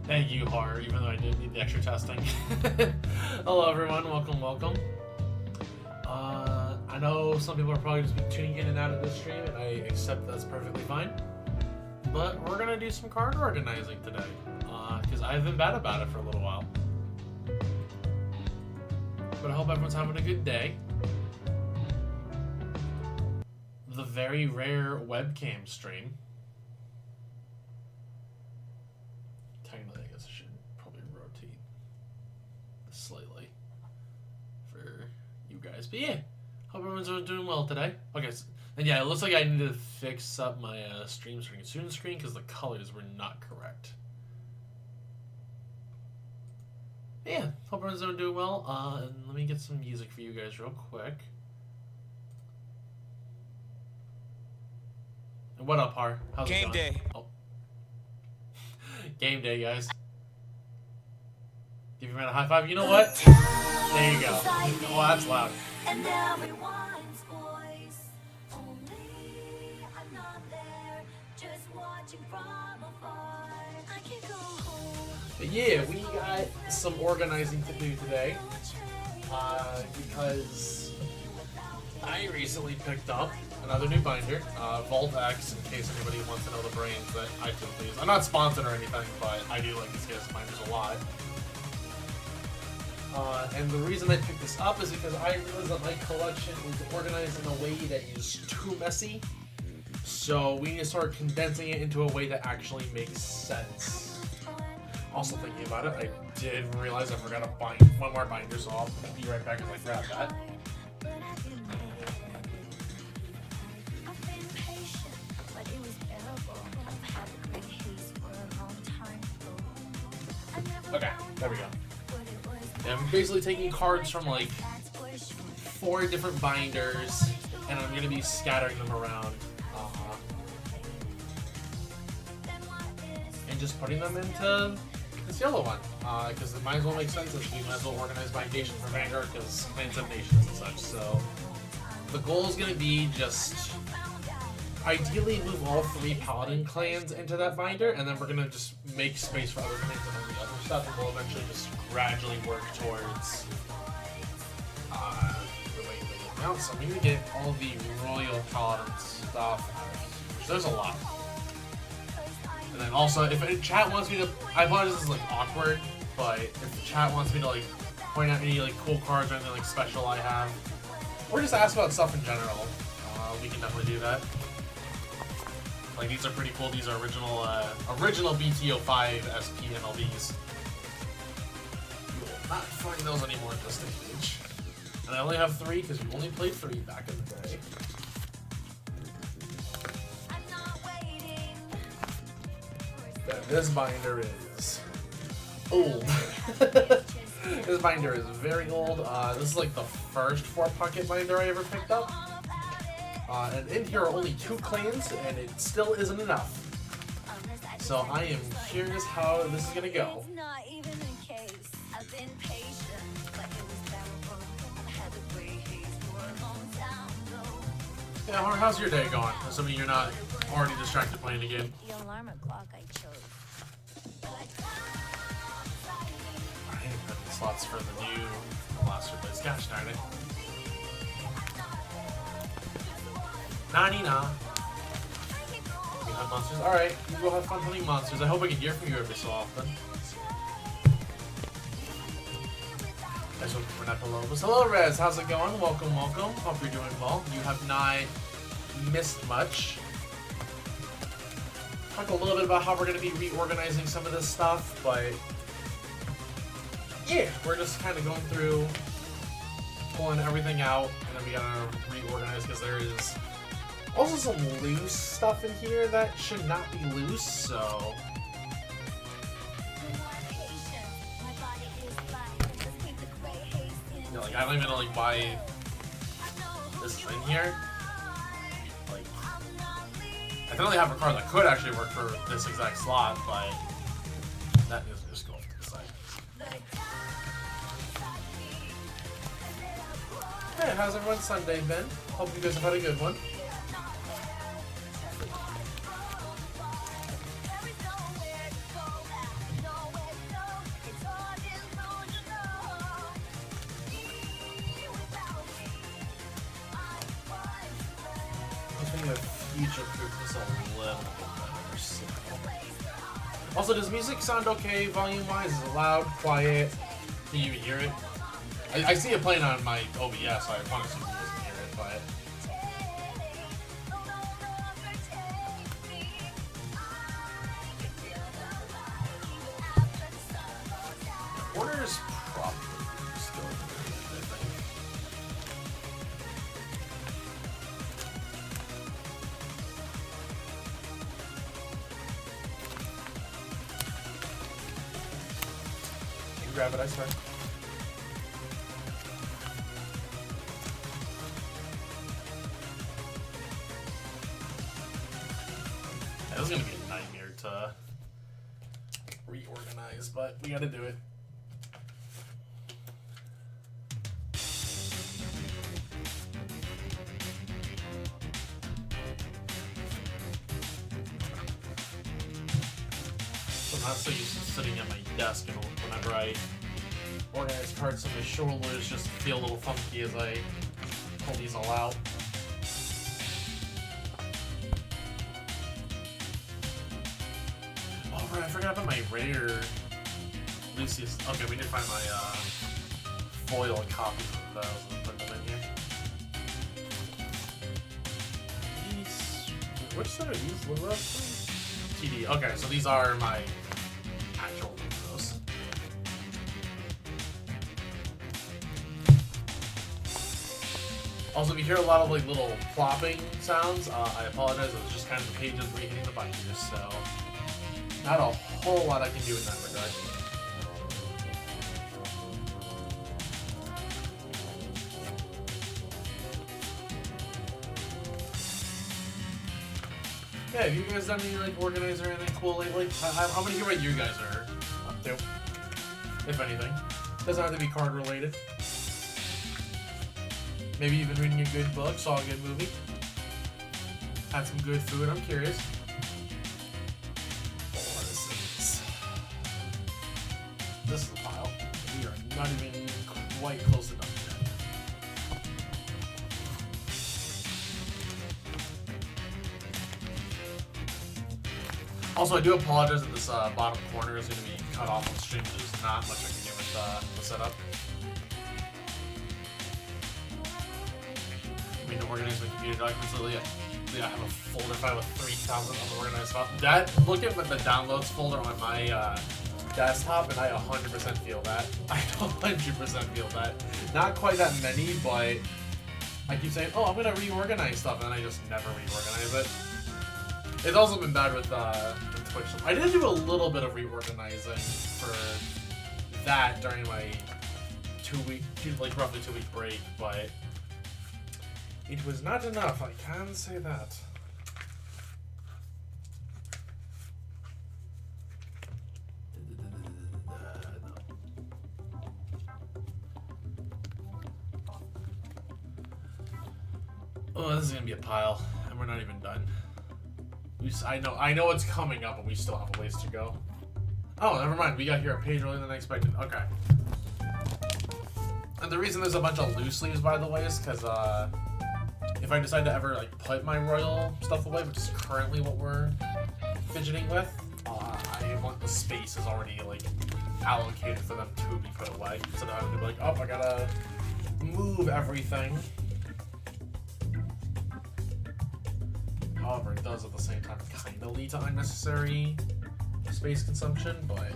Thank you, Horror, even though I did need the extra testing. Hello, everyone. Welcome. I know some people are probably just tuning in and out of this stream, and I accept that's perfectly fine. But we're going to do some card organizing today, because I've been bad about it for a little while. But I hope everyone's having a good day. The very rare webcam stream. Technically, I guess I should probably rotate this slightly for you guys. But yeah, hope everyone's doing well today. Okay, and yeah, it looks like I need to fix up my stream screen and student screen because the colors were not correct. Yeah, hope everyone's doing well. And let me get some music for you guys real quick. And what up, Har? How's it going? Game day. Oh. Game day, guys. Give your man a high five. You know what? There you go. Oh, that's loud. And everyone's voice. Only I'm not there, just watching from afar. I can go home. But yeah, we got some organizing to do today. Because I recently picked up another new binder, Vault X, in case anybody wants to know the brands that I typically use. I'm not sponsored or anything, but I do like these guys' binders a lot. And the reason I picked this up is because I realized that my collection is organized in a way that is too messy. So we need to start condensing it into a way that actually makes sense. Also thinking about it, I did realize I forgot to bind one more binder, so I'll be right back as I grab that. Okay, there we go. And I'm basically taking cards from like 4 different binders, and I'm going to be scattering them around. And just putting them into this yellow one. Because it might as well make sense as we might as well organize by nation for Vanguard, because clans have nations and such. So the goal is going to be just ideally move all 3 Paladin clans into that binder, and then we're going to just make space for other clans and all the other stuff, and we'll eventually just gradually work towards the way they announce. So we need to get all the Royal Paladin stuff out of here. There's a lot. And then also, if chat wants me to, I apologize, this is like awkward, but if chat wants me to like point out any like cool cards or anything like special I have, or just ask about stuff in general, we can definitely do that. Like, these are pretty cool. These are original BTO5 SP MLBs. You will not find those anymore in this stage. And I only have 3 because we only played 3 back in the day. Then this binder is old. This binder is very old. This is like the first 4-pocket binder I ever picked up. And in here are only 2 clans, and it still isn't enough. So I am curious how this is gonna go. Yeah, how's your day going? Assuming you're not already distracted playing the game. The alarm clock I chose. I ain't got any slots for the new Blaster Blades. Gosh darn it. 99. We have monsters. Alright, we'll have fun hunting monsters. I hope I can hear from you every so often. Nice one for Nepalobus. Hello, Rez. How's it going? Welcome. Hope you're doing well. You have not missed much. Talk a little bit about how we're going to be reorganizing some of this stuff, but yeah, we're just kind of going through, pulling everything out, and then we gotta reorganize because there is also some loose stuff in here that should not be loose, so you know, like, I don't even know like why this is in here. Like, I can only have a card that could actually work for this exact slot, but that is just go off to the side. Hey, how's everyone's Sunday been? Hope you guys have had a good one. future-proof this a little bit better. So. Also, does music sound okay volume-wise? Is it loud, quiet? Can you even hear it? I see it playing on my OBS, so I want to see if you guys can hear it, but... Order is probably still good, I think. You can grab it, I swear. Yeah, this is gonna be a nightmare to reorganize, but we gotta do it. I'm not so used to sitting at my desk, and whenever I organize cards, so my shoulders just feel a little funky as I pull these all out. Oh, right, I forgot about my rare Lucius. Okay, we did find my foil copies of those. I'll put them in here. These. Which set are these? What were TD. Okay, so these are my actual Lumos. Also, if you hear a lot of like little plopping sounds, I apologize. It was just kind of the pages re-hitting the binders, so not a whole lot I can do in that regard. Yeah, have you guys done any like organizer or anything cool lately? I want to hear what you guys are up to, if anything. Doesn't have to be card related. Maybe you've been reading a good book, saw a good movie, had some good food. I'm curious. What is this? This is a pile. We are not even quite close enough yet. Also, I do apologize that this bottom corner is going to be cut off on stream. There's not much I can do with the setup. I mean, to organize my computer documents, yeah, I have a folder file with 3,000 unorganized stuff. Look at the downloads folder on my desktop, and I 100% feel that. I 100% feel that. Not quite that many, but I keep saying, oh, I'm going to reorganize stuff, and then I just never reorganize it. It's also been bad with Twitch. I did do a little bit of reorganizing for that during my roughly 2 week break, but it was not enough. I can say that. Oh, this is gonna be a pile, and we're not even done. I know it's coming up, but we still have a ways to go. Oh, never mind. We got here a page earlier than I expected. Okay. And the reason there's a bunch of loose leaves, by the way, is because if I decide to ever like put my royal stuff away, which is currently what we're fidgeting with, I want the space is already like allocated for them to be put away, instead of having to be like, oh, I gotta move everything. However, it does at the same time kind of lead to unnecessary space consumption, but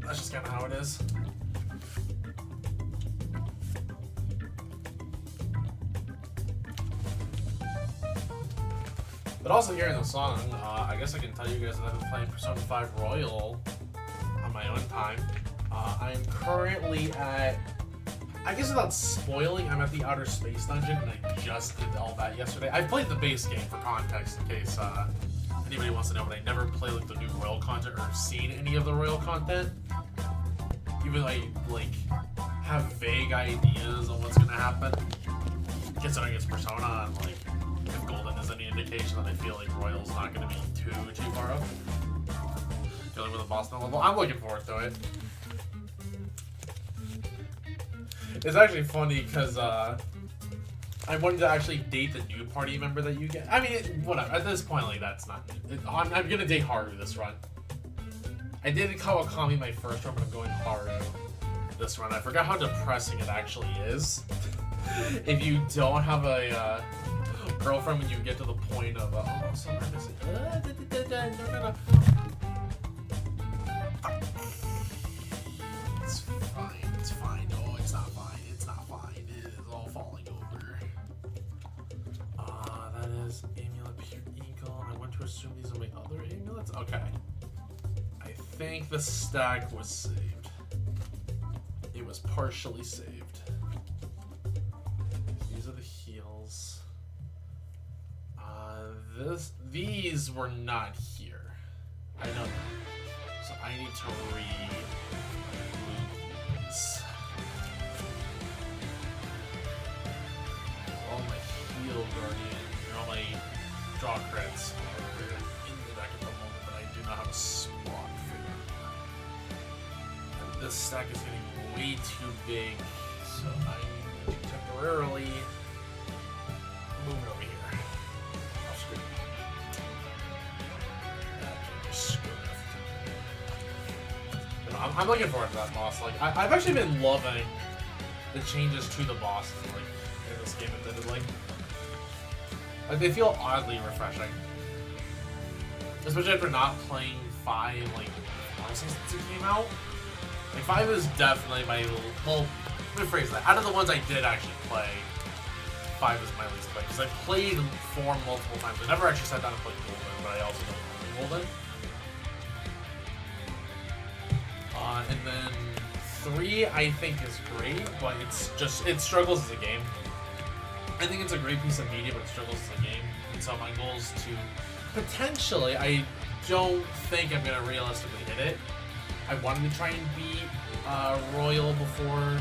that's just kind of how it is. But also hearing the song, I guess I can tell you guys that I've been playing Persona 5 Royal on my own time. I am currently at, I guess without spoiling, I'm at the Outer Space Dungeon, and I just did all that yesterday. I played the base game for context, in case anybody wants to know, but I never played like the new Royal content or seen any of the Royal content. Even I like have vague ideas on what's gonna happen. Considering it's Persona, and like if Golden is any indication that I feel like Royal's not gonna be too far up. Dealing with a boss level, I'm looking forward to it. It's actually funny because I I wanted to actually date the new party member that you get. I mean, whatever. At this point, like, that's not... I'm gonna date Haru this run. I did Kawakami my first run, but I'm going Haru this run. I forgot how depressing it actually is. If you don't have a girlfriend when you get to the point of... oh, summer missing... no. It's fine. It's fine. No, it's not fine. It's not fine. It is all falling over. That is Amulet Pure Eagle. I want to assume these are my other amulets. Okay. I think the stack was saved. It was partially saved. These are the heals. These were not here. I know that. So I need to remove these. All my heal guardian, and all my draw crits are in the deck at the moment, but I do not have a spot for them. And this stack is getting way too big, so I need to temporarily move it over here. I'll screw it. That can just screw it. But I'm looking forward to that boss. Like, I've actually been loving the changes to the bosses, like, in this game admittedly. Like, they feel oddly refreshing. Especially after not playing 5, like, since it came out. Like, 5 is definitely my... well, let me rephrase that. Out of the ones I did actually play, 5 is my least played. Because I played 4 multiple times. I never actually sat down and played Golden, but I also don't play Golden. And then 3, I think, is great, but it's just... it struggles as a game. I think it's a great piece of media, but it struggles as a game. And so my goal is to... potentially, I don't think I'm going to realistically hit it. I wanted to try and beat Royal before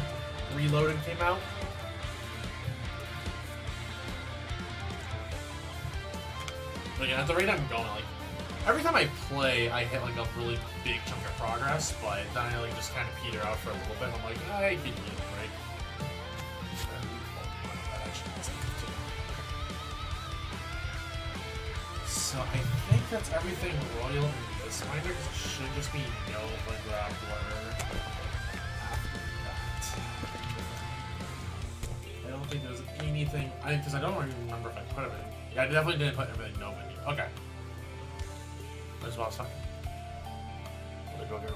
Reloaded came out. But yeah, at the rate I'm going, like, every time I play, I hit like a really big chunk of progress, but then I like just kind of peter out for a little bit. I'm like, I can get it, right? So I think that's everything Royal in this binder, because it should just be Nova Grappler after that. I don't think there's anything, because I don't really remember if I put everything. Yeah, I definitely didn't put everything Nova in here. Okay. There's lots of time. Go here.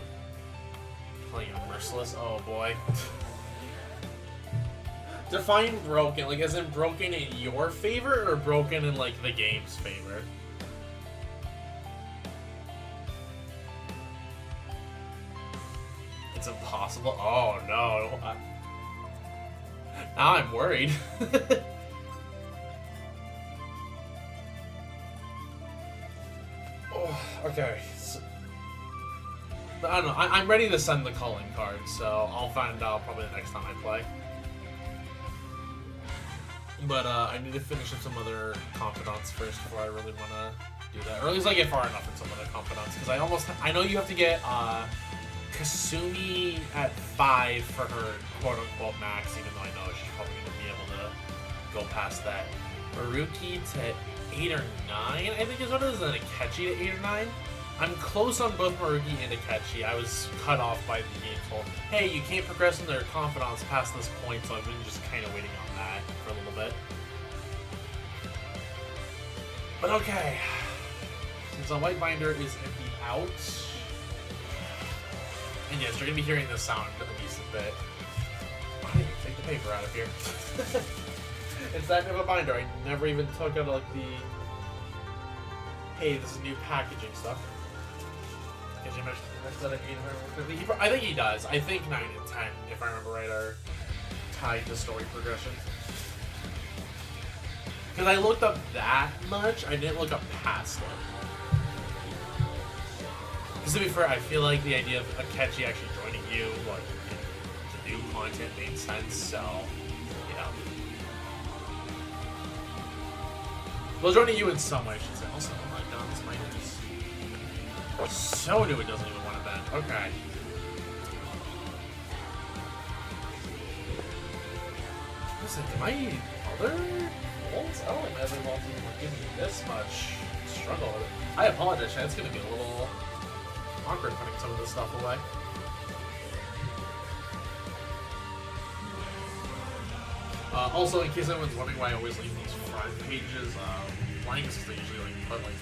Playing Merciless. Oh boy. Define broken. Like, is it broken in your favor or broken in, like, the game's favor? It's impossible. Oh no. Now I'm worried. Okay, so, I don't know. I'm ready to send the calling card, so I'll find out probably the next time I play. But I need to finish up some other confidants first before I really want to do that, or at least I get far enough in some other confidants, because I know you have to get Kasumi at 5 for her quote-unquote max, even though I know she's probably going to be able to go past that. Maruki to 8 or 9, I think is what it is, and Akechi to 8 or 9. I'm close on both Maruki and Akechi. I was cut off by the game told, hey, you can't progress in their confidants past this point, so I've been just kind of waiting on that for a little bit. But okay, since the white binder is emptied out, and yes, you're going to be hearing this sound a decent bit. Why didn't you take the paper out of here? It's that type of binder. I never even took out, like, the... hey, this is new packaging stuff. Because you mentioned that I think he does. I think 9 and 10, if I remember right, are tied to story progression. Because I looked up that much, I didn't look up past it. Because to be fair, I feel like the idea of Akechi actually joining you, like, to do content made sense, so, you know. Well, joining you in some way, I should say. Also, oh my god, this mic is so new it doesn't even want to bend. Okay. Listen, am I other molds? I don't think my other molds were giving me this much struggle with it. I apologize, Chad. It's going to be a little awkward putting some of this stuff away. Also, in case anyone's wondering why I always leave these front pages blanks, because they usually like put like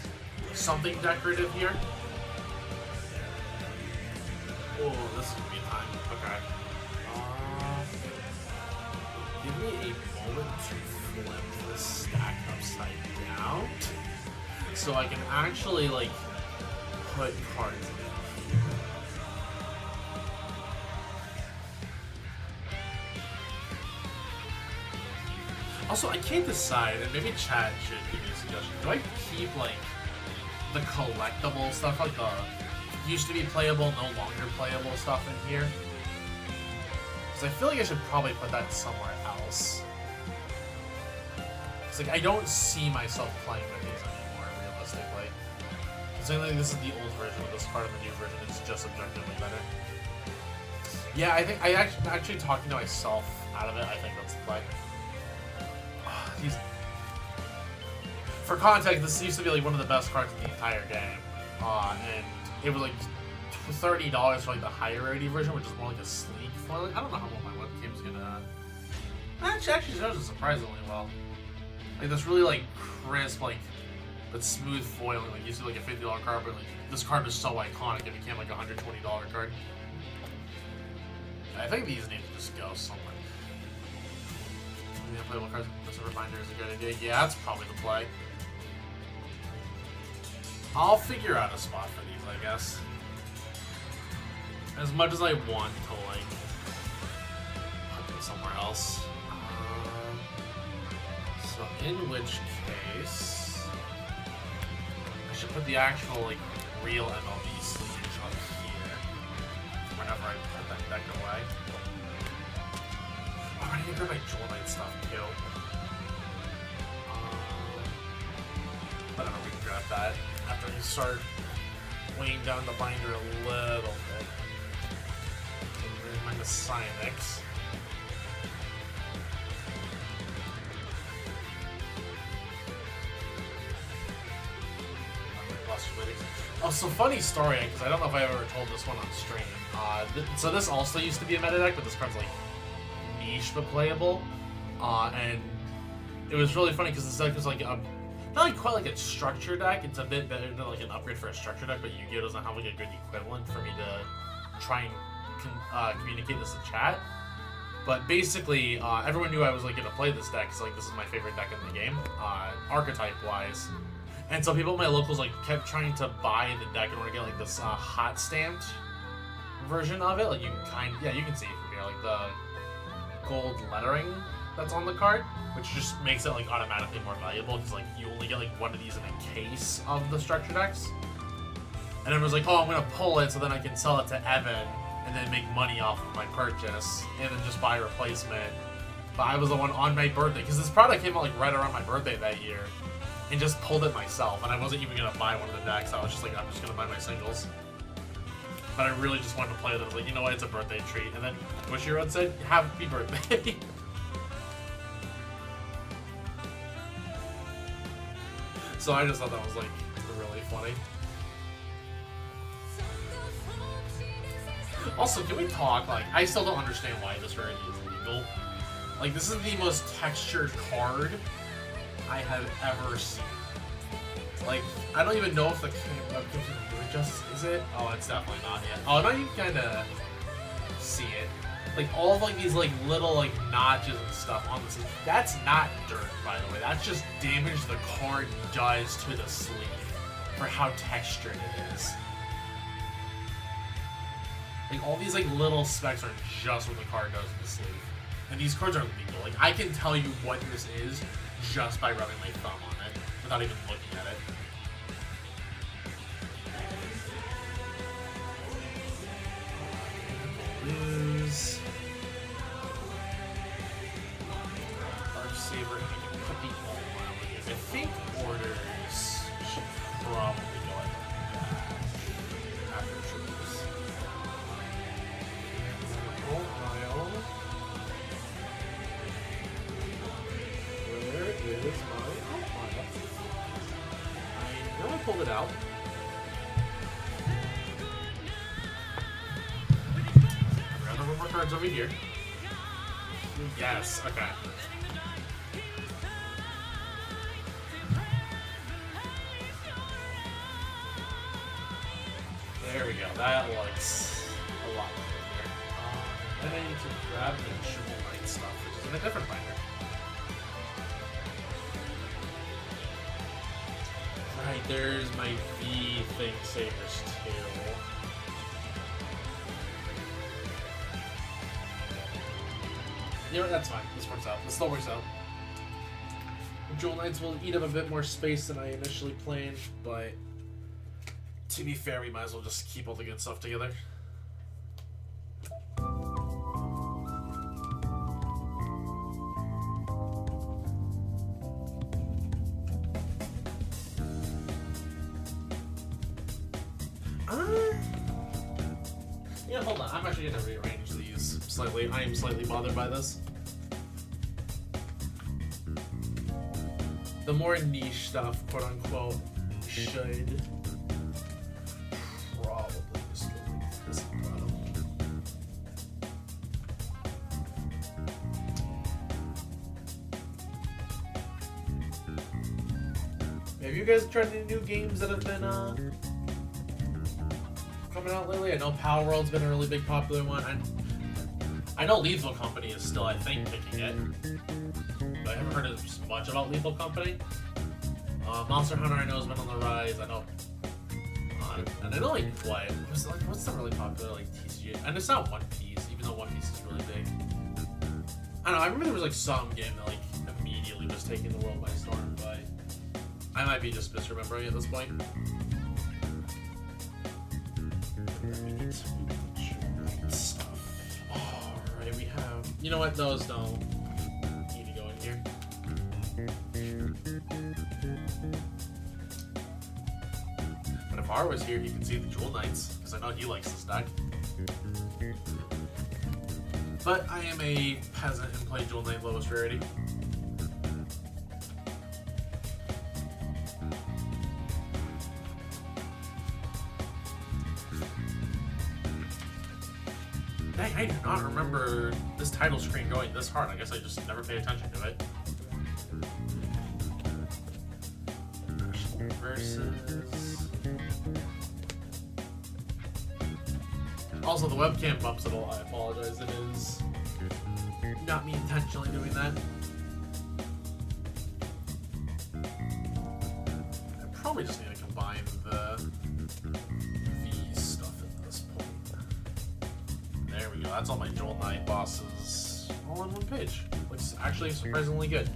something decorative here. Oh, this is gonna be a time. Okay. Give me a moment to flip this stack upside down, so I can actually like put cards in here. Also, I can't decide, and maybe chat should give me a suggestion. Do I keep like the collectible stuff, like the used to be playable, no longer playable stuff in here? Because I feel like I should probably put that somewhere else. It's like I don't see myself playing with these anymore, realistically. Considering this is the old version of this card, and the new version is just objectively better. Yeah, I think I actually talking to myself out of it. I think that's the play. For context, this used to be like one of the best cards in the entire game, and it was like $30 for like the higher rarity version, which is more like a sleek foil. I don't know how well my webcam's gonna. Actually shows it surprisingly well. Like this really like crisp, like but smooth foiling. Like you see like a $50 card, but like this card is so iconic it became like a $120 card. I think these need to just go somewhere. Yeah, playable cards. This reminder is a good idea. Yeah, that's probably the play. I'll figure out a spot for these, I guess. As much as I want to, like, put them somewhere else. So, in which case, I should put the actual, like, real MLB sleeves up here. Whenever I put that deck away. Oh, I need to grab my Jewel Knight stuff, too. I don't know, we can grab that after you start weighing down the binder a little bit. Mind the Psyonix. Oh, so funny story, because I don't know if I ever told this one on stream. So this also used to be a meta deck, but this card's like niche but playable. And it was really funny because this deck was like a not like quite like a structure deck. It's a bit better than like an upgrade for a structure deck, but Yu-Gi-Oh doesn't have like a good equivalent for me to try and communicate this in chat. But basically, everyone knew I was like gonna play this deck because like this is my favorite deck in the game, archetype wise. And so people at my locals like kept trying to buy the deck in order to get like this hot stamped version of it. Like you can see it from here, like the gold lettering that's on the card, which just makes it like automatically more valuable because like you only get like one of these in a case of the structure decks. And everyone's like, oh, I'm gonna pull it so then I can sell it to Evan and then make money off of my purchase and then just buy a replacement. But I was the one on my birthday because this product came out like right around my birthday that year, and just pulled it myself. And I wasn't even gonna buy one of the decks. I was just like, I'm just gonna buy my singles. But I really just wanted to play it. I was like, you know what, it's a birthday treat. And then Bushiroad said, happy birthday. So I just thought that was like really funny. Also, can we talk, like, I still don't understand why this rarity is legal. Like, this is the most textured card I have ever seen. Like, I don't even know if the webcam can do it justice. Is it? Oh, it's definitely not yet. Oh, now you can kind of see it. Like, all of, like, these, like, little, like, notches and stuff on the sleeve. That's not dirt, by the way. That's just damage the card does to the sleeve for how textured it is. Like, all these, like, little specks are just what the card does to the sleeve. And these cards are legal. Like, I can tell you what this is just by rubbing my thumb on it without even looking at it. Lose. Darksaber, and I can put the Ulma over here. I think orders should probably go like that after troops. Gold Vial. out. I've got more cards over here. Yes, okay. There we go. That looks a lot better. Then I need to grab the Jewel Knight stuff, which is in a different binder. Right, there's my V thing savers too. You know what, that's fine. This works out. This still works out. Jewel Knights will eat up a bit more space than I initially planned, but to be fair, we might as well just keep all the good stuff together. Yeah, hold on. I'm actually going to rearrange these slightly. I am slightly bothered by this. The more niche stuff, quote unquote, should probably just go like this at the bottom. Have you guys tried any new games that have been coming out lately? I know Power World's been a really big popular one. I know Lethal Company is still, I think, picking it. But I haven't heard as much about Lethal Company. Monster Hunter I know has been on the rise. I know, and I know like what's the really popular like TCG? And it's not One Piece, even though One Piece is really big. I don't know. I remember there was like some game that like immediately was taking the world by storm, but I might be just misremembering at this point. Alright, we have. You know what? Those don't need to go in here. But if R was here, he could see the Jewel Knights, because I know he likes this deck. But I am a peasant and play Jewel Knight lowest rarity. Dang, I do not remember this title screen going this hard. I guess I just never paid attention to it. Versus. Also, the webcam bumps it a lot. I apologize. It is not me intentionally doing that. I probably just need to combine the V stuff at this point. There we go. That's all my Jewel Knight bosses all on one page. Looks actually surprisingly good.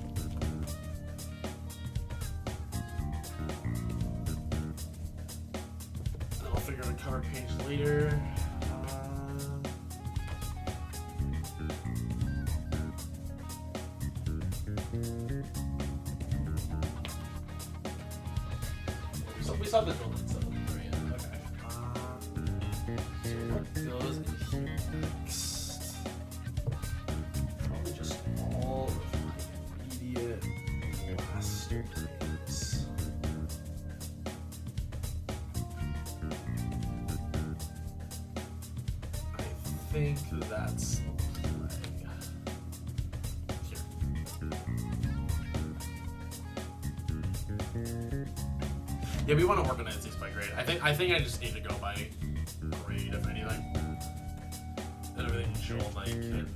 I'll figure out a cover page later. We saw the Jewel Knight stuff at the very end. Okay. So what goes in here next? Probably just all of my immediate blaster things. I think that's the leg. Here. Yeah, we want to organize these by grade. I think I just need to go by grade, if anything. Then everything in Jewel Knight can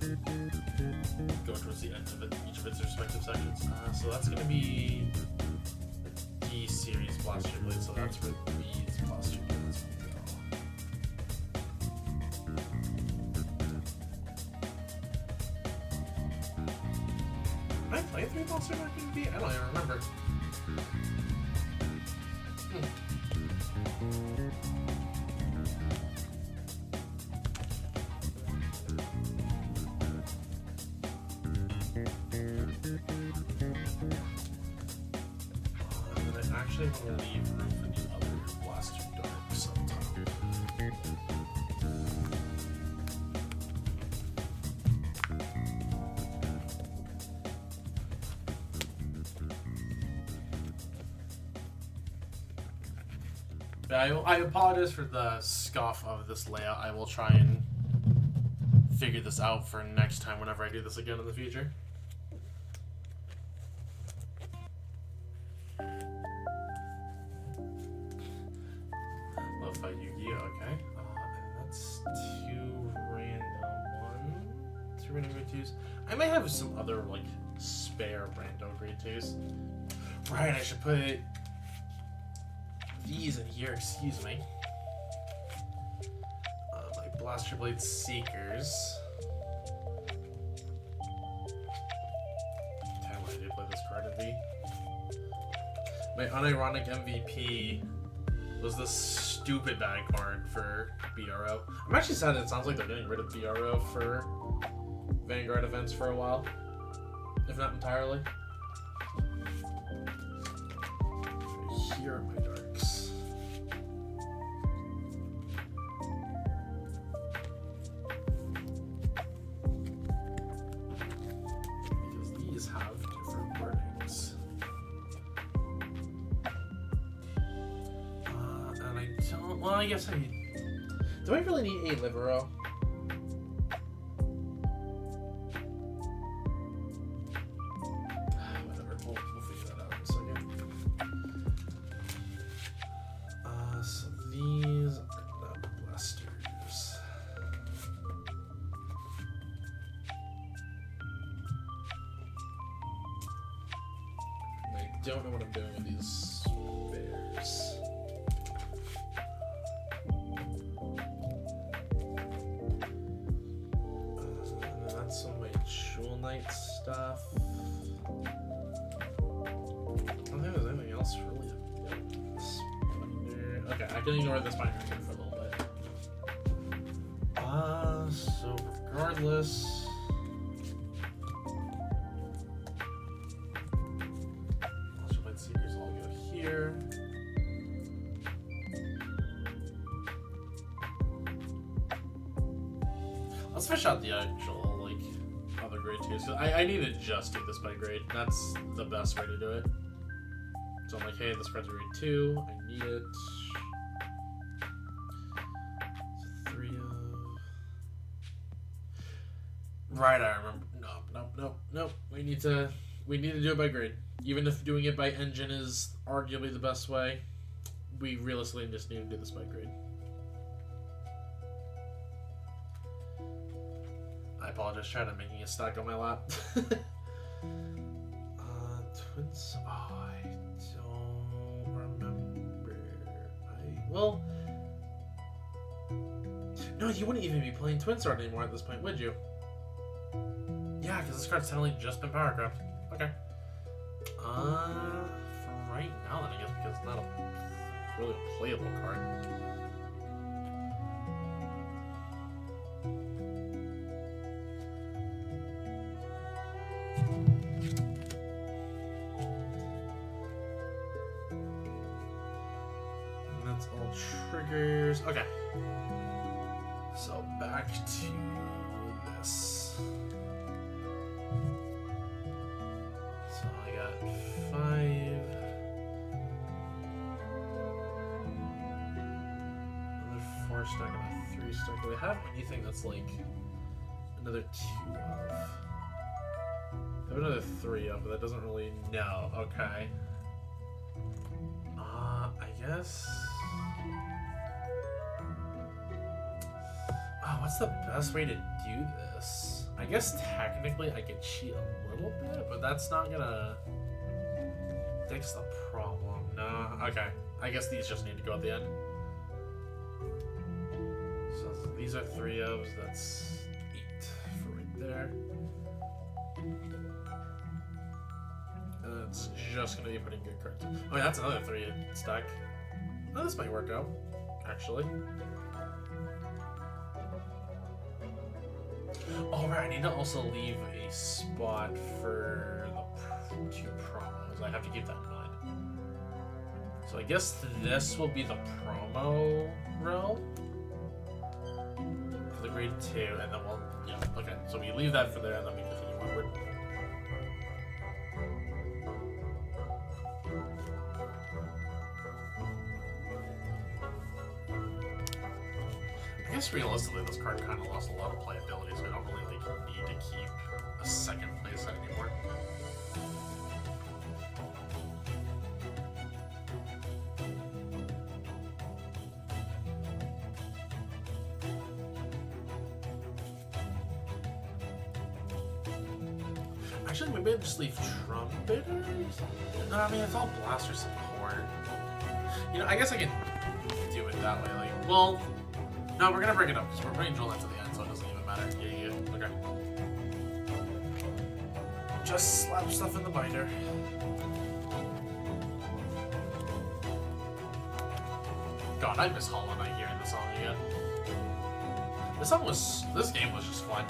go towards the end of it, each of its respective sections. So that's going to be the D series Blaster Blade, so that's where these Blaster Blades will go. Did I play 3 Blaster back in D? I don't even remember. And I actually want to leave room for the other Blaster Dark sometime. But I apologize for the scoff of this layout. I will try and figure this out for next time whenever I do this again in the future. Love Fight Yu-Gi-Oh! Okay. And that's two random grade 2s. I may have some other, like, spare rando grade 2s. Right, I should put these in here, excuse me. My Blaster Blade Seekers. Okay, why did I play this card to be? My unironic MVP was this stupid bad card for BRO. I'm actually sad that it sounds like they're getting rid of BRO for Vanguard events for a while. If not entirely. Here are my darks. Because these have different wordings. And I don't... Well, I guess I need... Do I really need a Livero? Whatever, we'll figure that out in a second. So these are not blasters. I don't know what I'm doing with these bears. That's some of my Jewel Knight stuff. I don't think there's anything else really. Okay, I can ignore this binder here for a little bit. So regardless, Blaster Blade Seekers all go here. Let's fish out the actual, like, other grade 2s. So I need to just do this by grade. That's the best way to do it. So I'm like, hey, this card's a grade 2. I need it. So 3 of... Right, I remember. Nope. We need to do it by grade. Even if doing it by engine is arguably the best way, we realistically just need to do this by grade. I apologize, trying to making a stack on my lap. Twins. Oh, I don't remember. Well, no, you wouldn't even be playing Twin Sword anymore at this point, would you? Yeah, because this card's technically just been power crept. Okay. For right now, then I guess because it's not a really playable card. And that's all triggers. Okay. So back to this. So I got 5. Another 4 stack and a 3 stack. Do I have anything that's like another 2 of? I have another 3 of, but that doesn't really. No. Okay. I guess. Oh, what's the best way to do this? I guess technically I could cheat a little bit, but that's not gonna fix the problem. No, okay. I guess these just need to go at the end. So these are 3 ofs, that's 8 for right there. And it's just gonna be putting good cards. Oh, yeah, that's another 3 stack. Oh, this might work out, actually. Oh, right, I need to also leave a spot for the 2 promos. I have to keep that in mind. So I guess this will be the promo row for the grade 2, and then we'll, yeah, okay. So we leave that for there, and then we continue onward. guess realistically, this card kind of lost a lot of playability, so I don't really like need to keep a second playset anymore. Actually, maybe I just leave Trumpeters? No, I mean, it's all Blaster support. You know, I guess I can do it that way. Like, well, no, we're gonna break it up because we're putting Jewel Knights at the end, so it doesn't even matter. Yeah. Okay. Just slap stuff in the binder. God, I miss Hollow Knight hearing the song again. This game was just fun.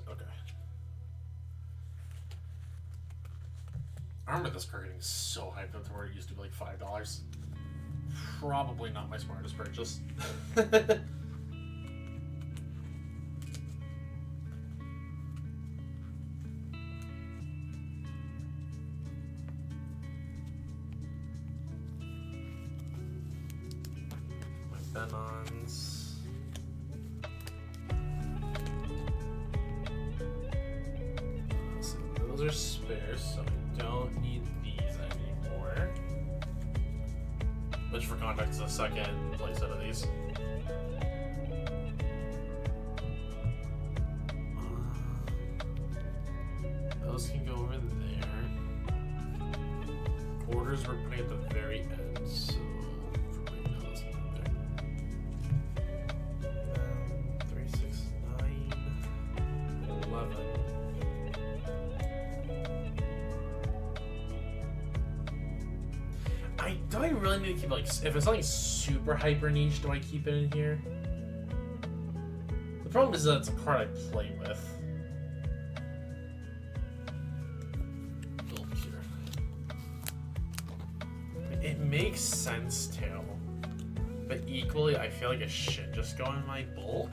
Okay. I remember this card getting so hyped up to where it used to be like $5. Probably not my smartest purchase. My Benons. Those are spares, so I don't need these anymore. Which, for context, is the second playset of these. Those can go over there. Orders we're putting at the very end, so for right now, those can go there. 3, 6, 9, 11. Do I really need to keep, like, if it's something super hyper niche, do I keep it in here? The problem is that it's a card I play with. It makes sense too, but equally I feel like it should just go in my bulk.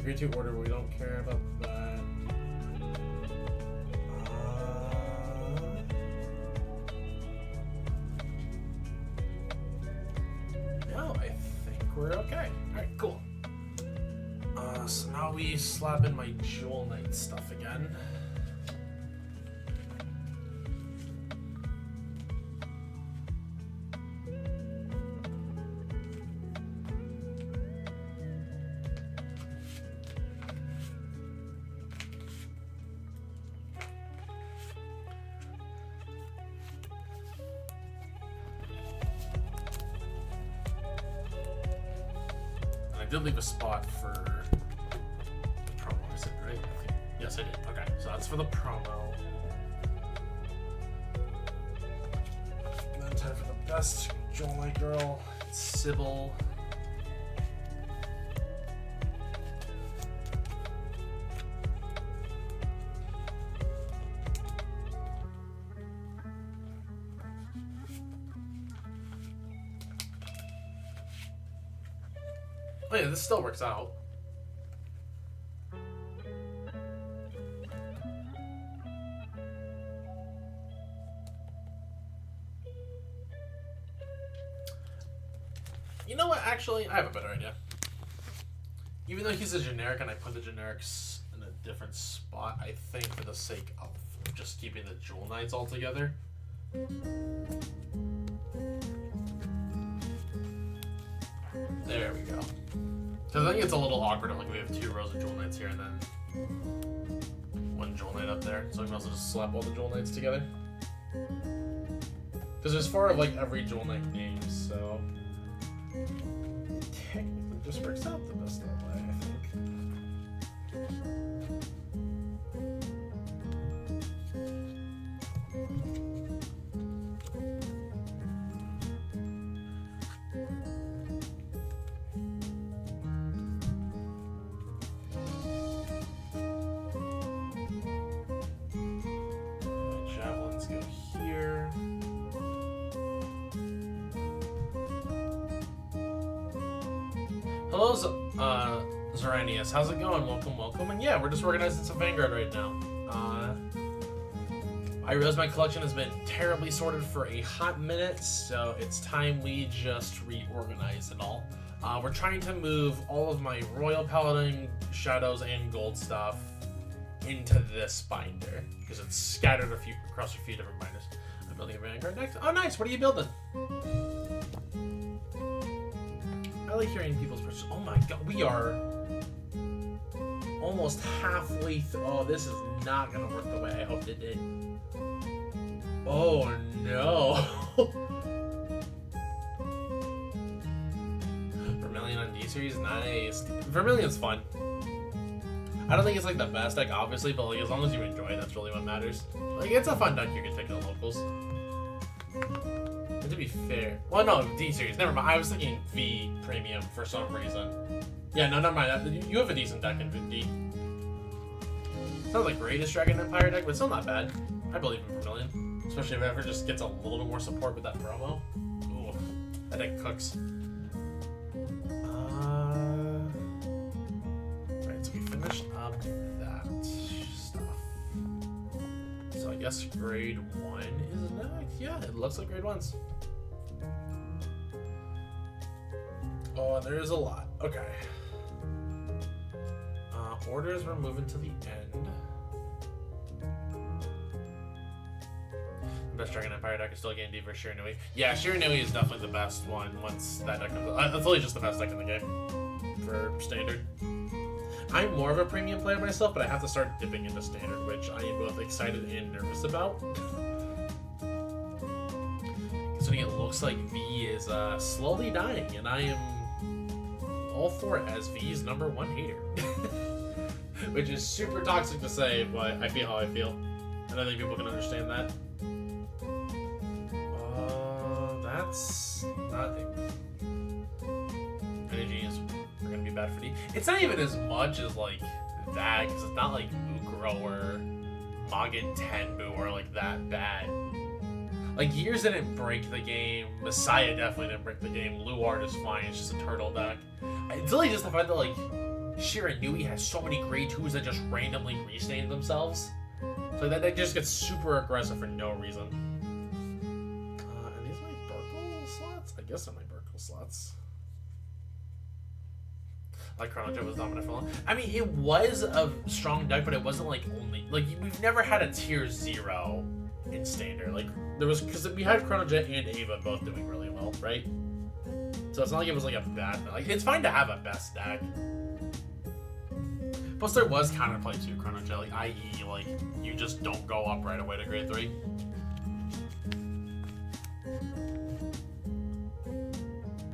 Grade 2 order, we don't care about that. No, I think we're okay. Alright, cool. So now we slap in my Jewel Knight stuff again. I did leave a spot for the promo, I said, right? I think, yes, I did. Okay, so that's for the promo. And then time for the best Jewel Knight girl, Sybil. Oh yeah, this still works out. You know what, actually, I have a better idea. Even though he's a generic and I put the generics in a different spot, I think for the sake of just keeping the Jewel Knights all together, there we go. Because I think it's a little awkward if like we have 2 rows of Jewel Knights here and then 1 Jewel Knight up there. So we can also just slap all the Jewel Knights together. Because there's 4 of like every Jewel Knight name, so technically this works out the best that way, I think. Javelins go here. Hello, Zoranius. How's it going? Welcome, welcome. And yeah, we're just organizing some Vanguard right now. I realize my collection has been terribly sorted for a hot minute, so it's time we just reorganize it all. We're trying to move all of my Royal Paladin, Shadows, and Gold stuff into this binder, because it's scattered across a few different binders. I'm building a Vanguard next. Oh, nice! What are you building? I like hearing people's perspectives. Oh my god, we are almost halfway through. Oh, this is not gonna work the way I hoped it did. Oh no. Vermilion on D-Series, nice. Vermilion's fun. I don't think it's like the best deck, obviously, but like as long as you enjoy it, that's really what matters. Like it's a fun deck you can take to the locals. And to be fair, well, no, D-Series, never mind. I was thinking V Premium for some reason. Yeah, no, never mind. You have a decent deck in D. It's not the greatest Dragon Empire deck, but still not bad. I believe in Vermilion, especially if it ever just gets a little bit more support with that promo. Ooh, that deck cooks. Right, so we finished up that stuff. So I guess grade 1 is next. Yeah, it looks like grade 1's. Oh, there is a lot. Okay. Orders, we're moving to the end. The best Dragon Empire deck is still Game D for Shiranui. Yeah, Shiranui is definitely the best one once that deck comes out. That's only just the best deck in the game for Standard. I'm more of a premium player myself, but I have to start dipping into Standard, which I am both excited and nervous about. Considering it looks like V is slowly dying, and I am all for it as V's #1 hater. Which is super toxic to say, but I feel how I feel. And I think people can understand that. That's not... Energy is gonna be bad for D. It's not even as much as like that, because it's not like Mukro or Magen Tenbu are like that bad. Like Gears didn't break the game, Messiah definitely didn't break the game, Luard is fine, it's just a turtle deck. It's really just the fact that like Shiranui has so many grade 2s that just randomly restain themselves. So that deck just gets super aggressive for no reason. Are these my Burkle slots? I guess they're my Burkle slots. Like Chrono Trigger was dominant for long. I mean, it was a strong deck, but it wasn't like only... Like, we've never had a tier 0 in Standard. Like, there was... Because we had Chrono Jet and Ava both doing really well, right? So it's not like it was like a bad... Like, it's fine to have a best deck. Plus, there was counterplay to Chrono Jet, like, i.e., like, you just don't go up right away to grade 3.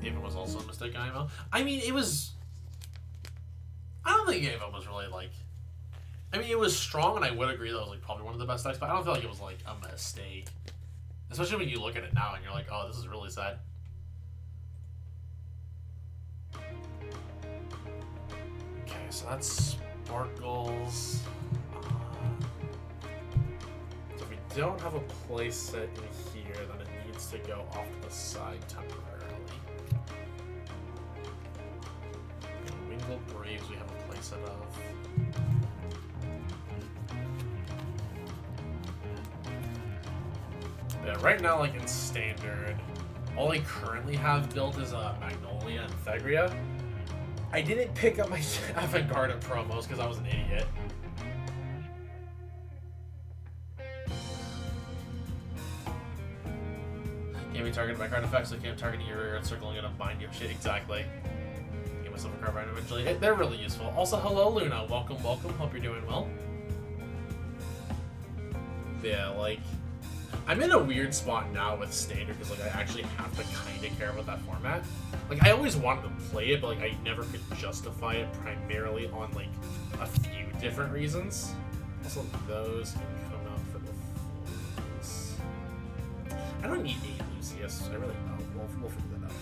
Ava was also a mistake, IMO. I mean, it was... I don't think Ava was really, like... I mean, it was strong, and I would agree that it was, like, probably one of the best decks, but I don't feel like it was, like, a mistake. Especially when you look at it now, and you're like, oh, this is really sad. Okay, so that's Sparkles. So if we don't have a place set in here, then it needs to go off to the side temporarily. Wingle Braves we have a place set of. Yeah, right now, like in Standard, all I currently have built is Magnolia and Thegria. I didn't pick up my Avant-Garde promos because I was an idiot. Can't be targeted by card effects, so can't target your circling it up, bind your shit. Exactly. Game was myself a Carbine eventually. They're really useful. Also, hello Luna. Welcome, welcome. Hope you're doing well. Yeah, like, I'm in a weird spot now with Standard because, like, I actually have to kind of care about that format. Like, I always wanted to play it, but, like, I never could justify it primarily on, like, a few different reasons. Also, those can come out for the fools. I don't need 8 Lucius. I really don't. We'll figure that out.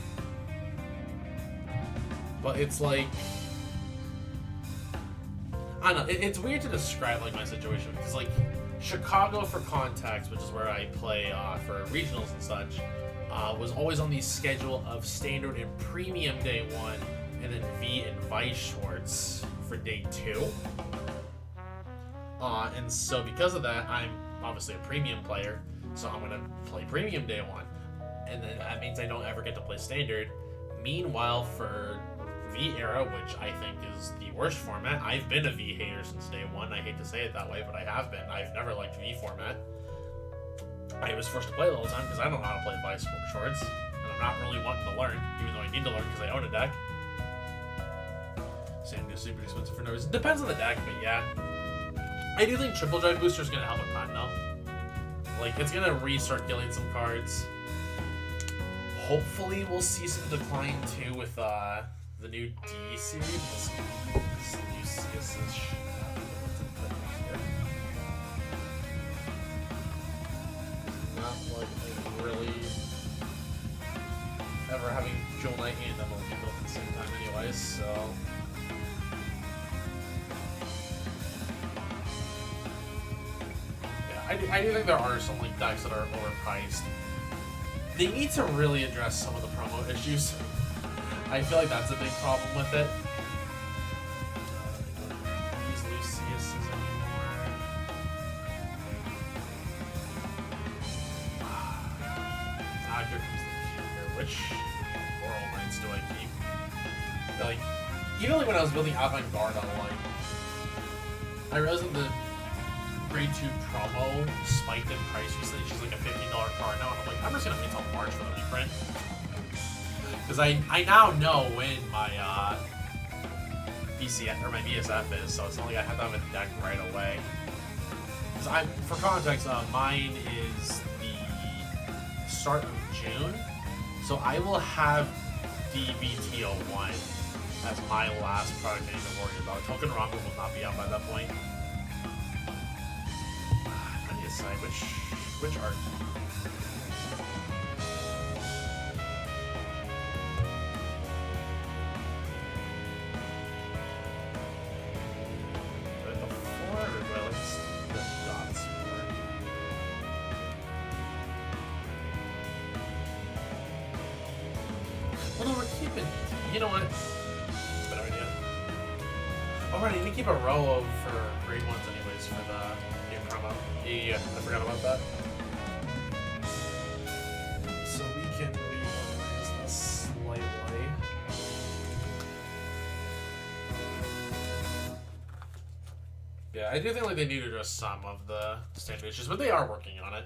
But it's like... I don't know. It's weird to describe, like, my situation because, like, Chicago, for context, which is where I play for regionals and such, was always on the schedule of Standard and Premium day 1, and then V and Vice Schwartz for day 2. And so because of that, I'm obviously a Premium player, so I'm going to play Premium day 1. And then that means I don't ever get to play Standard. Meanwhile, for V era, which I think is the worst format, I've been a V hater since day 1. I hate to say it that way, but I have been. I've never liked V format. I was forced to play it all the time because I don't know how to play Vice Schwartz, and I'm not really wanting to learn, even though I need to learn because I own a deck. Sandy is super expensive for no reason. Depends on the deck, but yeah. I do think Triple Drive Booster is going to help a ton, though. Like, it's going to recirculate some cards. Hopefully, we'll see some decline, too, with, the new D series. This new CSS shit. Not like I'm really ever having Jewel Knight and MLB built at the same time anyways, so... Yeah, I do think there are some like decks that are overpriced. They need to really address some of the promo issues. I feel like that's a big problem with it. I don't use Lucius's anymore. Now here comes the future. Which Oral Knights do I keep? Like, even like when I was building Avant-Garde online, I realized that the Grade 2 promo spiked in price recently. She's like a $50 card now, and I'm like, I'm just gonna wait until March for the reprint. Because I now know when my BCF or my BSF is, so it's not like I have to have a deck right away. Because for context, mine is the start of June, so I will have DBTO1 as my last product I need to worry about. Token Rango will not be out by that point. I need to decide which art. You know what? That's a better idea. Oh, right, I need to keep a row of for grade 1s anyways for the new promo. Yeah, I forgot about that. So we can reorganize this slightly. Yeah, I do think like they need to address some of the standard issues, but they are working on it.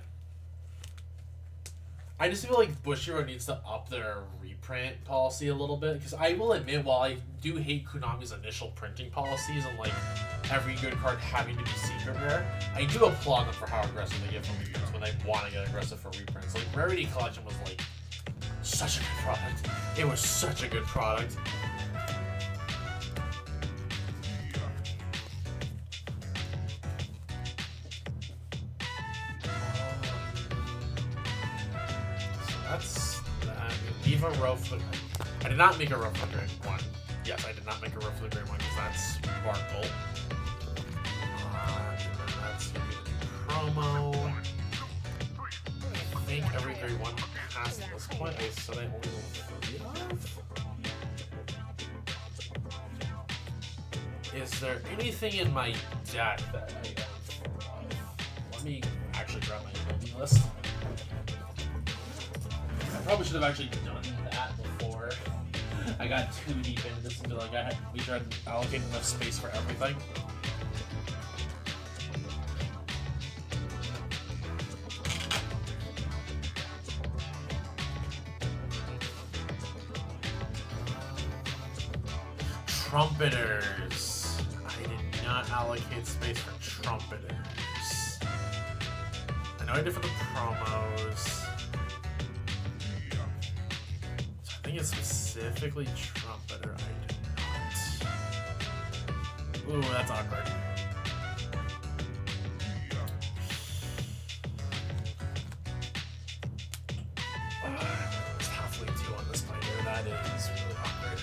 I just feel like Bushiroad needs to up their reprint policy a little bit, because I will admit, while I do hate Konami's initial printing policies and like every good card having to be secret rare, I do applaud them for how aggressive they get for reprint when they want to get aggressive for reprints. Like Rarity Collection was like such a good product. It was such a good product. That's that. Leave a row for... I did not make a row for grade 1. Yes, I did not make a row for grade 1 because that's Sparkle. And then that's going to be the promo. I think every grade 1 past this point, I said I only want 3 of. Is there anything in my deck that I have 4 of? Let me actually grab my building list. I probably should have actually done that before I got too deep into this and be like, we tried allocating enough space for everything. trumpeters. I did not allocate space for trumpeters. I know I did for the promos. So I think it's specifically trumpeter. I did not. Ooh, that's awkward. It's halfway two on the spider. That is really awkward.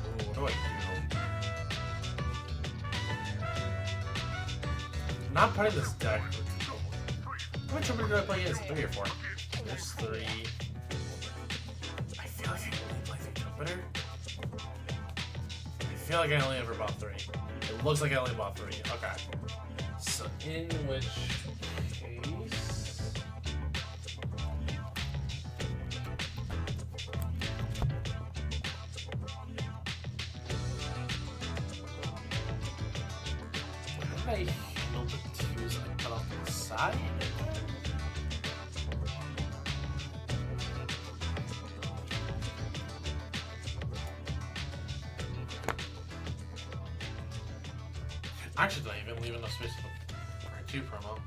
Ooh, what do I do? I'm not putting this deck. How much trumpeter do I play against? 3 or 4? There's 3. I feel like I only play 3 trumpeter. I feel like I only ever bought 3. It looks like I only bought 3. Okay. So in which case, how did I handle the 2s I cut off to the side? Actually, did I even leave enough space for the grade 2 promo?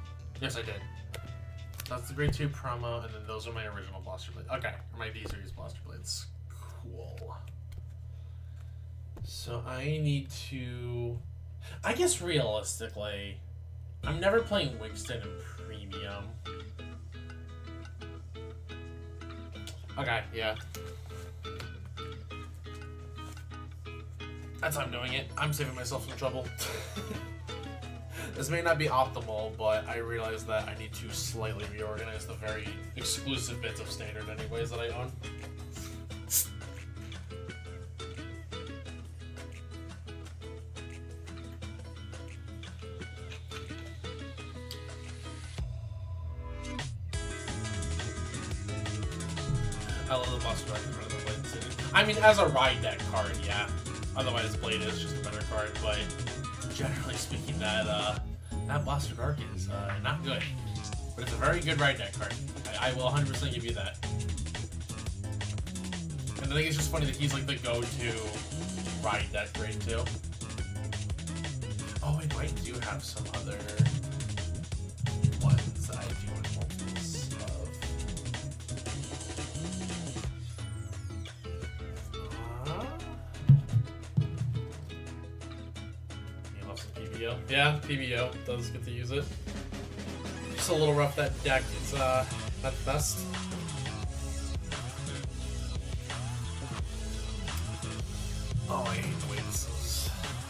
Yes, I did. That's the grade 2 promo, and then those are my original blaster blades. Okay, my V-Series blaster blades. Cool. So I need to... I guess realistically, I'm never playing Wigston in Premium. Okay, yeah. That's how I'm doing it. I'm saving myself some trouble. This may not be optimal, but I realize that I need to slightly reorganize the very exclusive bits of standard anyways that I own. I love the boss direction for the Blade City. I mean, as a ride deck card, yeah. Otherwise, Blade is just a better card, but generally speaking, that Blaster Dark is not good. But it's a very good ride deck card. I will 100% give you that. And I think it's just funny that he's like the go-to ride deck grade 2. Oh, wait, I do have some other ones that I do want multiples of. Yeah, PBO does get to use it. Just a little rough, that deck. It's not the best. Oh, I hate the way this is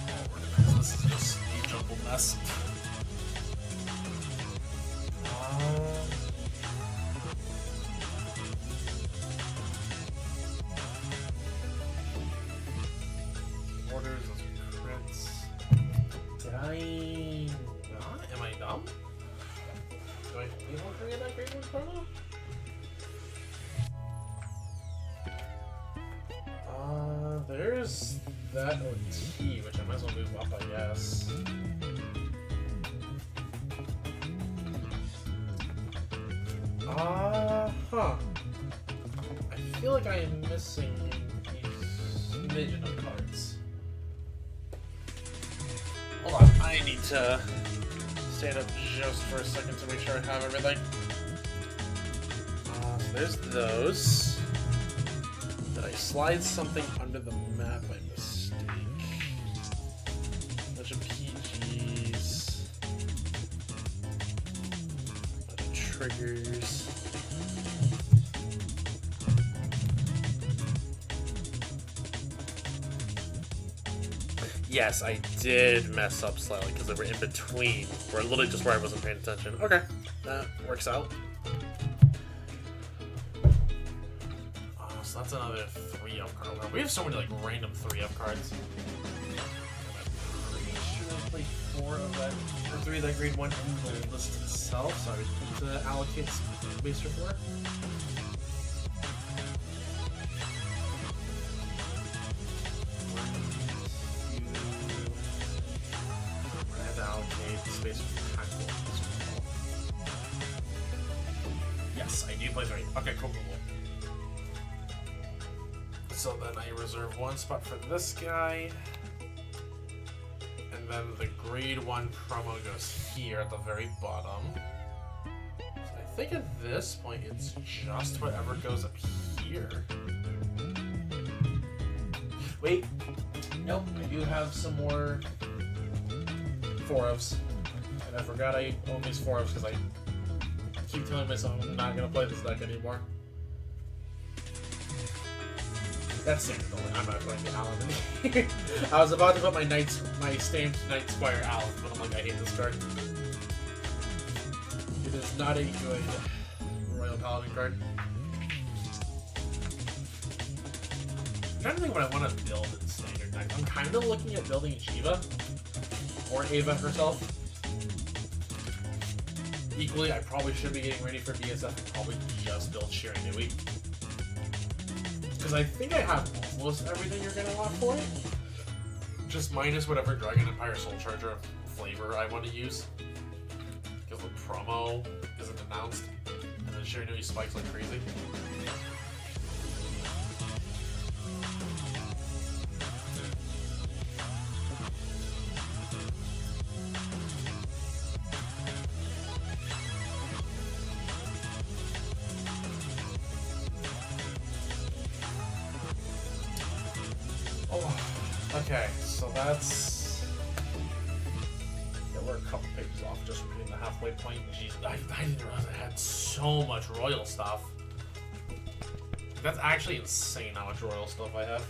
all organized. This is just a jumbled mess. Orders of crits. Did I not? Am I dumb? Do I only want 3 in that grade 1 promo? There's that OT, which I might as well move up, I guess. I feel like I am missing a smidgen of cards. Hold on, I need to stand up just for a second to make sure I have everything. So there's those. Did I slide something under the map by mistake? Bunch of PGs. Bunch of triggers. Yes, I did mess up slightly because they were in between, or literally just where I wasn't paying attention. Okay, that works out. So that's another 3-up card. We have so many like random 3-up cards. I'm pretty sure I played 4 of that, or 3 of that grade 1 in the list itself, so I would need to allocate space for 4. Space for tactical. Yes, I do play 3. Okay, cool. So then I reserve one spot for this guy. And then the grade 1 promo goes here at the very bottom. So I think at this point it's just whatever goes up here. Wait. Nope, I do have some more 4-ofs. And I forgot I own these 4-ofs because I keep telling myself I'm not going to play this deck anymore. That's standard only. I'm not putting the Allen in here. I was about to put my stamped Knight Squire Allen, but I'm like, I hate this card. It is not a good Royal Paladin card. I'm trying to think what I want to build in standard deck. I'm kind of looking at building Shiva or Ava herself. Equally, I probably should be getting ready for BSF and probably just build Shiranui. Because I think I have almost everything you're going to want for it. Just minus whatever Dragon Empire Soul Charger flavor I want to use. Because the promo isn't announced. And then Shiranui spikes like crazy. Okay, so that's... Yeah, we're a couple pages off just from hitting the halfway point. Jeez, I didn't realize I had so much royal stuff. That's actually insane how much royal stuff I have.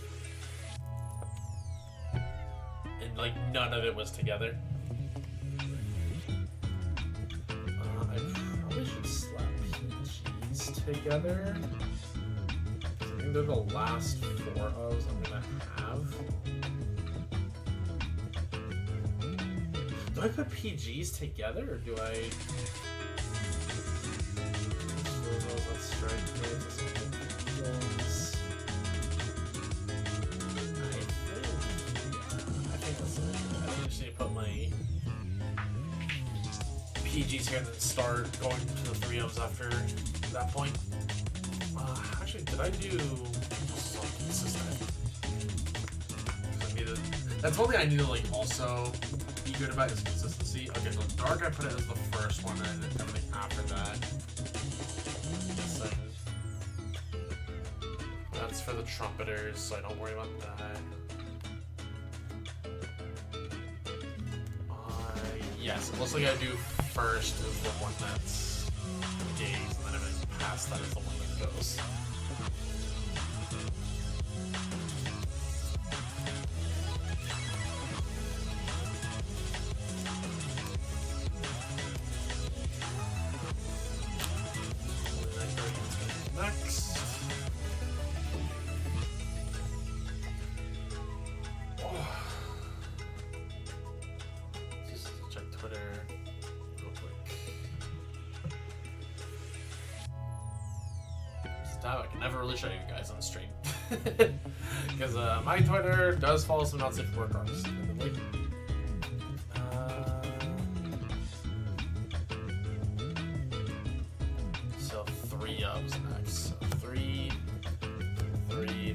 And, like, none of it was together. I probably should slap PGs together. I think they're the last 4 O's I'm gonna have. Do I put PGs together, or do I... Let's strike it. I think that's it. I think I just need to put my PGs here and then start going to the 3-O's after that point. Actually, did I do something consistent? That's one thing I need to, like, also be good about is consistency. Okay, so Dark I put it as the first one, and everything after that. So that's for the trumpeters, so I don't worry about that. Yes, it looks like I do first is the one that's days, and then everything past that is the one that goes. Next. Just check Twitter real quick. It's a time I can never really show you guys on stream. Because my Twitter does follow some not safe for work artists. So 3-O's next. So 3,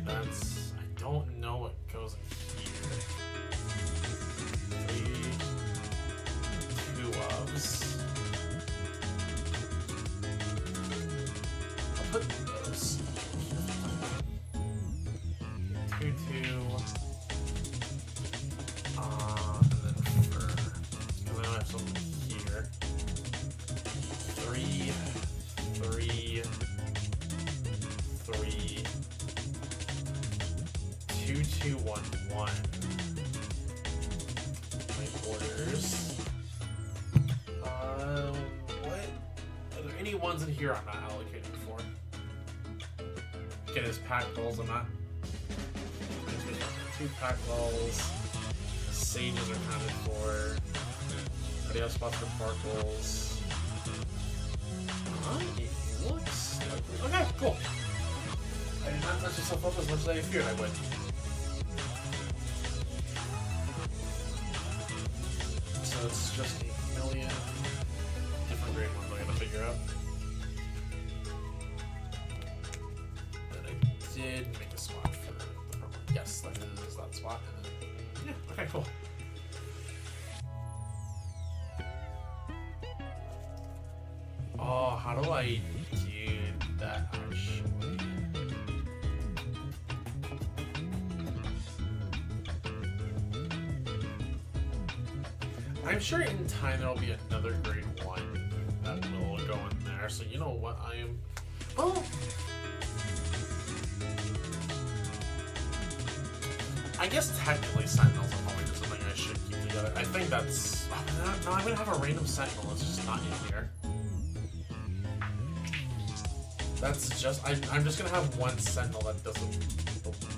that's... I don't know what goes in here. 3, 2-O's. I'll put those. 2, 2. And then for... Because I know I have something here. 3, 2, 2, 1, 1. My orders. What? Are there any ones in here I'm not allocating for? Okay, there's pack balls I'm not. 2 pack balls. Sages are counted for. Already have spots for sparkles. It looks like... Okay, cool. I did not mess myself up as much as I feared I would. So it's just 8 million different grade ones I gotta figure out. Then I did make a spot for Yes, that is that spot. And then, yeah, okay, cool. Oh, how do I do that actually? I'm sure in time there'll be another grade 1 that will go in there. So you know what I am. Well, I guess technically Sentinels are probably just something I should keep together. I think that's. Oh, no, I'm gonna have a random Sentinel that's just not in here. That's just. I'm just gonna have one Sentinel that doesn't belong.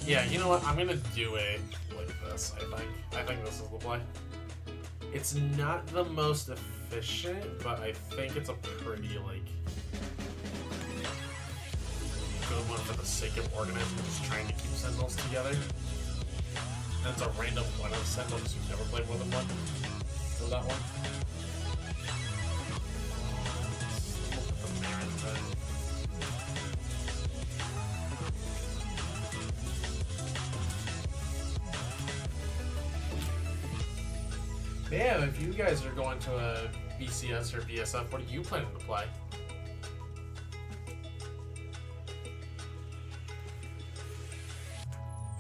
Yeah, you know what? I'm gonna do it like this. I think this is the play. It's not the most efficient, but I think it's a pretty like good one for the sake of organism, just trying to keep Sentinels together. And it's a random one of Sentinels because we've never played more than one. So that one. We'll put the Mare instead. Yeah, if you guys are going to a BCS or BSF, what are you planning to play?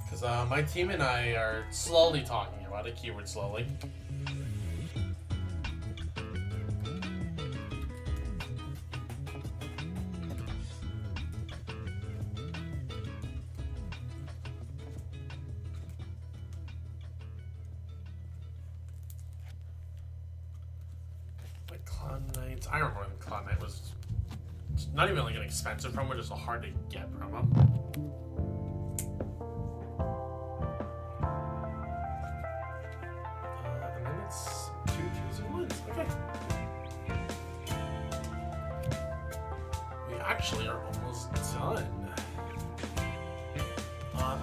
Because my team and I are slowly talking about it, keyword slowly. I remember when Cloud Knight was not even like an expensive promo, just a hard to get promo. And then it's 2 2s and 1s. Okay. We actually are almost done.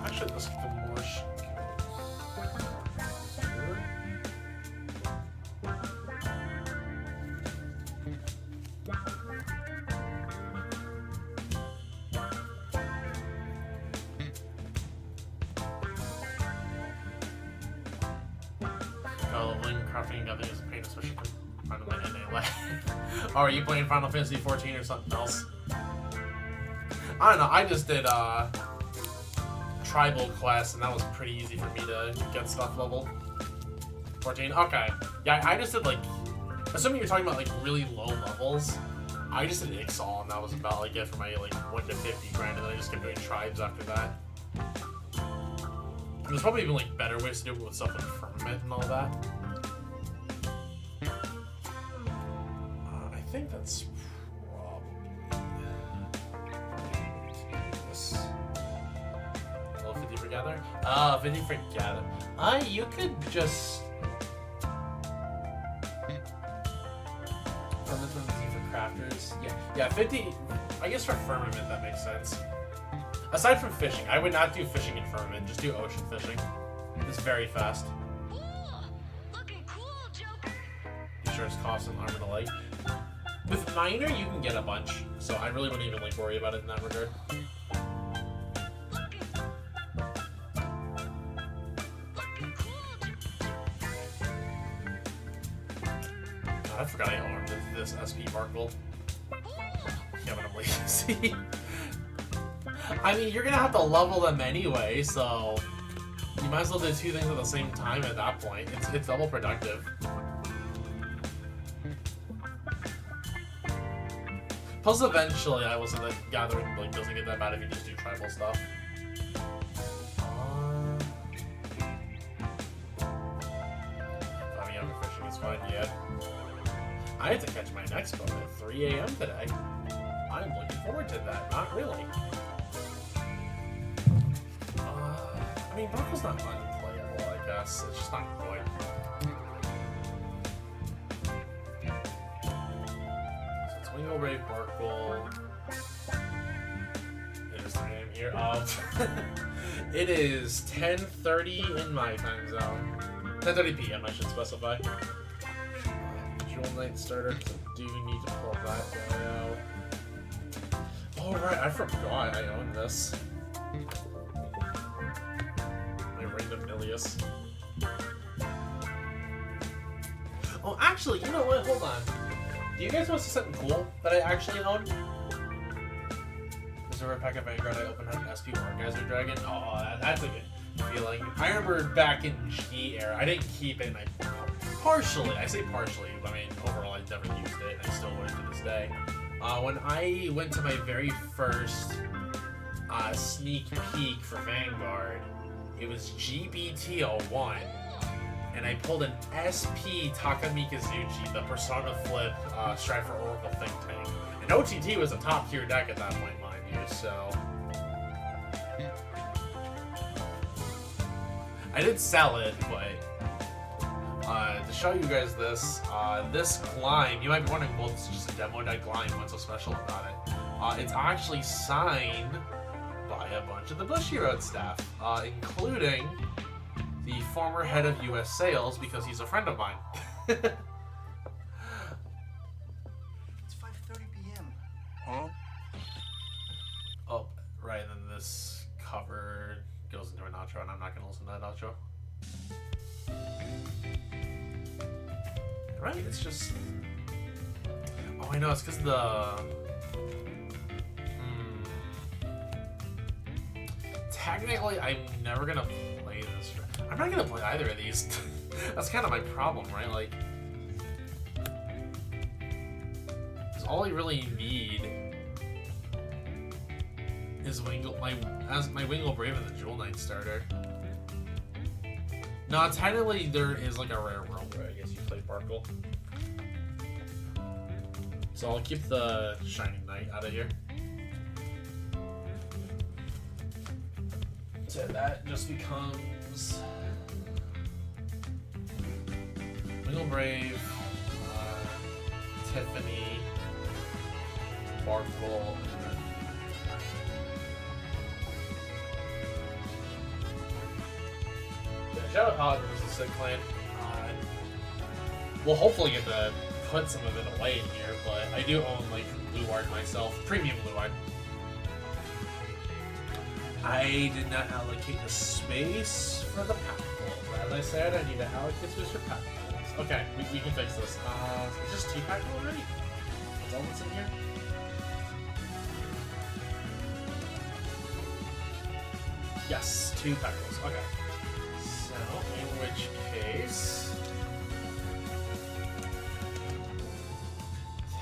Actually, let's get the more crafting together is a pain, especially from Final Fantasy anyway. Oh, are you playing Final Fantasy 14 or something else? I don't know, I just did Tribal Quest, and that was pretty easy for me to get stuff level 14. Okay. Yeah, I just did like, assuming you're talking about like really low levels, I just did Ixal, and that was about like it for my like 1 to 50 grand, and then I just kept doing tribes after that. There's probably even like better ways to do it with stuff like Firmament and all that. I think that's probably this. Level 50 for Gather? 50 for Gather. You could just Firmament for crafters. Yeah, 50. I guess for Firmament that makes sense. Aside from fishing, I would not do fishing in Firmament, just do ocean fishing. It's very fast. Ooh, looking cool, Joker. You sure it's cost and armor to light? With Miner, you can get a bunch, so I really wouldn't even like worry about it in that regard. God, I forgot I armed this SP Barkle. Yeah, but I'm lazy. I mean, you're gonna have to level them anyway, so you might as well do 2 things at the same time at that point. It's double productive. Plus, eventually, I will say that gathering like doesn't get that bad if you just do tribal stuff. I mean, overfishing is fine, yeah. I had to catch my next boat at 3 a.m. today. I'm looking forward to that. Not really. I mean, Barkle's not unplayable, I guess. It's just not great. So it's Wingo Brave Barkle. There's the name here. It is 10:30 in my time zone. 10:30 p.m. I should specify. Jewel Knight starter. Do need to pull that guy out. Oh right, I forgot I own this. My random Ilias. Oh, actually, you know what? Hold on. Do you guys want to see something cool that I actually own? There's a rare pack of Vanguard I opened on SP Orgasm Dragon. Oh, that's a good feeling. I remember back in G era, I didn't keep it, and I say partially, I mean, overall I never used it, and I still would to this day. When I went to my very first sneak peek for Vanguard, it was GBT01. And I pulled an SP Takami Kazuchi, the Persona Flip Stratford Oracle Think Tank. And OTT was a top tier deck at that point, mind you, so. I did sell it, but to show you guys this, this Glime, you might be wondering, well, it's just a demo deck Glime, what's so special about it? It's actually signed by a bunch of the Bushiroad staff, including the former head of U.S. sales, because he's a friend of mine. It's 5:30 p.m. Huh? Oh, right, and then this cover goes into an outro, and I'm not going to listen to that outro. Right, it's just... Oh, I know, it's because the... Technically, I'm never going to play this. I'm not going to play either of these. That's kind of my problem, right? Like... Because all I really need is my Wingull Brave and the Jewel Knight starter. No, technically there is like a rare world where I guess you play Barkle. So I'll keep the Shining Knight out of here. So that just becomes Wingull Brave, Tiffany, Barkle, and then Shadow Paladin was a sick clan. We'll hopefully get to put some of it away in here, but I do own like Luard myself, premium Luard. I did not allocate the space for the pack pulls. As I said, I need to allocate space for pack pulls. Okay, we can fix this. It's just 2 pack already? That's all that's in here? Yes, 2 pack pulls. Okay. So, in which case,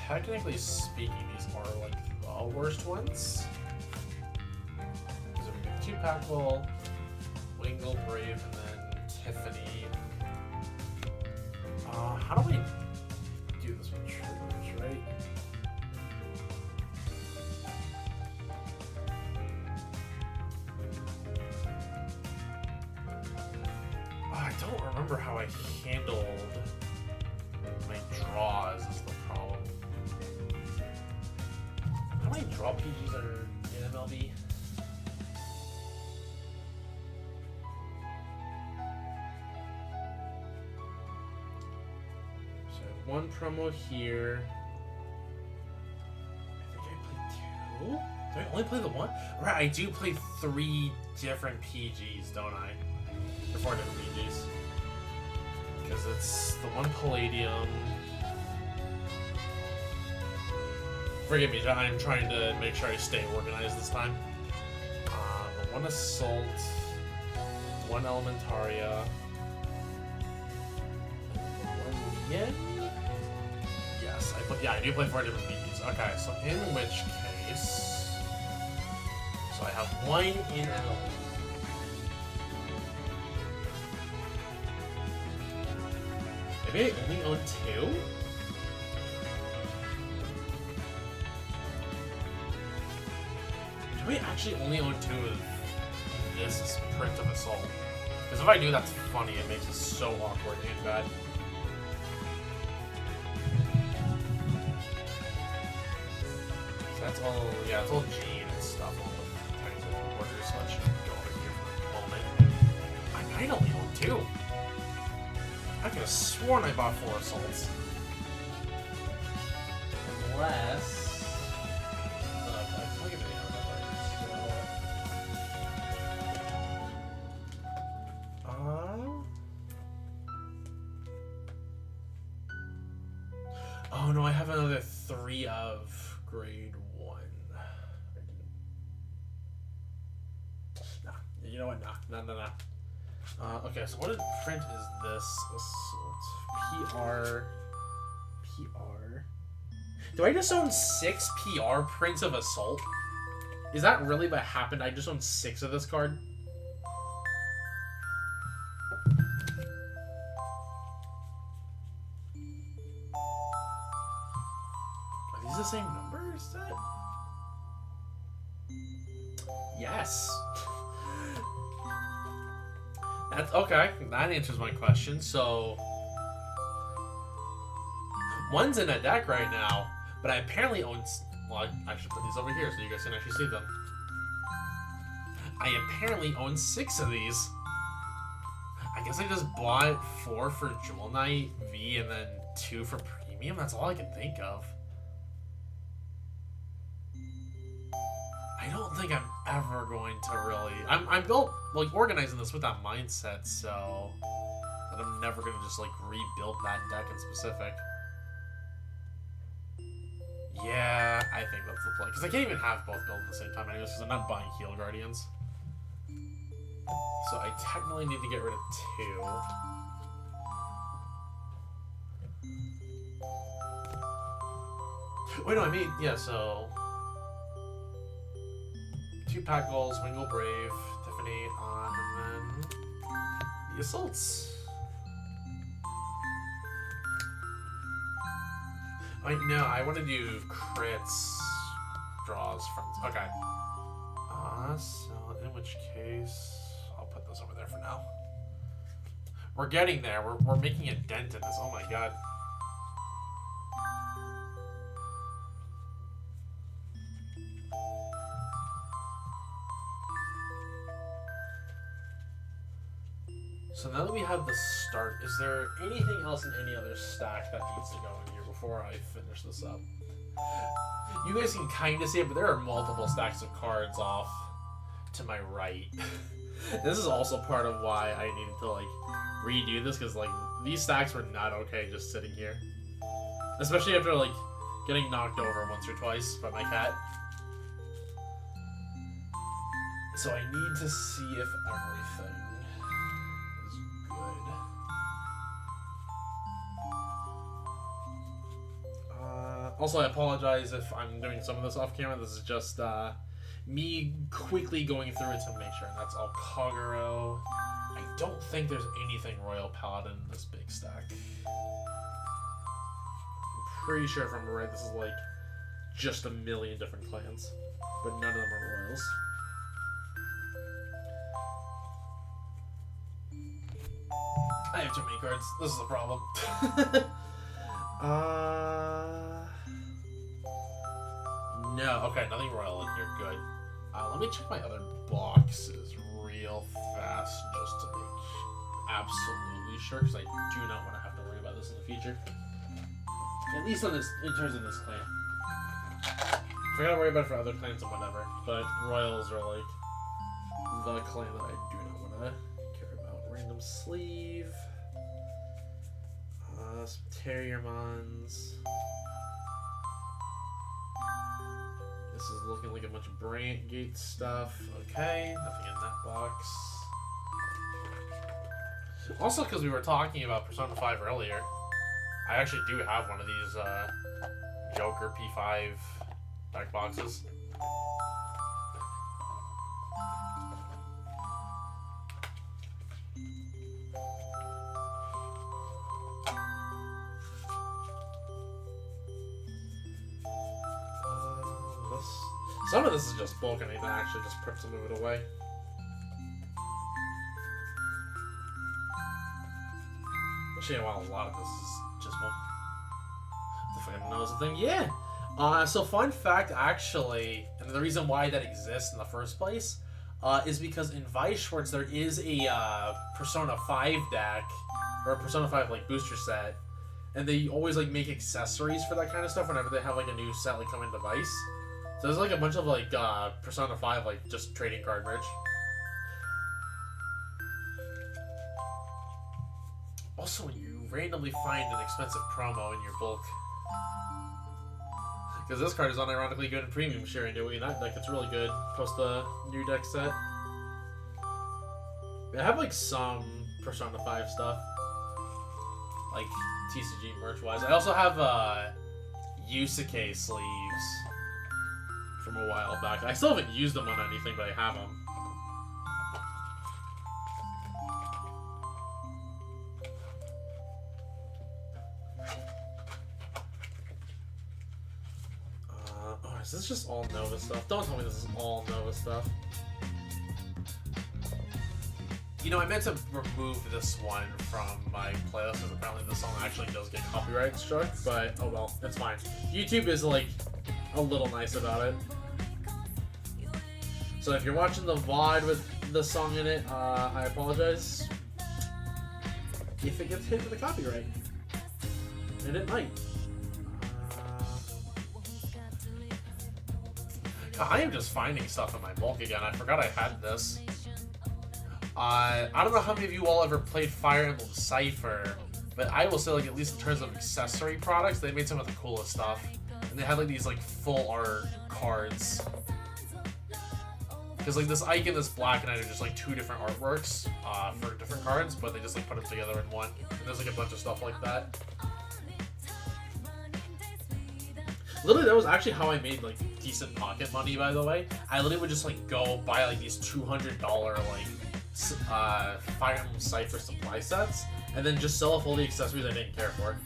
technically speaking, these are like the worst ones. Because we get 2 Packable, Wingull Brave, and then Tiffany. How do we do this with triggers, right? I don't remember how I handled my draws is the problem. How many draw PGs are in MLB? So I have 1 promo here. I think I played 2? Do I only play the 1? Right, I do play 3 different PGs, don't I? Or 4 different PGs. Because it's the 1 Palladium. Forgive me, I'm trying to make sure I stay organized this time. The 1 Assault, 1 Elementaria, 1 Yen? Yes, I do play 4 different PGs. Okay, so in which case... So I have 1 in MLB. Maybe I only own 2? Do we actually only own 2 of this print of Assault? Because if I do, that's funny. It makes it so awkward and bad. So that's all, yeah, it's all Gene and stuff, all the tiny little orders, so that should go over here for sworn I bought 4 assaults. Unless... I can't get any oh no, I have another 3 of grade 1. Nah, you know what? Nah. Okay, so what print is this? Assault. PR. Do I just own 6 PR prints of Assault? Is that really what happened? I just own 6 of this card? Are these the same number? Is that? Yes. That's okay. That answers my question. So, one's in a deck right now, but I apparently own. Well, I should put these over here so you guys can actually see them. I apparently own 6 of these. I guess I just bought 4 for Jewel Knight V and then 2 for Premium. That's all I can think of. I don't think I'm ever going to really... I'm built, like, organizing this with that mindset, so... that I'm never going to just, like, rebuild that deck in specific. Yeah, I think that's the play. Because I can't even have both built at the same time anyways, because I'm not buying Heal Guardians. So I technically need to get rid of 2. Wait, no, I mean... yeah, so... 2 Pack Goals, Wingull Brave, Tiffany on, and then the Assaults. Wait, no, I want to do crits, draws, friends. Okay. So in which case, I'll put this over there for now. We're getting there. We're making a dent in this. Oh my god. So now that we have the start, is there anything else in any other stack that needs to go in here before I finish this up? You guys can kind of see it, but there are multiple stacks of cards off to my right. This is also part of why I needed to, like, redo this, because, like, these stacks were not okay just sitting here. Especially after, like, getting knocked over once or twice by my cat. So I need to see if everything... also, I apologize if I'm doing some of this off camera. This is just me quickly going through it to make sure. And that's all Kagero. I don't think there's anything Royal Paladin in this big stack. I'm pretty sure if I'm right, this is like just a million different clans. But none of them are Royals. I have too many cards. This is a problem. No, okay, nothing royal in here. Good. Let me check my other boxes real fast just to make absolutely sure, because I do not want to have to worry about this in the future. At least on this, in terms of this clan. If I gotta worry about it for other clans and whatever, but royals are like the clan that I do not want to care about. Random sleeve. Some Terriermons. This is looking like a bunch of Brant Gate stuff. Okay, nothing in that box. Also, because we were talking about Persona 5 earlier, I actually do have one of these Joker P5 deck boxes. Some of this is just bulk, and I need to actually just prep some of it away. Actually, well, a lot of this is just bulk. If I know the thing, yeah. So fun fact, actually, and the reason why that exists in the first place, is because in Weiss Schwarz there is a Persona 5 deck or a Persona 5 like booster set, and they always like make accessories for that kind of stuff whenever they have like a new set like come in device. So there's like a bunch of like Persona 5 like just trading card merch. Also, when you randomly find an expensive promo in your bulk, because this card is unironically good in premium sharing, do we not? Like it's really good post the new deck set. I have like some Persona 5 stuff, like TCG merch wise. I also have Yusuke sleeves from a while back. I still haven't used them on anything, but I have them. Is this just all Nova stuff? Don't tell me this is all Nova stuff. You know, I meant to remove this one from my playlist because apparently the song actually does get copyright struck, but oh well, it's fine. YouTube is like a little nice about it. So if you're watching the VOD with the song in it, I apologize if it gets hit with a copyright. And it might. I am just finding stuff in my bulk again. I forgot I had this. I don't know how many of you all ever played Fire Emblem Cypher, but I will say, like, at least in terms of accessory products, they made some of the coolest stuff. And they had like these like full art cards. Because like this Ike and this Black Knight are just like two different artworks for different cards, but they just like put them together in one. And there's like a bunch of stuff like that. Literally, that was actually how I made like decent pocket money, by the way. I literally would just like go buy like these $200 like Fire Emblem Cypher supply sets, and then just sell off all the accessories I didn't care for.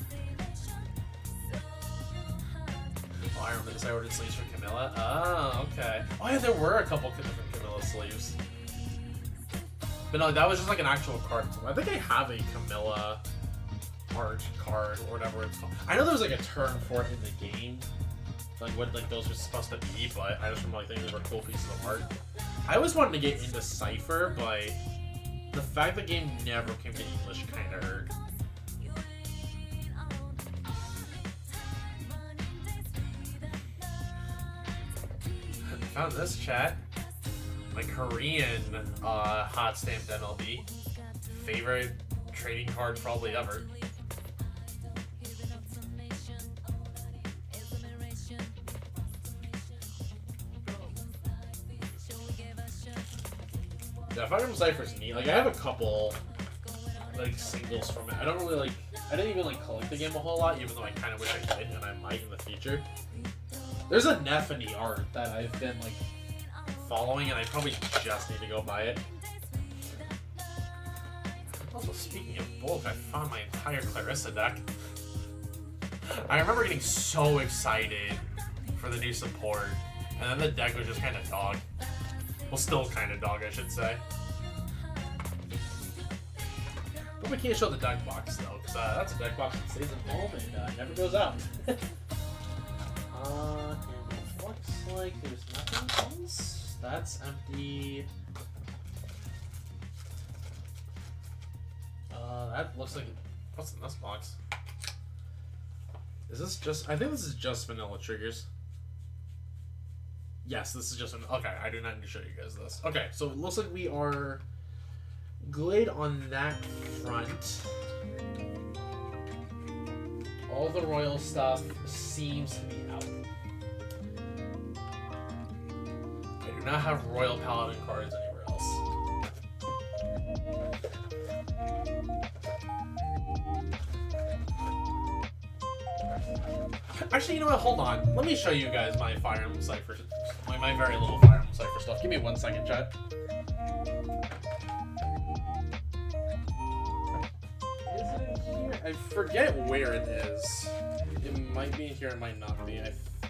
Oh, I remember this. I ordered sleeves for Camilla. Oh, okay. Oh yeah, there were a couple different Camilla sleeves. But no, that was just like an actual card. I think I have a Camilla art card or whatever it's called. I know there was like a term for it in the game, like what like those were supposed to be, but I just remember like thinking they were cool pieces of art. I always wanted to get into Cypher, but the fact the game never came to English kind of hurt. I found this, chat. My Korean hot stamped MLB. Favorite trading card probably ever. Yeah, Fire Emblem Cypher's neat. Like, I have a couple, like, singles from it. I don't really, like, I didn't even, like, collect the game a whole lot, even though I kind of wish I did, and I might in the future. There's a Neffany art that I've been, like, following, and I probably just need to go buy it. Also, speaking of bulk, I found my entire Clarissa deck. I remember getting so excited for the new support, and then the deck was just kind of dog. Well, still kind of dog, I should say. But we can't show the deck box, though, because that's a deck box that stays at home and never goes out. And it looks like there's nothing else. That's empty. That looks like... What's in this box? Is this just... I think this is just vanilla triggers. Yes, this is just an... Okay, I do not need to show you guys this. Okay, so it looks like we are good on that front. All the royal stuff seems to be out. I do not have royal paladin cards anywhere else. Actually, you know what? Hold on. Let me show you guys my Fire Emblem Cypher, my very little Fire Emblem Cypher stuff. Give me 1 second, chat. Is it in here? I forget where it is. It might be in here. It might not be.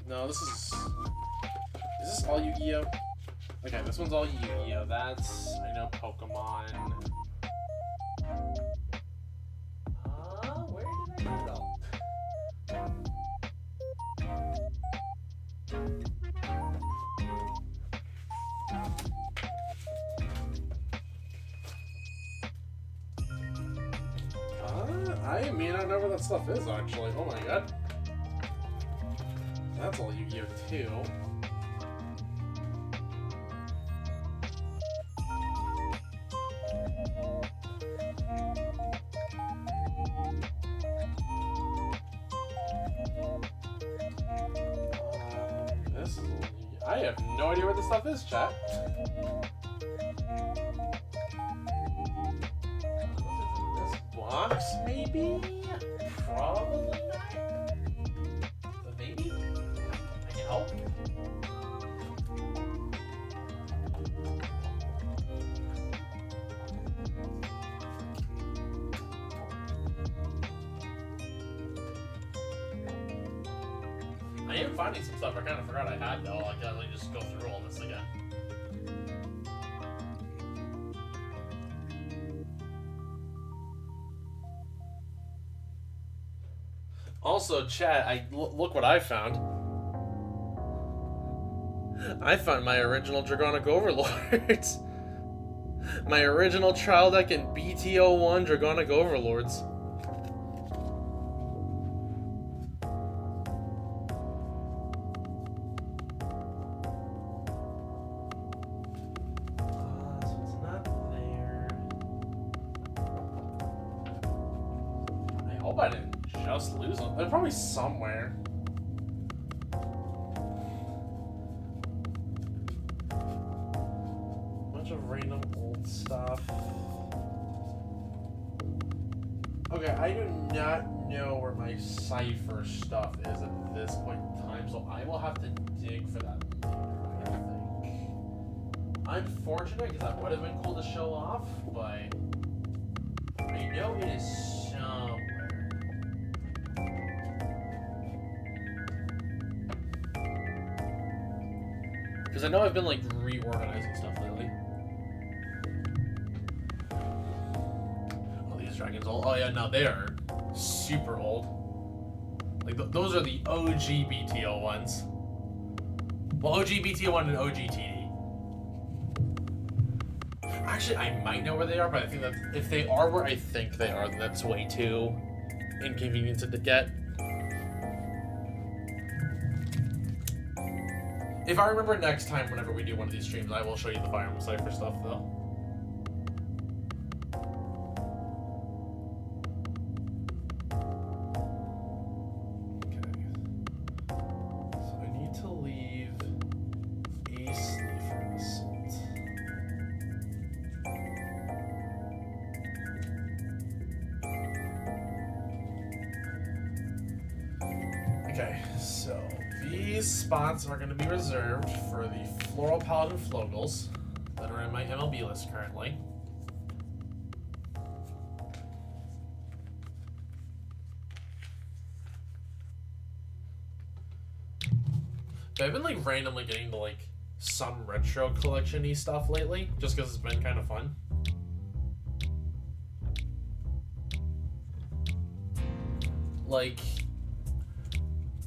No, this is. Is this all Yu-Gi-Oh? Okay, this one's all Yu-Gi-Oh. That's I know Pokemon. Where did I go? I may not know where that stuff is, actually. Oh my god. That's all Yu-Gi-Oh! Too. This is... I have no idea where this stuff is, chat. This box, maybe? Probably not. But maybe? I can help. I am finding some stuff I kind of forgot I had, though. I gotta like, just go through all this again. Also, chat, look what I found. I found my original Dragonic Overlords. My original trial deck in BT01 Dragonic Overlords. So it's not there. I hope I didn't just lose them. They're probably somewhere. Bunch of random old stuff. Okay, I do not know where my Cypher stuff is at this point in time, so I will have to dig for that later, I think. Unfortunate, because that would have been cool to show off, but I know it is somewhere. Because I know I've been like reorganizing stuff lately. Oh, these dragons old. Oh yeah, no, they are super old. Like those are the OG BTO ones. Well, OG BTO1 and OG TD. Actually, I might know where they are, but I think that if they are where I think they are, then that's way too inconvenient to get. If I remember next time, whenever we do one of these streams, I will show you the Fire Emblem Cypher stuff, though. Okay. So I need to leave Ace Leaf for Assault. Okay, so these spots are going to be reserved for the Floral Paladin Flogels that are in my MLB list currently. I've been like randomly getting to like some retro collection-y stuff lately, just because it's been kind of fun. Like,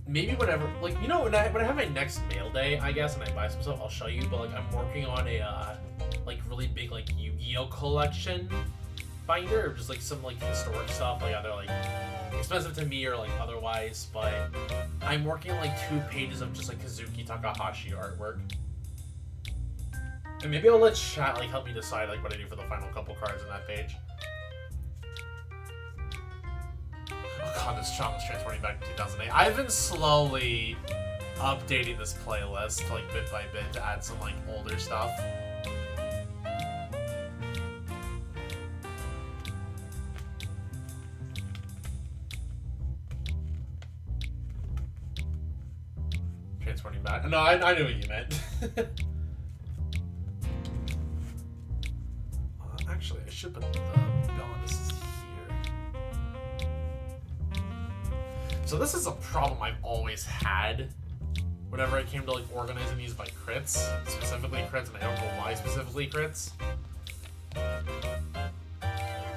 maybe whenever, like, you know, when I have my next mail day, I guess, and I buy some stuff, I'll show you, but like I'm working on a like really big like Yu-Gi-Oh collection binder, or just like some like historic stuff, like either like expensive to me or like otherwise, but I'm working on like 2 pages of just like Kazuki Takahashi artwork. And maybe I'll let chat like help me decide like what I do for the final couple cards in that page. Oh god, this Chom is transporting back to 2008. I've been slowly updating this playlist like bit by bit to add some like older stuff. Transporting back. No, I knew what you meant. Actually, I should put the balances here. So this is a problem I've always had whenever it came to like organizing these by crits, specifically crits, and I don't know why specifically crits.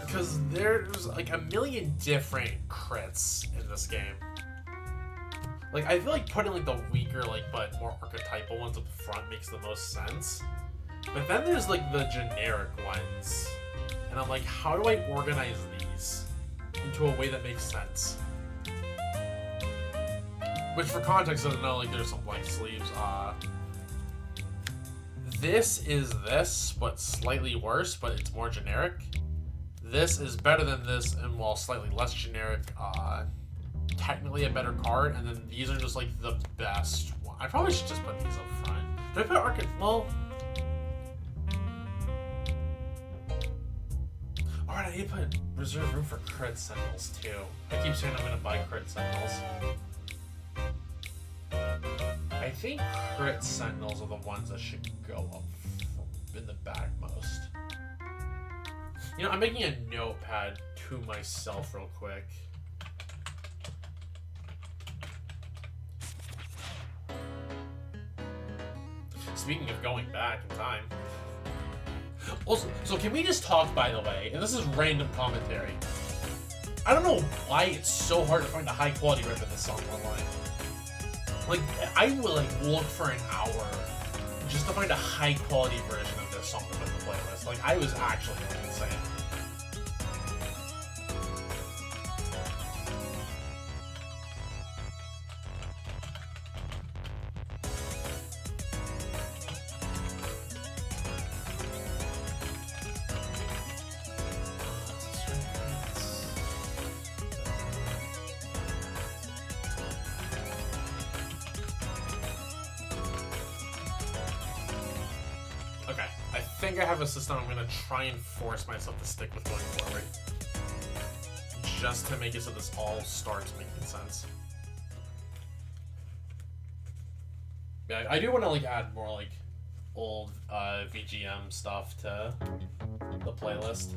Because there's like a million different crits in this game. Like, I feel like putting like the weaker, like, but more archetypal ones up front makes the most sense. But then there's like the generic ones. And I'm like, how do I organize these? into a way that makes sense. Which, for context, doesn't know, like, there's some blank sleeves. This is this, but slightly worse, but it's more generic. This is better than this, and while slightly less generic, technically a better card. And then these are just, like, the best one. I probably should just put these up front. Did I put Arcade? Well... Alright, I need to put reserve room for Crit Sentinels, too. I keep saying I'm gonna buy Crit Sentinels. I think Crit Sentinels are the ones that should go up in the back most. You know, I'm making a notepad to myself real quick. Speaking of going back in time. Also, so can we just talk, by the way, and this is random commentary. I don't know why it's so hard to find a high quality rip of this song online. Like, I will like look for an hour just to find a high quality version of this song to put in the playlist. Like, I was actually going insane. Okay, I think I have a system I'm gonna try and force myself to stick with going forward. Just to make it so this all starts making sense. Yeah, I do want to like add more like old VGM stuff to the playlist.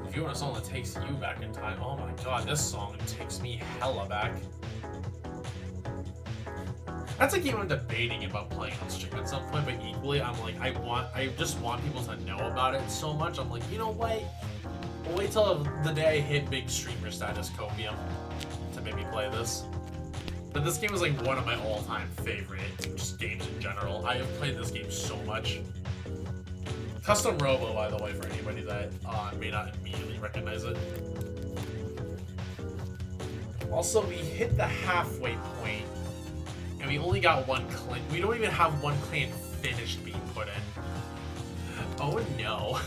If you want a song that takes you back in time, oh my god, this song takes me hella back. That's a game I'm debating about playing on stream at some point, but equally, I'm like, I just want people to know about it so much. I'm like, you know what? We'll wait till the day I hit big streamer status Copium to maybe play this. But this game is like one of my all-time favorite just games in general. I have played this game so much. Custom Robo, by the way, for anybody that may not immediately recognize it. Also, we hit the halfway point. And we only got one clan. We don't even have one clan finished being put in. Oh no.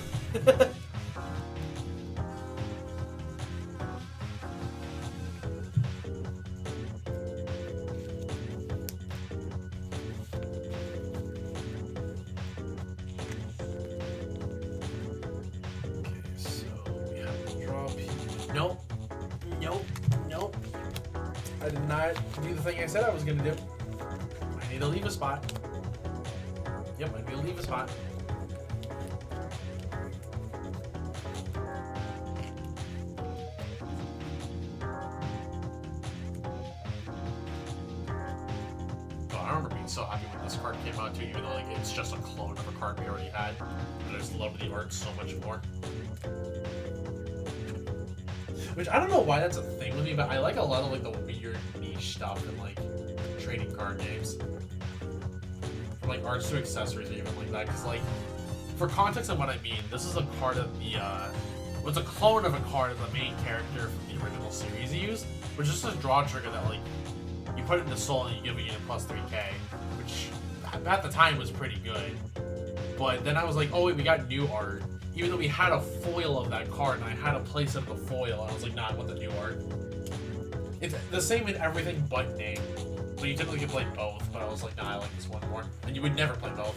Okay, so we have to drop here. Nope. Nope. Nope. I did not do the thing I said I was gonna do. I need to leave a spot. Yep, I need to leave a spot. Oh, I remember being so happy when this card came out too, even though like it's just a clone of a card we already had. But I just love the art so much more. Which I don't know why that's a thing with me, but I like a lot of like the weird niche stuff in like trading card games. From like arts to accessories or even like that, because like for context on what I mean, this is a card of the it's a clone of a card of the main character from the original series used, which is just a draw trigger that like you put it into Soul and you give a unit plus 3k, which at the time was pretty good. But then I was like, oh wait, we got new art. Even though we had a foil of that card, and I had a playset of the foil, and I was like, nah, I want the new art. It's the same in everything but name. So you typically can play both, but I was like, nah, I like this one more. And you would never play both.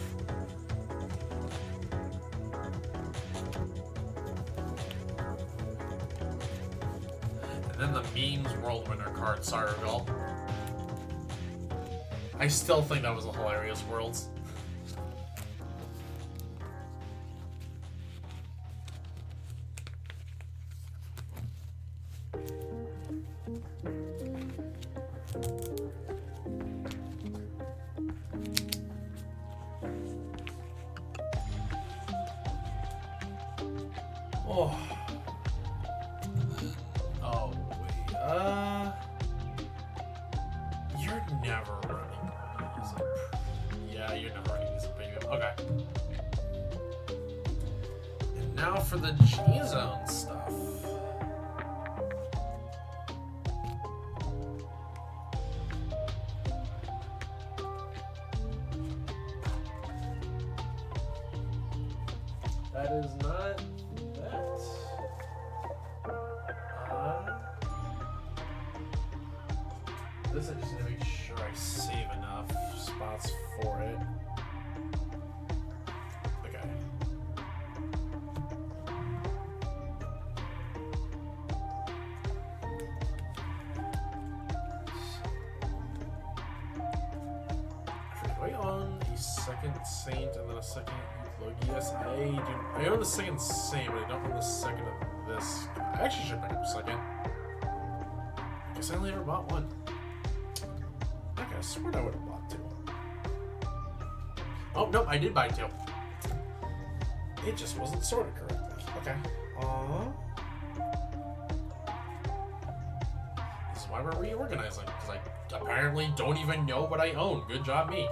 And then the memes world winner card, Cyril. I still think that was a hilarious Worlds. Oh. Oh, wait. You're never running these up. Yeah, you're never running these up, baby. Okay. And now for the G-Zone stuff. That is not that. This I just need to make sure I save enough spots for it. Okay. Do I own a second Saint and then a second Eulogius? I own the second Saint, but I don't own the second of this. I actually should pick up a second. I guess I only ever bought one. Okay, I swear I would have bought two. Oh, no, I did buy two. It just wasn't sorted correctly. Okay. This is why we're reorganizing, because I apparently don't even know what I own. Good job, me.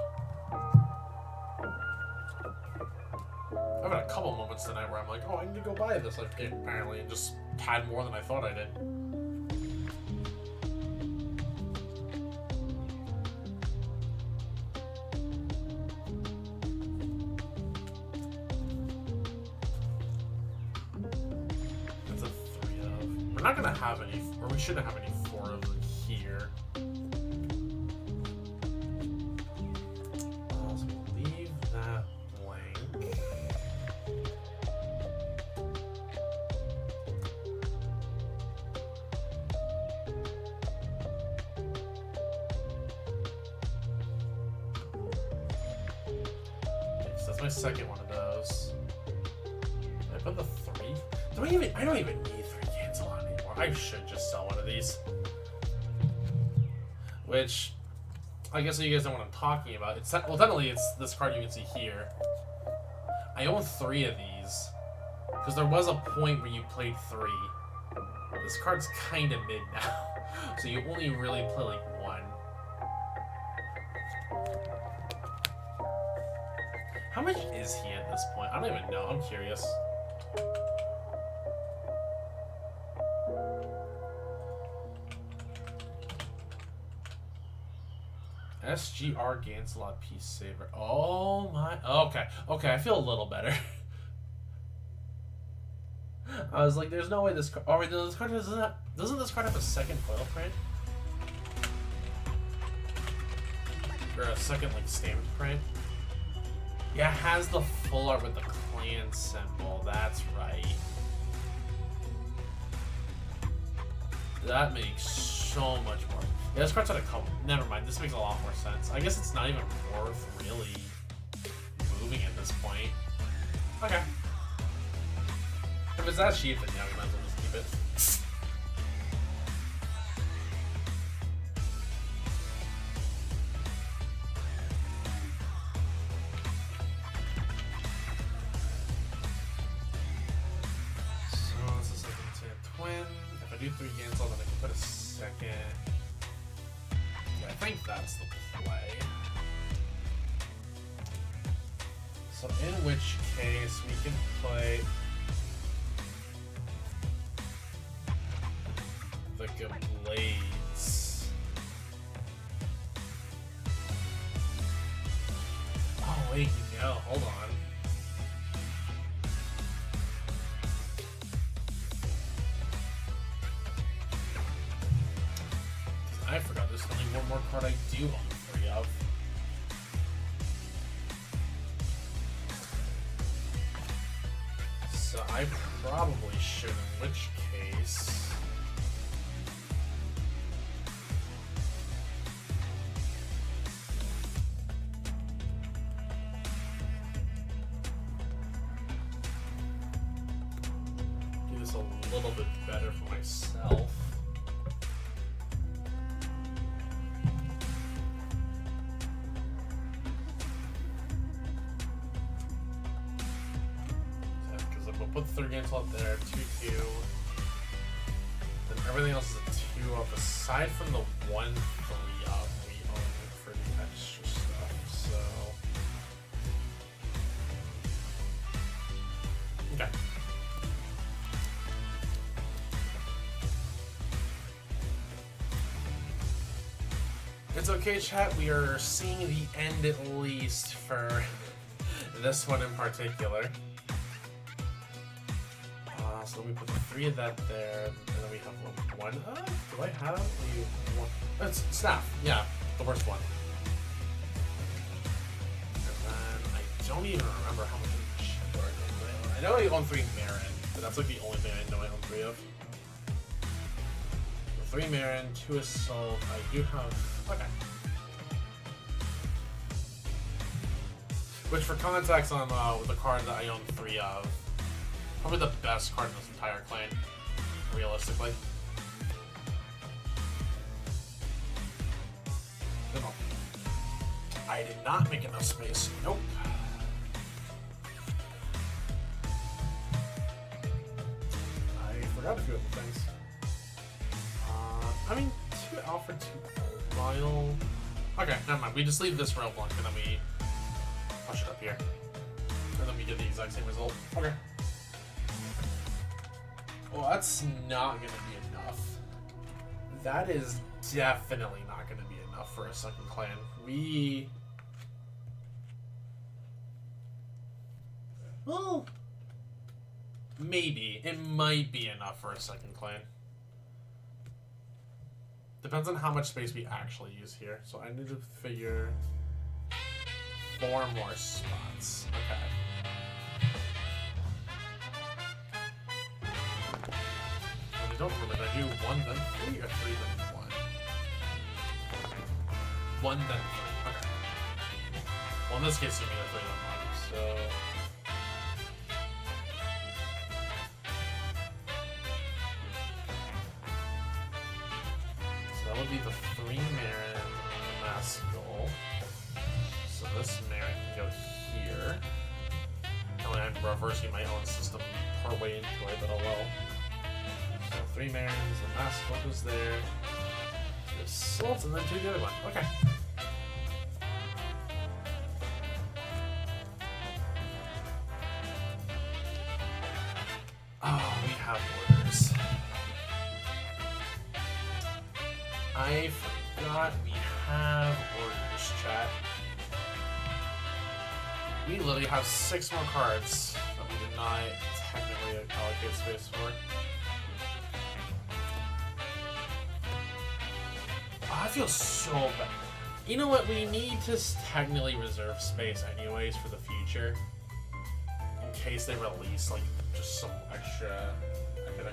I've had a couple moments tonight where I'm like, oh, I need to go buy this, apparently, and just had more than I thought I did. That's a 3 of. We're not gonna have any, or we shouldn't have any 4 of them here. So leave that blank. My second one of those. Did I put the 3? I don't even need 3 cancel on anymore. I should just sell one of these. Which, I guess you guys know what I'm talking about. Well, technically it's this card you can see here. I own 3 of these. Because there was a point where you played 3. This card's kind of mid now. So you only really play like 1. How much is he at this point? I don't even know. I'm curious. SGR Gancelot Peace Saver. Oh my. Okay. Okay, I feel a little better. I was like, there's no way this card. Oh, wait, no, this card doesn't this card have a second foil print? Or a second, like, stamped print? Yeah, it has the full art with the clan symbol. That's right. That makes so much more. Yeah, this card's had a couple. Never mind. This makes a lot more sense. I guess it's not even worth really moving at this point. Okay. If it's that cheap, then yeah, we might as well just keep it. Do 3 cancel, then I can put a second. Yeah, I think that's the play. So in which case we can play the Gablades. Oh wait, no, hold on. I forgot there's only one more card I do own 3 of. So I probably should, in which case... do this a little bit better for myself. Put the 3 cancel up there, 2/2. Then everything else is a 2 up, aside from the 1 3 up we own for the extra stuff. So okay. It's okay, chat. We are seeing the end at least for this one in particular. So we put 3 of that there, and then we have one. Do I have a one? That's staff. Yeah, the worst one. And then I don't even remember how much Shadow I know I own 3 Marin, but that's like the only thing I know I own 3 of. 3 Marin, 2 Assault. I do have. Okay. Which, for context on the card that I own 3 of, probably the best card in this entire clan, realistically. No. I did not make enough space. Nope. I forgot a few other things. I mean, 2 Alfred, 2 Royal. Okay, never mind. We just leave this row blank and then we push it up here. And then we get the exact same result. Okay. Well, that's not going to be enough. That is definitely not going to be enough for a second clan. Well, maybe. It might be enough for a second clan. Depends on how much space we actually use here. So I need to figure 4 more spots. Okay. And I don't remember. Did I do 1 then 3 or 3 then 1? 1 then 3. Okay. Well, in this case, you mean a 3 then 1. So. That would be the 3 Marin and the Maskell. So this Marin can go here. Oh, and I'm reversing my own system partway into it, but oh well. So 3 Marins, the Maskell goes there. 2 Assaults, and then 2 the other one. Okay. Oh, we have orders. I forgot we have orders, chat. We literally have 6 more cards that we did not technically allocate space for. Oh, I feel so bad. You know what? We need to technically reserve space anyways for the future. In case they release, like, just some extra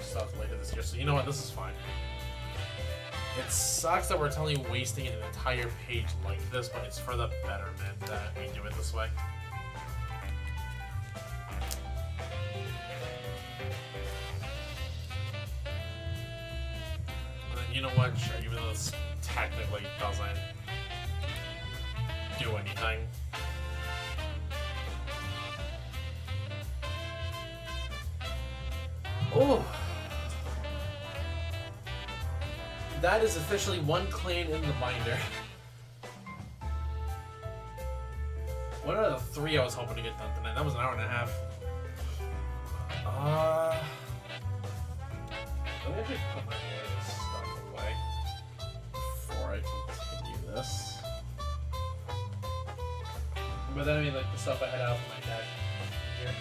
stuff later this year. So you know what? This is fine. It sucks that we're totally wasting an entire page like this, but it's for the betterment that we do it this way. And then you know what? Sure, even though this technically doesn't do anything. Oh! That is officially 1 clan in the binder. What are the 3 I was hoping to get done tonight? That was an hour and a half. Let me just put my stuff away before I continue this. But then I mean, like, the stuff I had out of my deck here.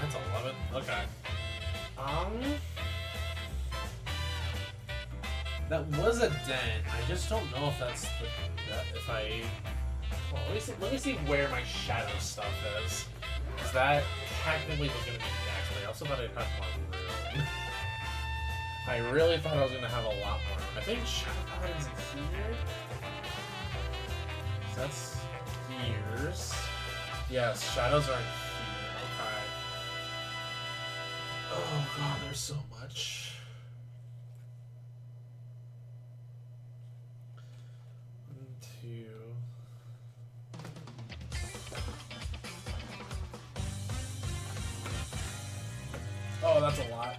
That's 11. Okay. That was a dent. I just don't know if that's if I. Well, let me see where my shadow stuff is. Because that technically was going to be next. But I also thought I'd have more room. I really thought I was going to have a lot more room. I think Shadow Paladin's in here. So that's here's. Yes, shadows are in here. Okay. Oh god, there's so much. 1, 2. Oh, that's a lot.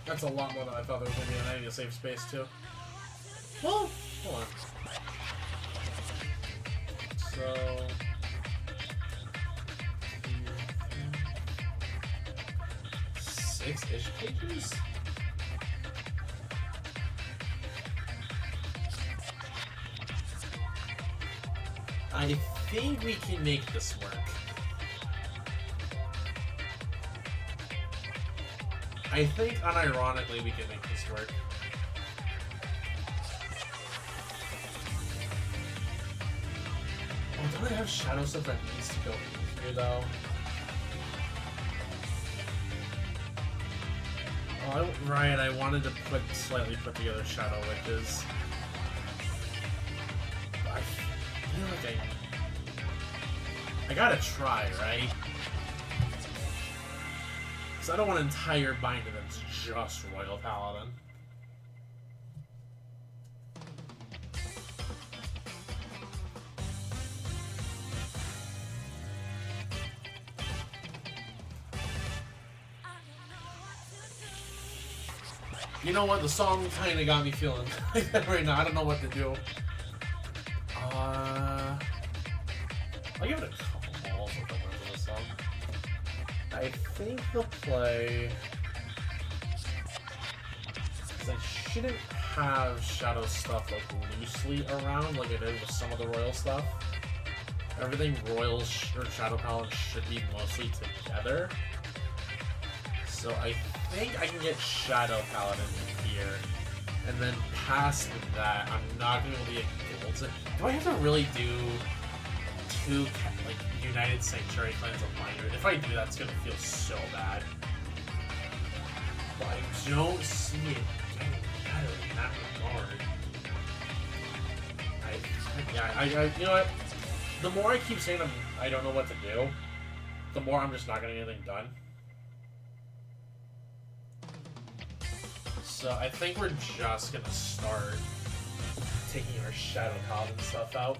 That's a lot more than I thought there was going to be, and I need to save space too. Well, hold on. 0, 6-ish pages? I think we can make this work. I think, unironically, we can make this work. Oh, don't I have shadow stuff that needs to go in here, though? Oh, right, I wanted to slightly put together shadow witches. I feel like I gotta try, right? Because I don't want an entire binder that's just Royal Paladin. You know what? The song kind of got me feeling like that right now. I don't know what to do. I'll give it a couple balls with the words of the song. I think they'll play. Because I shouldn't have shadow stuff like loosely around like I did with some of the royal stuff. Everything royal or shadow paladin should be mostly together. So I think I can get shadow paladin here, and then past that, I'm not gonna be able to get golds. Do I have to really do 2 like United Sanctuary clans of binder? If I do, that's gonna feel so bad. But I don't see it getting better in that regard. You know what? The more I keep saying I don't know what to do, the more I'm just not getting anything done. So I think we're just gonna start taking our Shadow Paladin stuff out.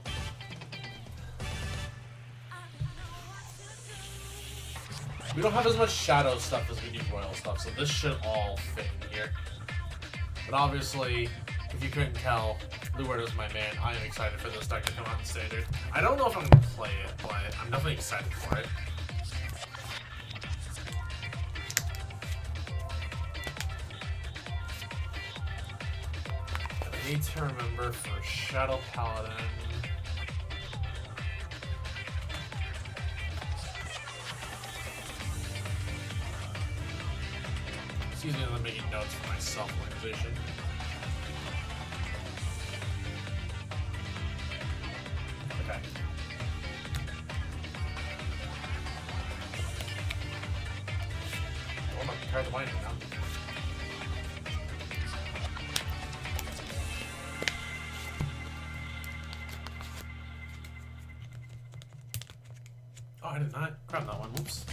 We don't have as much Shadow stuff as we do Royal stuff, so this should all fit in here. But obviously, if you couldn't tell, Luerto's my man. I am excited for this deck to come out in Standard. I don't know if I'm gonna play it, but I'm definitely excited for it. I need to remember for Shadow Paladin. Excuse me, I'm making notes for my self-organization. Okay. Oh, I'm gonna try the binder now. Oh, I did not grab that one. Whoops.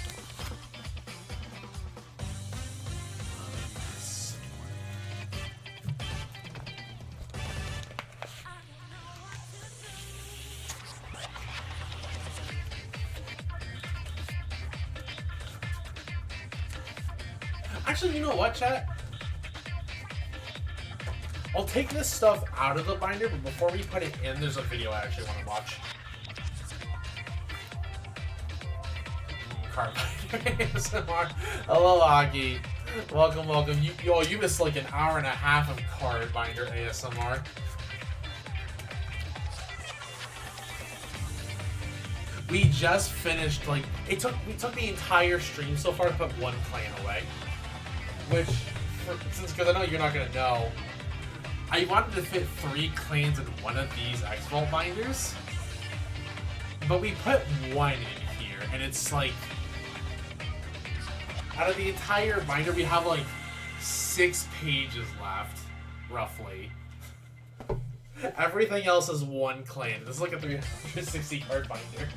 Actually, you know what, chat? I'll take this stuff out of the binder, but before we put it in, there's a video I actually want to watch. Card binder ASMR. Hello, Aki. Welcome, welcome. You missed like an hour and a half of card binder ASMR. We just finished, like, we took the entire stream so far to put one clan away. Which, because I know you're not going to know, I wanted to fit 3 clans in one of these X-Vault binders, but we put one in here, and it's like, out of the entire binder, we have like 6 pages left, roughly. Everything else is one clan. This is like a 360 card binder.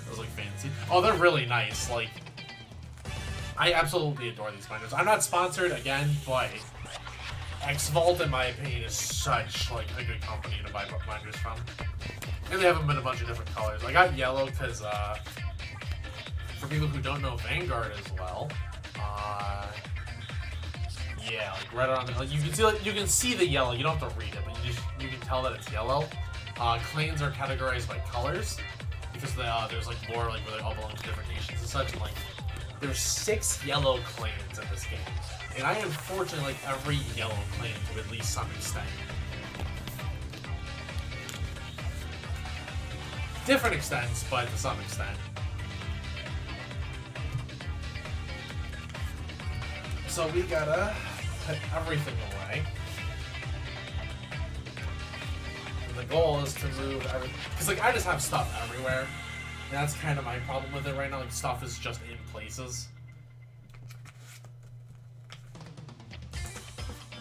That was like fancy. Oh, they're really nice. Like, I absolutely adore these binders. I'm not sponsored again, but X-Vault, in my opinion, is such like a good company to buy binders from. And they have them in a bunch of different colors. I got yellow because, for people who don't know Vanguard as well, yeah, like right around, like you can see the yellow. You don't have to read it, but you can tell that it's yellow. Clans are categorized by colors because there's like lore like where they all belong to different nations and such. And like there's 6 yellow clans in this game, and I unfortunately like every yellow clan to at least some extent. Different extents, but to some extent. So we gotta put everything away. And the goal is to move everything. Because, like, I just have stuff everywhere. And that's kind of my problem with it right now. Like, stuff is just in places.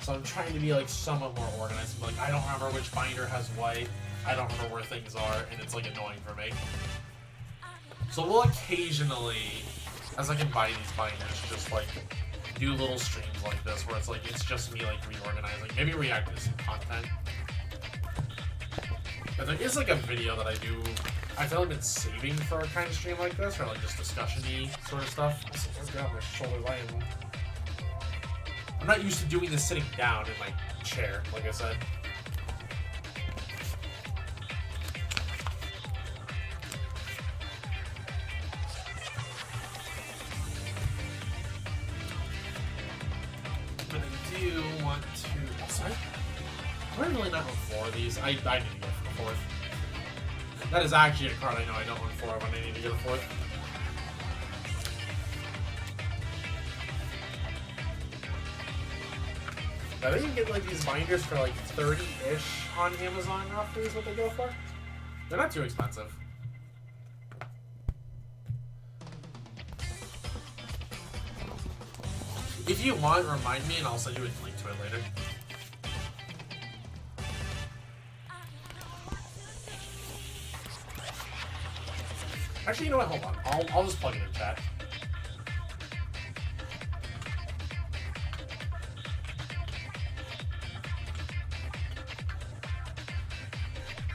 So I'm trying to be, like, somewhat more organized. Like, I don't remember which binder has what. I don't remember where things are. And it's, like, annoying for me. So we'll occasionally, as I can buy these binders, just, like, do little streams like this where it's just me like reorganizing, maybe react to some content. But there is like a video that I do. I feel like I've been saving for a kind of stream like this, or like just discussion-y sort of stuff. Let's get off my shoulders. I'm not used to doing this sitting down in my chair, like I said. I'm really not on 4 of these. I need to get a 4th. That is actually a card I know I don't want 4 of when I need to get a 4th. I think you can get like these binders for like 30-ish on Amazon roughly is what they go for. They're not too expensive. If you want, remind me and I'll send you a link to it later. Actually, you know what? Hold on. I'll just plug it in chat.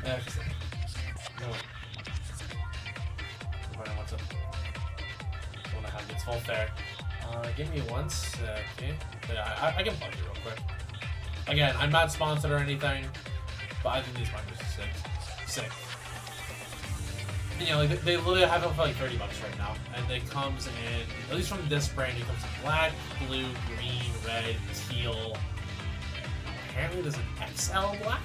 Excellent. No. I want to have this fault there. Give me 1 second. Yeah, I can plug it real quick. Again, I'm not sponsored or anything, but I think these binders are sick. You know, like they literally have them for like $30 right now, and it comes in, at least from this brand, it comes in black, blue, green, red, teal. Apparently there's an XL black.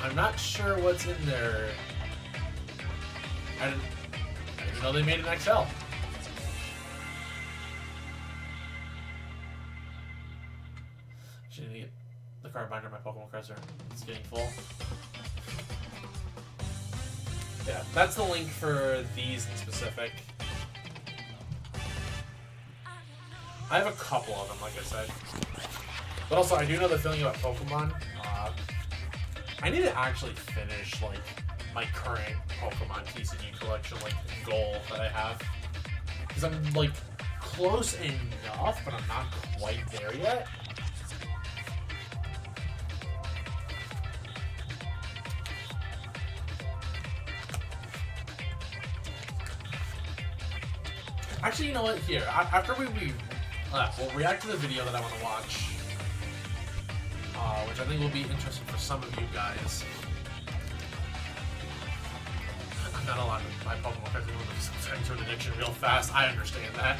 I'm not sure what's in there. I didn't even know they made an XL. Actually, I need to get the card binder. My Pokemon cards it's getting full. Yeah, that's the link for these in specific. I have a couple of them, like I said. But also, I do know the feeling about Pokemon. I need to actually finish, like, my current Pokemon TCG collection, like, goal that I have. Because I'm, like, close enough, but I'm not quite there yet. Actually, you know what? Here, after we'll react to the video that I want to watch, which I think will be interesting for some of you guys. I'm not allowed to buy Pokemon cards sometimes with addiction real fast. I understand that.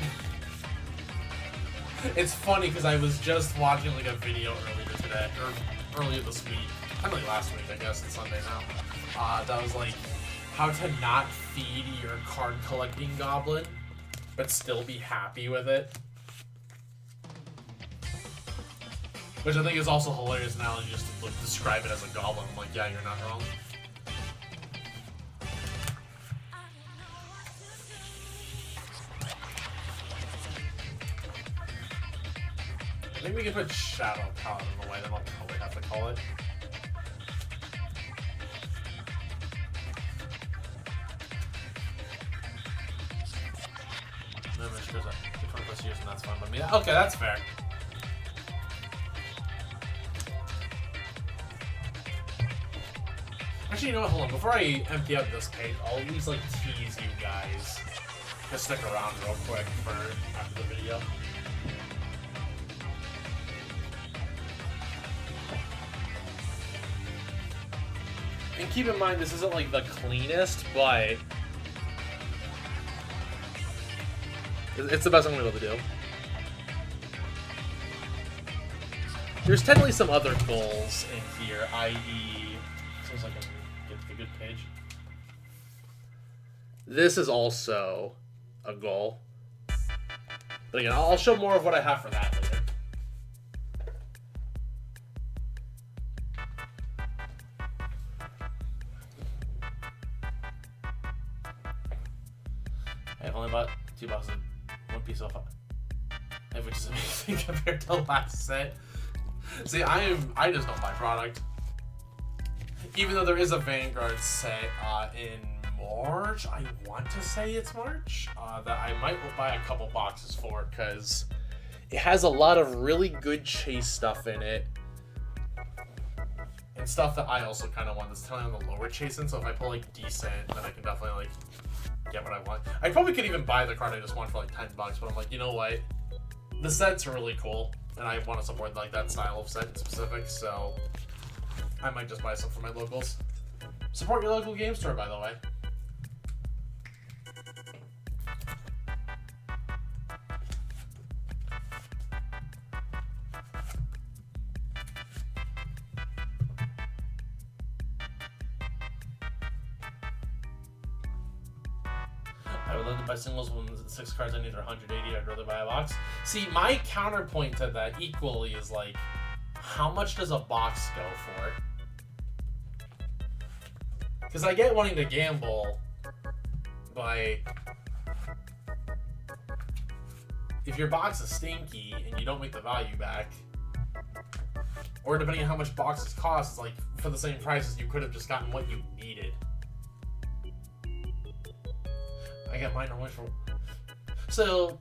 It's funny because I was just watching like a video earlier today, or earlier this week, kind of like last week, I guess. It's Sunday now. That was like how to not feed your card collecting goblin, but still be happy with it. Which I think is also hilarious now, and just like, describe it as a goblin. I'm like, yeah, you're not wrong. I think we can put Shadow Paladin in the way, then I'll probably have to call it. No, Mr. Goes up to 20 plus years, and that's fine by me. Okay, that's fair. Actually, you know what? Hold on. Before I empty out this page, I'll at least like tease you guys. Just stick around real quick for after the video. And keep in mind, this isn't like the cleanest, but it's the best I'm gonna be able to do. There's technically some other goals in here, i.e., seems like I get a good page. This is also a goal, but again, I'll show more of what I have for that later. I've only bought 2 boxes of One Piece so far, which is amazing compared to the last set. See, I just don't buy product. Even though there is a Vanguard set in March, I want to say it's March, that I might buy a couple boxes for, because it has a lot of really good chase stuff in it. And stuff that I also kind of want that's telling on the lower chasing, so if I pull like decent, then I can definitely like get what I want. I probably could even buy the card I just want for like $10, but I'm like, you know what? The set's really cool, and I want to support like that style of set in specific, so I might just buy some for my locals. Support your local game store, by the way. I would love to buy singles when 6 cards I need are 180. I'd rather buy a box. See, my counterpoint to that equally is like, how much does a box go for? Because I get wanting to gamble, but if your box is stinky and you don't make the value back, or depending on how much boxes cost, it's like for the same prices you could have just gotten what you needed. I get mine only for so.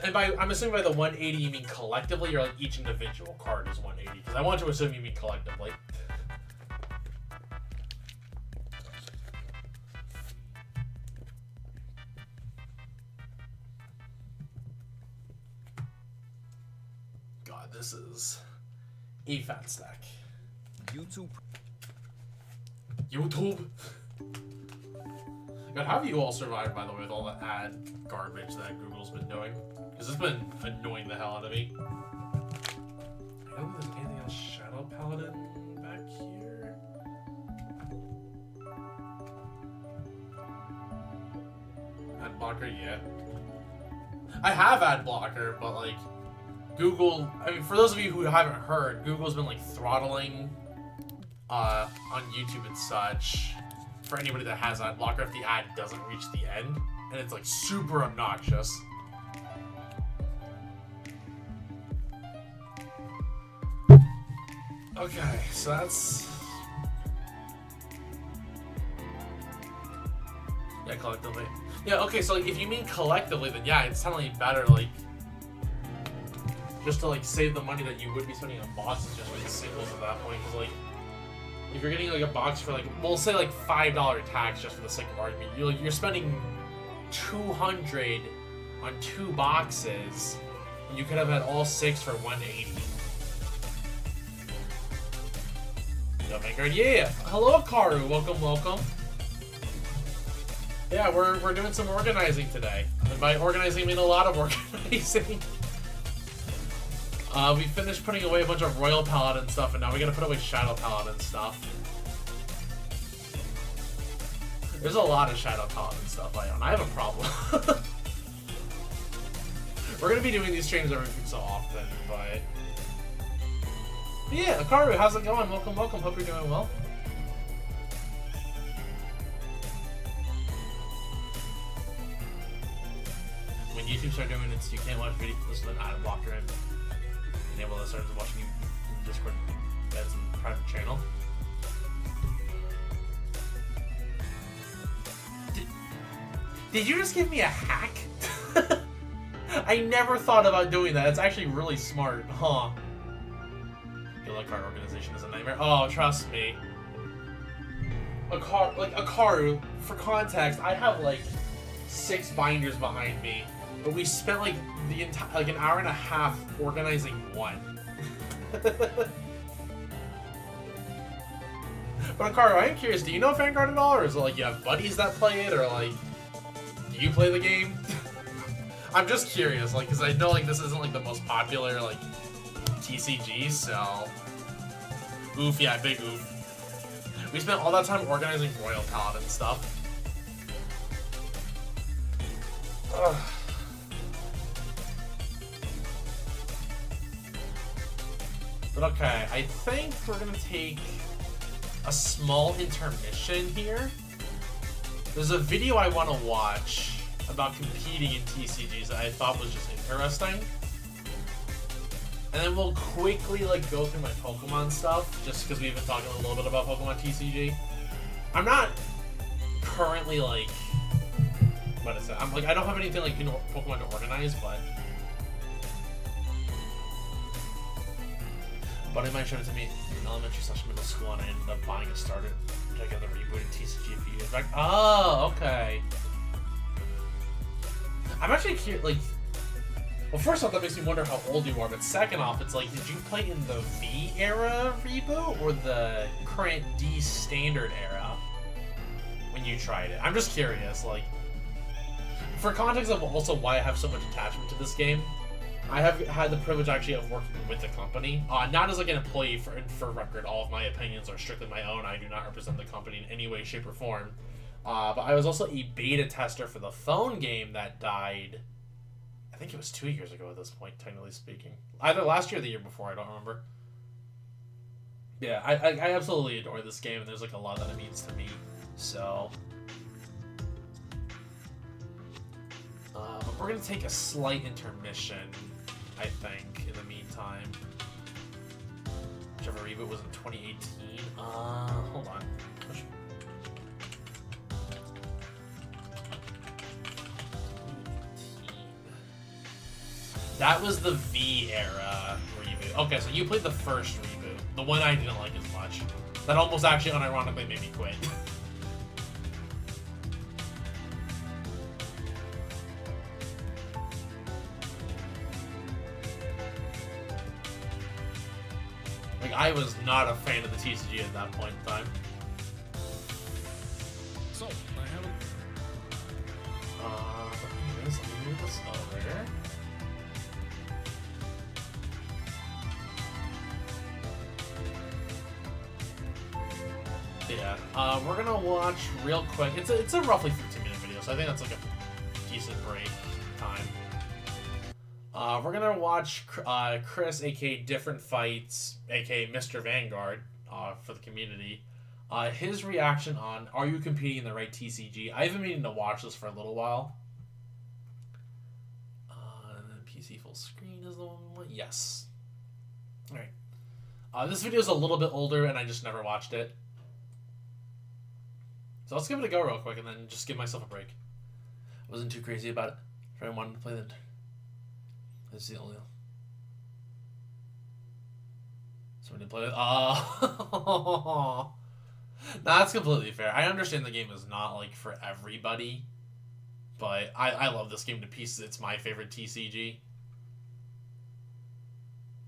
And I'm assuming by the 180 you mean collectively, or like each individual card is 180? Because I want to assume you mean collectively. God, this is a fat stack. YouTube. God, how have you all survived, by the way, with all the ad garbage that Google's been doing? Because it's been annoying the hell out of me. I don't think there's anything else Shadow Paladin back here. Ad blocker, yeah. I have ad blocker, but like Google, I mean, for those of you who haven't heard, Google's been like throttling on YouTube and such for anybody that has ad blocker if the ad doesn't reach the end, and it's like super obnoxious. Okay, so that's yeah, collectively. Yeah, okay, so like, if you mean collectively, then yeah, it's definitely better like just to like save the money that you would be spending on boxes just with the singles at that point. Because like if you're getting like a box for like, we'll say like $5 tax just for the sake of argument, you're spending $200 on 2 boxes, and you could have had all 6 for $180. Yo, Vanguard, yeah. Hello, Karu. Welcome, welcome. Yeah, we're doing some organizing today. And by organizing, I mean a lot of organizing. We finished putting away a bunch of Royal Paladin stuff, and now we gotta put away Shadow Paladin stuff. There's a lot of Shadow Paladin stuff I own. I have a problem. We're gonna be doing these streams every so often, but yeah, Akaru, how's it going? Welcome, welcome. Hope you're doing well. When YouTube start doing it, you can't watch videos, listen to an ad blocker and enable to start watching you in Discord as a private channel. Did you just give me a hack? I never thought about doing that. It's actually really smart, huh? Guild card organization is a nightmare. Oh, trust me. Akaru, for context, I have like 6 binders behind me, but we spent like the entire an hour and a half organizing one. But Caro, I am curious, do you know Vanguard at all? Or is it like you have buddies that play it? Or like, do you play the game? I'm just curious, like, because I know like this isn't like the most popular like TCG, so oof, yeah, big oof. We spent all that time organizing Royal Paladin stuff. Ugh. But okay, I think we're gonna take a small intermission here. There's a video I want to watch about competing in TCGs that I thought was just interesting. And then we'll quickly like go through my Pokemon stuff, just because we've been talking a little bit about Pokemon TCG. I'm not currently like, what is it? I'm like, I don't have anything like, you know, Pokemon to organize, but buddy of mine showed it to me in elementary / middle school, and I ended up buying a starter to get the rebooted TCG a few years back. Oh, okay. I'm actually curious, like, well, first off, that makes me wonder how old you are, but second off, it's like, did you play in the V era reboot or the current D standard era when you tried it? I'm just curious, like, for context of also why I have so much attachment to this game, I have had the privilege actually of working with the company, not as like an employee. For record, all of my opinions are strictly my own. I do not represent the company in any way, shape, or form. But I was also a beta tester for the phone game that died, I think it was 2 years ago at this point, technically speaking. Either last year or the year before, I don't remember. Yeah, I absolutely adore this game, and there's like a lot that it means to me. So, but we're gonna take a slight intermission, I think, in the meantime. Whichever reboot was in 2018. Hold on. That was the V era reboot. Okay, so you played the first reboot. The one I didn't like as much. That almost actually unironically made me quit. Like, I was not a fan of the TCG at that point in time. So, I haven't... Anyways, let me move this over. Yeah, we're gonna watch real quick. It's a roughly 15-minute video, so I think that's like a decent break time. We're gonna watch Chris, aka Different Fights, aka Mr. Vanguard, for the community. His reaction on Are You Competing in the Right TCG? I've been meaning to watch this for a little while. And then PC full screen is the one. Yes. Alright. This video is a little bit older, and I just never watched it. So let's give it a go real quick, and then just give myself a break. I wasn't too crazy about it. I wanted to play the... That's the only... Somebody play it. Oh, that's completely fair. I understand the game is not like for everybody, but I love this game to pieces. It's my favorite TCG,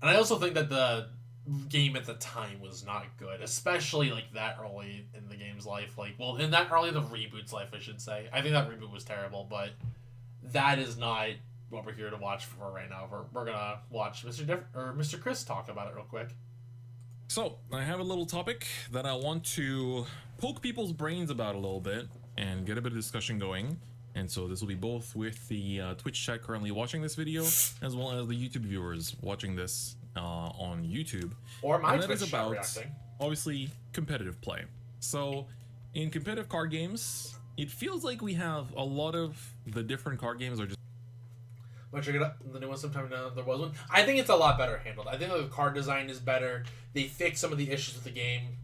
and I also think that the game at the time was not good, especially like that early in the game's life. Like, well, in that early the reboot's life, I should say. I think that reboot was terrible, but that is not what we're here to watch for right now. We're gonna watch Mr. Chris talk about it real quick. So, I have a little topic that I want to poke people's brains about a little bit and get a bit of discussion going. And so this will be both with the Twitch chat currently watching this video, as well as the YouTube viewers watching this on YouTube. Or my and that Twitch is chat about, reacting. obviously, competitive play. So, in competitive card games, it feels like we have a lot of the different card games are just... Want to check it out? The new one sometime now. There was one. I think it's a lot better handled. I think the card design is better. They fix some of the issues with the game.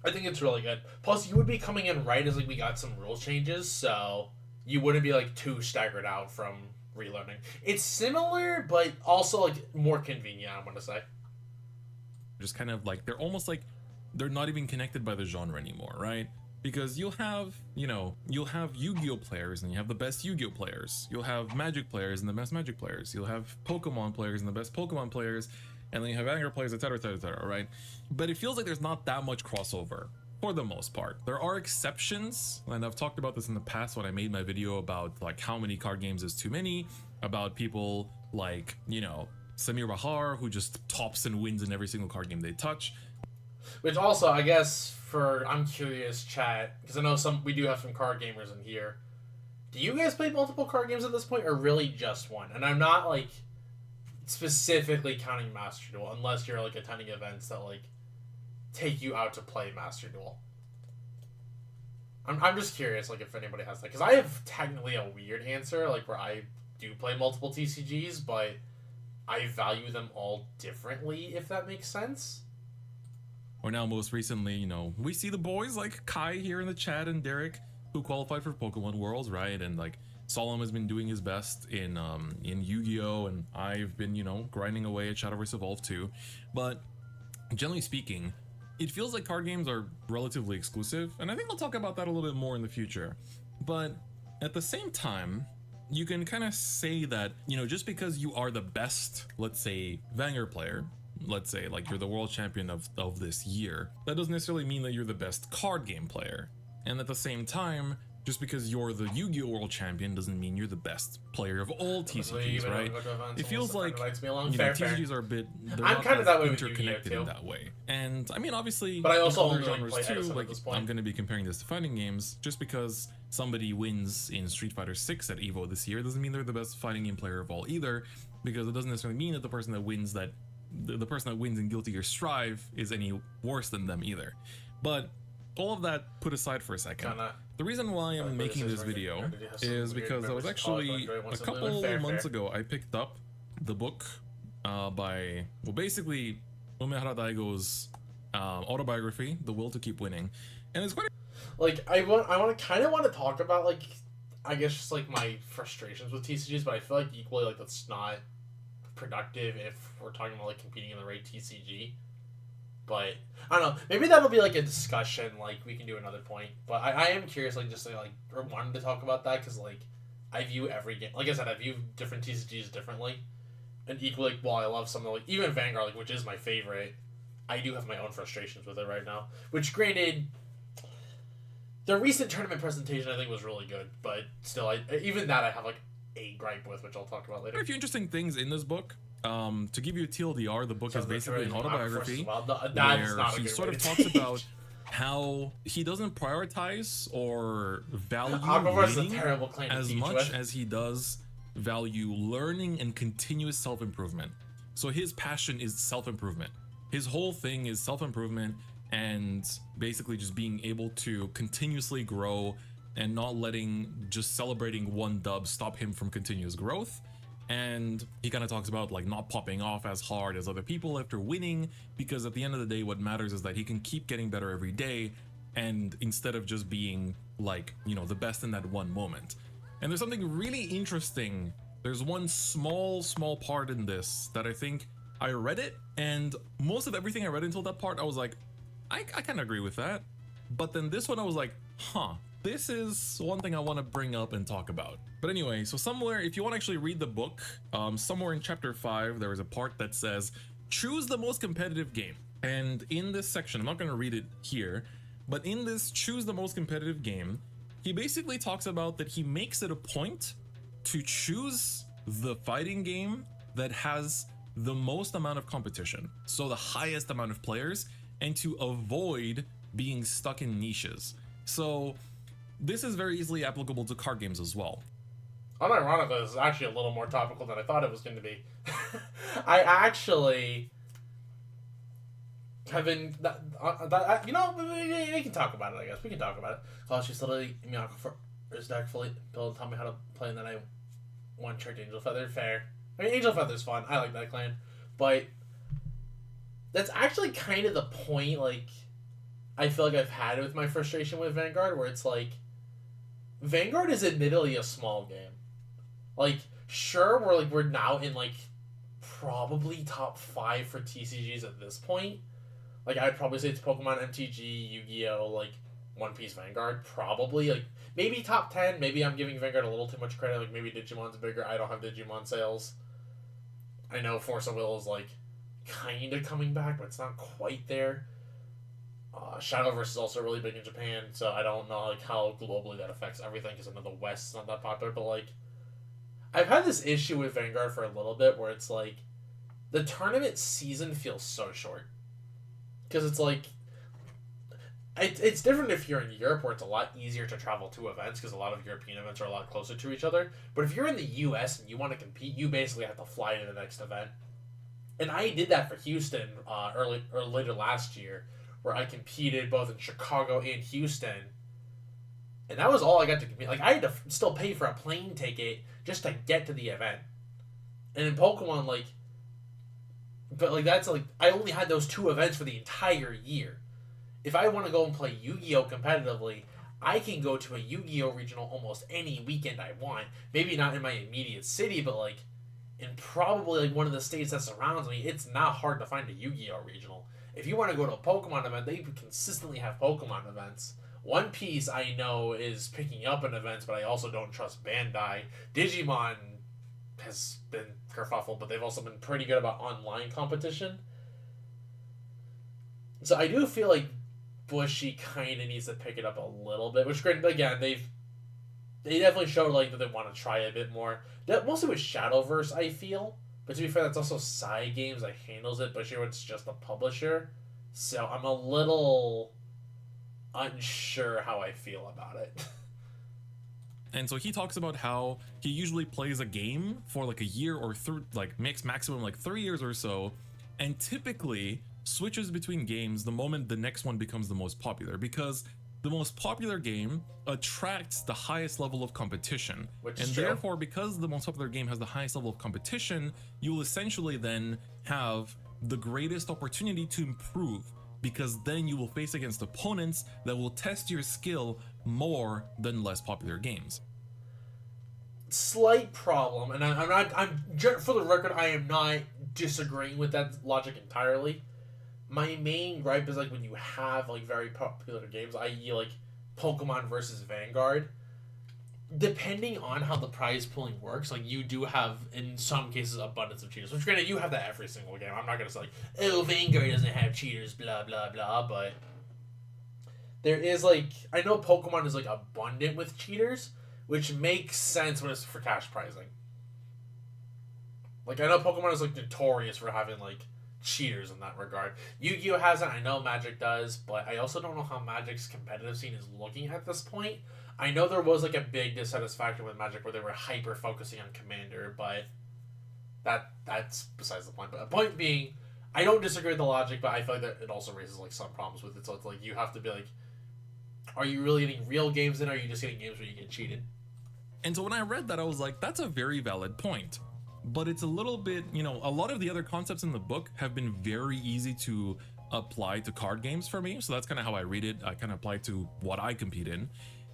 I think it's really good. Plus, you would be coming in right as like we got some rule changes, so you wouldn't be like too staggered out from relearning. It's similar, but also like more convenient, I want to say. just kind of like, they're almost like they're not even connected by the genre anymore, right? Because you'll have, you know, you'll have Yu-Gi-Oh players and you have the best Yu-Gi-Oh players. You'll have Magic players and the best Magic players. You'll have Pokemon players and the best Pokemon players. And then you have Vanguard players, etc., etc., etc., right? But it feels like there's not that much crossover for the most part. There are exceptions, and I've talked about this in the past when I made my video about like how many card games is too many, about people like, you know, Samir Bahar, who just tops and wins in every single card game they touch. Which also, I guess, I'm curious, chat, because I know we do have some card gamers in here. Do you guys play multiple card games at this point, or really just one? And I'm not, like, specifically counting Master Duel, unless you're, like, attending events that, like, take you out to play Master Duel. I'm just curious, like, if anybody has that. Because I have technically a weird answer, like, where I do play multiple TCGs, but I value them all differently, if that makes sense. Or now, most recently, you know, we see the boys like Kai here in the chat and Derek, who qualified for Pokemon Worlds, right? And like Solemn has been doing his best in Yu-Gi-Oh! And I've been, you know, grinding away at Shadowverse Evolve too. But generally speaking, it feels like card games are relatively exclusive, and I think I'll talk about that a little bit more in the future. But at the same time, you can kind of say that, you know, just because you are the best, let's say, Vanguard player, let's say like you're the world champion of this year, that doesn't necessarily mean that you're the best card game player. And at the same time, just because you're the Yu-Gi-Oh! World champion doesn't mean you're the best player of all TCGs, right? It feels like, you know, TCGs are a bit, they're not kind of that way with interconnected Yu-Gi-Oh! in that way. And I mean, obviously, but I also in other only genres play too, Edison like at this point. I'm going to be comparing this to fighting games. Just because somebody wins in Street Fighter 6 at EVO this year doesn't mean they're the best fighting game player of all either, because it doesn't necessarily mean that the person that wins in Guilty Gear Strive is any worse than them either. But all of that put aside for a second, the reason why I'm making this video is because I was actually, a couple months ago, I picked up the book by, well, basically Umehara Daigo's autobiography, The Will to Keep Winning, and it's quite like I kind of want to talk about, like, I guess just like my frustrations with TCGs, but I feel like equally like that's not productive if we're talking about like competing in the right TCG. But I don't know, maybe that'll be like a discussion, like we can do another point. But I am curious, like, just like or wanted to talk about that, because like I view every game, like I said, I view different TCGs differently, and equally, like, while I love something like even Vanguard, like, which is my favorite, I do have my own frustrations with it right now. Which, granted, the recent tournament presentation I think was really good, but still, even that I have like a gripe with, which I'll talk about later. There are a few interesting things in this book. To give you a TLDR, the book is basically an autobiography where he sort of talks about how he doesn't prioritize or value winning as much as he does value learning and continuous self-improvement. So his passion is self-improvement. His whole thing is self-improvement and basically just being able to continuously grow and not letting just celebrating one dub stop him from continuous growth. And he kind of talks about like not popping off as hard as other people after winning, because at the end of the day, what matters is that he can keep getting better every day, and instead of just being like, you know, the best in that one moment. And there's something really interesting. There's one small part in this that I think I read it, and most of everything I read until that part, I was like, I kind of agree with that. But then this one, I was like, huh, this is one thing I want to bring up and talk about. But anyway, so somewhere, if you want to actually read the book, somewhere in chapter 5, there is a part that says, choose the most competitive game. And in this section, I'm not going to read it here, but in this choose the most competitive game, he basically talks about that he makes it a point to choose the fighting game that has the most amount of competition, so the highest amount of players, and to avoid being stuck in niches. So this is very easily applicable to card games as well. Unironically, this is actually a little more topical than I thought it was going to be. I actually have been... you know, we can talk about it, I guess. We can talk about it. Cause she's literally Miyako for his deck fully built, taught me how to play, and then I one-tricked Angel Feather. Fair. I mean, Angel Feather's fun. I like that clan. But that's actually kind of the point, like, I feel like I've had with my frustration with Vanguard, where it's like, Vanguard is admittedly a small game. Like, sure, we're now in, like, probably top 5 for TCGs at this point. Like, I'd probably say it's Pokemon, MTG, Yu-Gi-Oh!, like, One Piece, Vanguard, probably. Like, maybe top 10, maybe I'm giving Vanguard a little too much credit, like, maybe Digimon's bigger, I don't have Digimon sales. I know Force of Will is, like, kind of coming back, but it's not quite there. Shadowverse is also really big in Japan, so I don't know like how globally that affects everything because I know the West is not that popular. But like, I've had this issue with Vanguard for a little bit where it's like the tournament season feels so short because it's like it's different if you're in Europe where it's a lot easier to travel to events because a lot of European events are a lot closer to each other. But if you're in the U.S. and you want to compete, you basically have to fly to the next event. And I did that for Houston later last year, where I competed both in Chicago and Houston, and that was all I got to compete. Like I had to still pay for a plane ticket just to get to the event. And in Pokemon, like, but like that's like I only had those 2 events for the entire year. If I want to go and play Yu-Gi-Oh competitively, I can go to a Yu-Gi-Oh regional almost any weekend I want. Maybe not in my immediate city, but like in probably like one of the states that surrounds me, it's not hard to find a Yu-Gi-Oh regional. If you want to go to a Pokemon event, they consistently have Pokemon events. One Piece I know is picking up an event, but I also don't trust Bandai. Digimon has been kerfuffle, but they've also been pretty good about online competition. So I do feel like Bushy kind of needs to pick it up a little bit, which great. But again, they definitely showed like that they want to try a bit more. That mostly with Shadowverse, I feel. But to be fair, that's also Cygames that handles it, but sure, it's just a publisher. So I'm a little unsure how I feel about it. And so he talks about how he usually plays a game for like a year or like makes maximum like 3 years or so, and typically switches between games the moment the next one becomes the most popular, because the most popular game attracts the highest level of competition. Which and is true. therefore, because the most popular game has the highest level of competition, you'll essentially then have the greatest opportunity to improve, because then you will face against opponents that will test your skill more than less popular games. Slight problem, and I'm for the record, I am not disagreeing with that logic entirely. My main gripe is like when you have like very popular games, i.e. like Pokemon versus Vanguard, depending on how the prize pooling works, like you do have in some cases abundance of cheaters. Which granted, you have that every single game. I'm not gonna say like, oh, Vanguard doesn't have cheaters, blah blah blah, but there is like I know Pokemon is like abundant with cheaters, which makes sense when it's for cash prizing. Like I know Pokemon is like notorious for having like cheaters in that regard. Yu-Gi-Oh hasn't, I know Magic does, but I also don't know how Magic's competitive scene is looking at this point. I know there was like a big dissatisfaction with Magic where they were hyper focusing on Commander, but that's besides the point. But the point being, I don't disagree with the logic, but I feel like that it also raises like some problems with it. So it's like you have to be like, are you really getting real games in, or are you just getting games where you get cheated? And so when I read that, I was like, that's a very valid point. But it's a little bit, you know, a lot of the other concepts in the book have been very easy to apply to card games for me. So that's kind of how I read it. I kind of apply to what I compete in.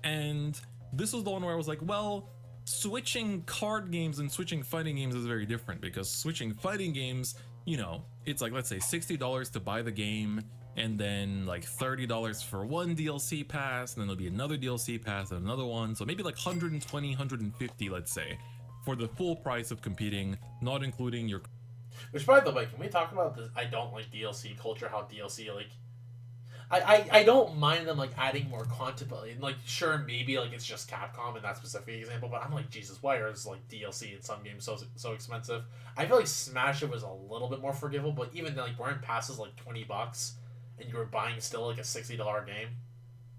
And this was the one where I was like, well, switching card games and switching fighting games is very different, because switching fighting games, you know, it's like, let's say $60 to buy the game, and then like $30 for one DLC pass, and then there'll be another DLC pass and another one. So maybe like 120, 150, let's say, for the full price of competing, not including your... Which, by the way, can we talk about this? I don't like DLC culture, how DLC, like... I don't mind them, like, adding more content, but, like, sure, maybe, like, it's just Capcom in that specific example, but I'm like, Jesus, why is, like, DLC in some games so expensive? I feel like Smash It was a little bit more forgivable, but even, like, weren't passes, like, $20, and you were buying still, like, a $60 game?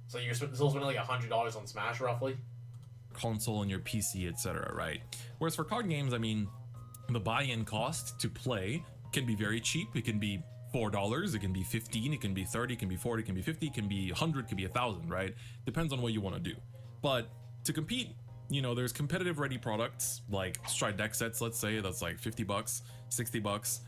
So you're still spending, like, $100 on Smash, roughly? console and your PC, etc., right? Whereas for card games, I mean, the buy-in cost to play can be very cheap. It can be $4, it can be $15, it can be $30, it can be $40, it can be $50, it can be $100, it can be $1,000, right? Depends on what you want to do. But to compete, you know, there's competitive ready products like Stride deck sets, let's say, that's like $50, $60.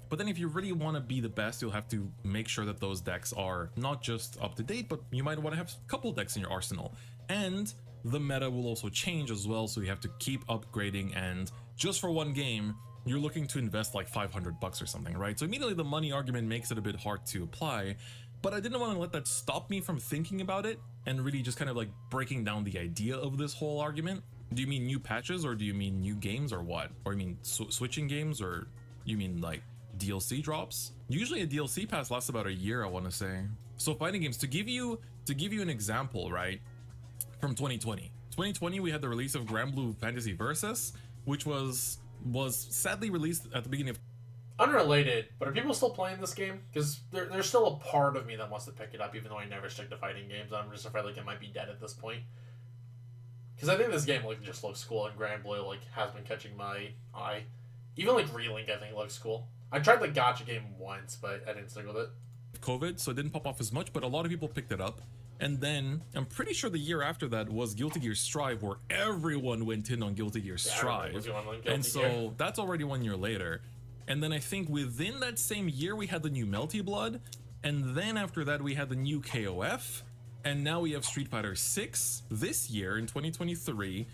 But then if you really want to be the best, you'll have to make sure that those decks are not just up to date, but you might want to have a couple decks in your arsenal. And the meta will also change as well, so you have to keep upgrading, and just for one game, you're looking to invest like $500 or something, right? So immediately the money argument makes it a bit hard to apply, but I didn't want to let that stop me from thinking about it and really just kind of like breaking down the idea of this whole argument. Do you mean new patches, or do you mean new games, or what? Or you mean switching games, or you mean like DLC drops. Usually a DLC pass lasts about a year, I want to say. So fighting games, to give you an example, right? From 2020. 2020 we had the release of Grand Blue Fantasy Versus, which was sadly released at the beginning of Unrelated, but are people still playing this game? Because there's still a part of me that wants to pick it up, even though I never stick to fighting games. I'm just afraid like it might be dead at this point. Because I think this game like just looks cool, and Grand Blue like has been catching my eye. Even like Relink, I think looks cool. I tried the gacha game once, but I didn't stick with it. COVID, so it didn't pop off as much, but a lot of people picked it up. And then I'm pretty sure the year after that was Guilty Gear Strive, where everyone went in on Guilty Gear Strive. And so that's already 1 year later. And then I think within that same year we had the new Melty Blood, and then after that we had the new KOF, and now we have Street Fighter 6 this year in 2023,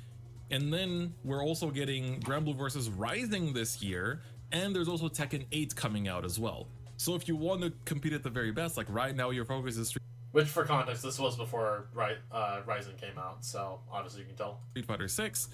and then we're also getting Grand Blue vs Rising this year, and there's also Tekken 8 coming out as well. So if you want to compete at the very best, like right now your focus is Which, for context, this was before Rising came out, so obviously you can tell. Street Fighter 6,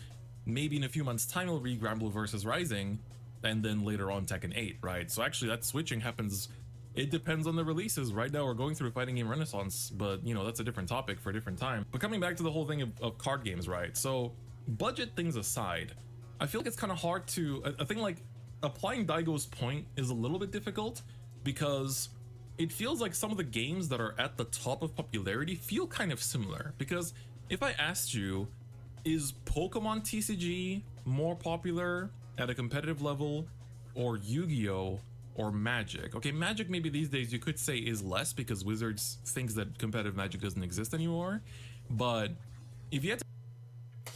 maybe in a few months' time it'll be Grand Blue vs Rising, and then later on Tekken 8, right? So actually that switching happens, it depends on the releases. Right now we're going through a fighting game renaissance, but you know, that's a different topic for a different time. But coming back to the whole thing of card games, right? So budget things aside, I feel like it's kind of hard to, I think like applying Daigo's point is a little bit difficult, because it feels like some of the games that are at the top of popularity feel kind of similar. Because if I asked you, is Pokemon TCG more popular at a competitive level, or Yu-Gi-Oh, or Magic? Okay, Magic maybe these days you could say is less because Wizards thinks that competitive Magic doesn't exist anymore. But if you had to,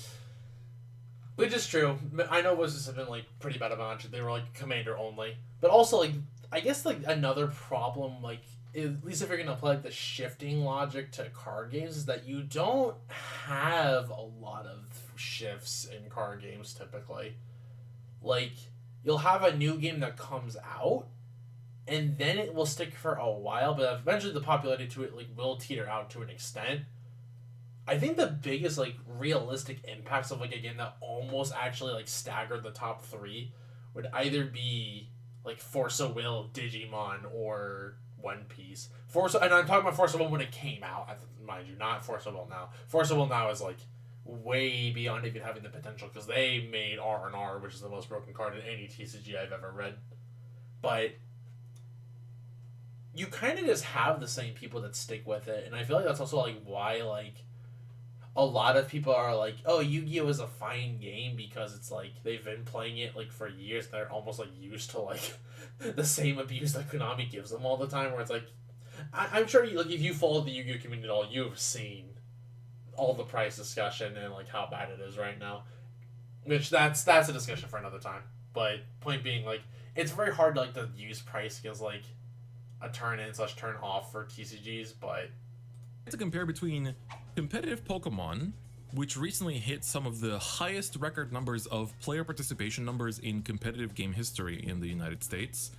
which is true. I know Wizards have been like pretty bad about Magic. They were like Commander only, but also like I guess like another problem, like at least if you're gonna apply like the shifting logic to card games, is that you don't have a lot of shifts in card games typically. Like, you'll have a new game that comes out, and then it will stick for a while, but eventually the popularity to it like will teeter out to an extent. I think the biggest like realistic impacts of like a game that almost actually like staggered the top three would either be like Force of Will, Digimon, or One Piece. And I'm talking about Force of Will when it came out, mind you, not Force of Will now. Force of Will now is like way beyond even having the potential, because they made R&R, which is the most broken card in any TCG I've ever read. But you kind of just have the same people that stick with it, and I feel like that's also like why like a lot of people are like, oh, Yu-Gi-Oh is a fine game, because it's like they've been playing it like for years. They're almost like used to like the same abuse that Konami gives them all the time, where it's like I'm sure you, like if you followed the Yu-Gi-Oh community at all, you've seen all the price discussion and like how bad it is right now, which that's a discussion for another time. But point being, like, it's very hard to like to use price as like a turn in / turn off for TCGs. But to compare between competitive Pokemon, which recently hit some of the highest record numbers of player participation numbers in competitive game history in the United States,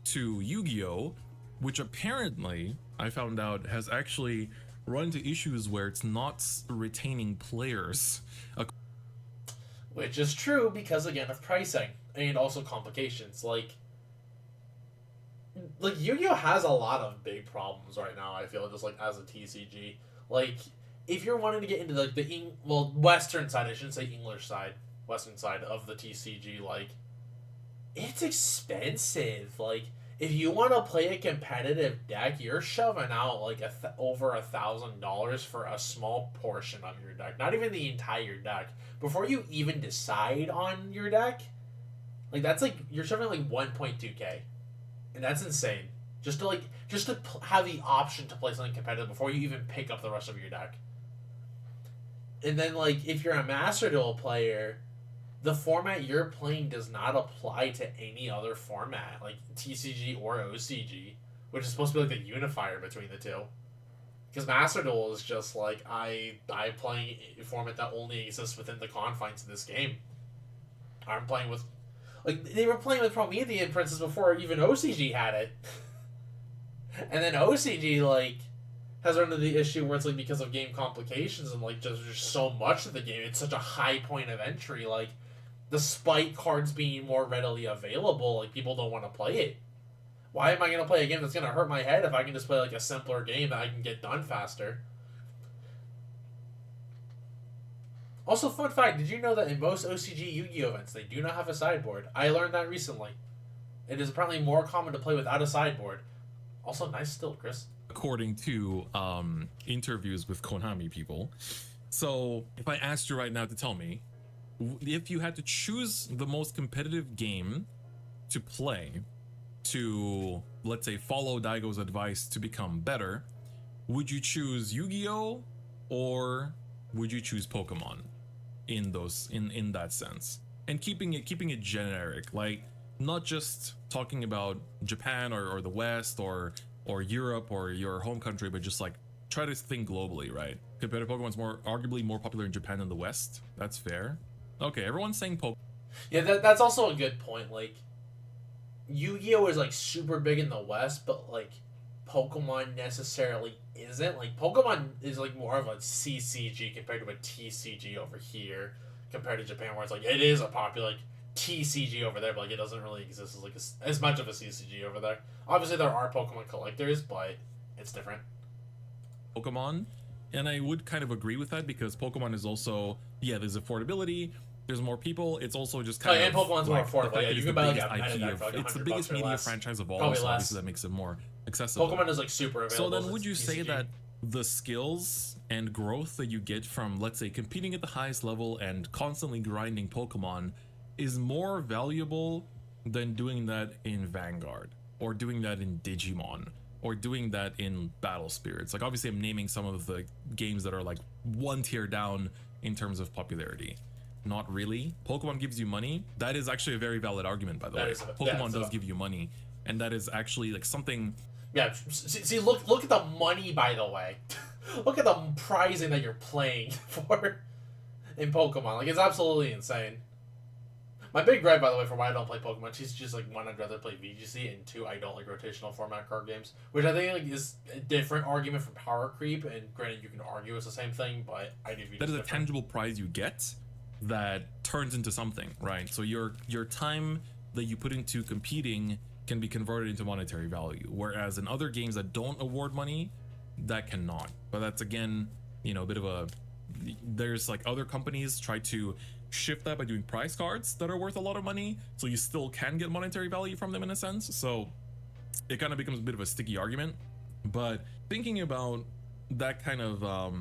to Yu-Gi-Oh, which apparently I found out has actually run into issues where it's not retaining players. Which is true because, again, of pricing and also complications. Like Yu-Gi-Oh has a lot of big problems right now, I feel, just like as a TCG. Like, if you're wanting to get into like the Western side, I shouldn't say English side, Western side of the TCG, like, it's expensive. Like, if you want to play a competitive deck, you're shoving out like over $1,000 for a small portion of your deck, not even the entire deck. Before you even decide on your deck, like that's like you're shoving like 1.2K, and that's insane. Just to have the option to play something competitive before you even pick up the rest of your deck. And then like if you're a Master Duel player, the format you're playing does not apply to any other format, like TCG or OCG, which is supposed to be like the unifier between the two. Because Master Duel is just like, I'm playing a format that only exists within the confines of this game. I'm playing with... Like, they were playing with Promethean Princess before even OCG had it. And then OCG, like, has run into the issue where it's like, because of game complications and like just so much of the game, it's such a high point of entry, like, despite cards being more readily available, like, people don't want to play it. Why am I gonna play a game that's gonna hurt my head if I can just play like a simpler game that I can get done faster? Also, fun fact, did you know that in most OCG Yu-Gi-Oh events, they do not have a sideboard? I learned that recently. It is apparently more common to play without a sideboard. Also, nice still, Chris. According to interviews with Konami people. So if I asked you right now to tell me, if you had to choose the most competitive game to play to, let's say, follow Daigo's advice to become better, would you choose Yu-Gi-Oh or would you choose Pokemon in that sense? And keeping it generic, like not just talking about Japan or the West or Europe or your home country, but just like try to think globally, right? Competitive Pokemon's arguably more popular in Japan than the West. That's fair. Okay, everyone's saying Pokemon. Yeah, that's also a good point. Like, Yu-Gi-Oh is like super big in the West, but like Pokemon necessarily isn't. Like, Pokemon is like more of a CCG compared to a TCG over here, compared to Japan, where it's like it is a popular like TCG over there, but like it doesn't really exist as like as much of a CCG over there. Obviously, there are Pokemon collectors, but it's different. Pokemon, and I would kind of agree with that because Pokemon is also, yeah, there's affordability, there's more people, it's also just kind and of Pokemon's like, more affordable. Yeah, you can buy like a IP Meta for like it's the $100 biggest or media less. franchise of all, Probably so less. obviously that makes it more accessible. Pokemon is like super available. So then as would you say TCG. that the skills and growth that you get from, let's say, competing at the highest level and constantly grinding Pokemon is more valuable than doing that in Vanguard or doing that in Digimon or doing that in Battle Spirits? Like, obviously I'm naming some of the games that are like one tier down in terms of popularity. Not really. Pokemon gives you money. That is actually a very valid argument, by the way. Pokemon does give you money, and that is actually like something. Yeah, see, look at the money, by the way. Look at the prizing that you're playing for in Pokemon. Like, it's absolutely insane. My big gripe, by the way, for why I don't play Pokemon, she's just like, one, I'd rather play VGC, and two, I don't like rotational format card games, which I think like is a different argument from Power Creep. And granted, you can argue it's the same thing, but I do. That is a tangible prize you get that turns into something, right? So your time that you put into competing can be converted into monetary value, whereas in other games that don't award money, that cannot. But that's, again, you know, a bit of a, there's like other companies try to shift that by doing prize cards that are worth a lot of money, so you still can get monetary value from them in a sense. So it kind of becomes a bit of a sticky argument. But thinking about that kind of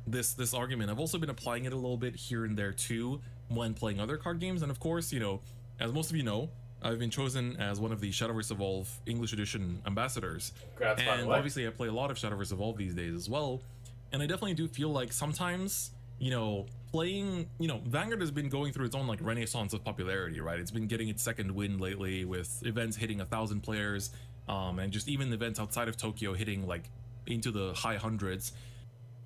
this argument, I've also been applying it a little bit here and there too when playing other card games. And of course, you know, as most of you know, I've been chosen as one of the Shadowverse Evolve English Edition ambassadors. Congrats, by the and way. obviously I play a lot of Shadowverse Evolve these days as well, and I definitely do feel like sometimes, you know, playing, you know, Vanguard has been going through its own like renaissance of popularity, right? It's been getting its second wind lately with events hitting 1,000 players, and just even events outside of Tokyo hitting like into the high hundreds.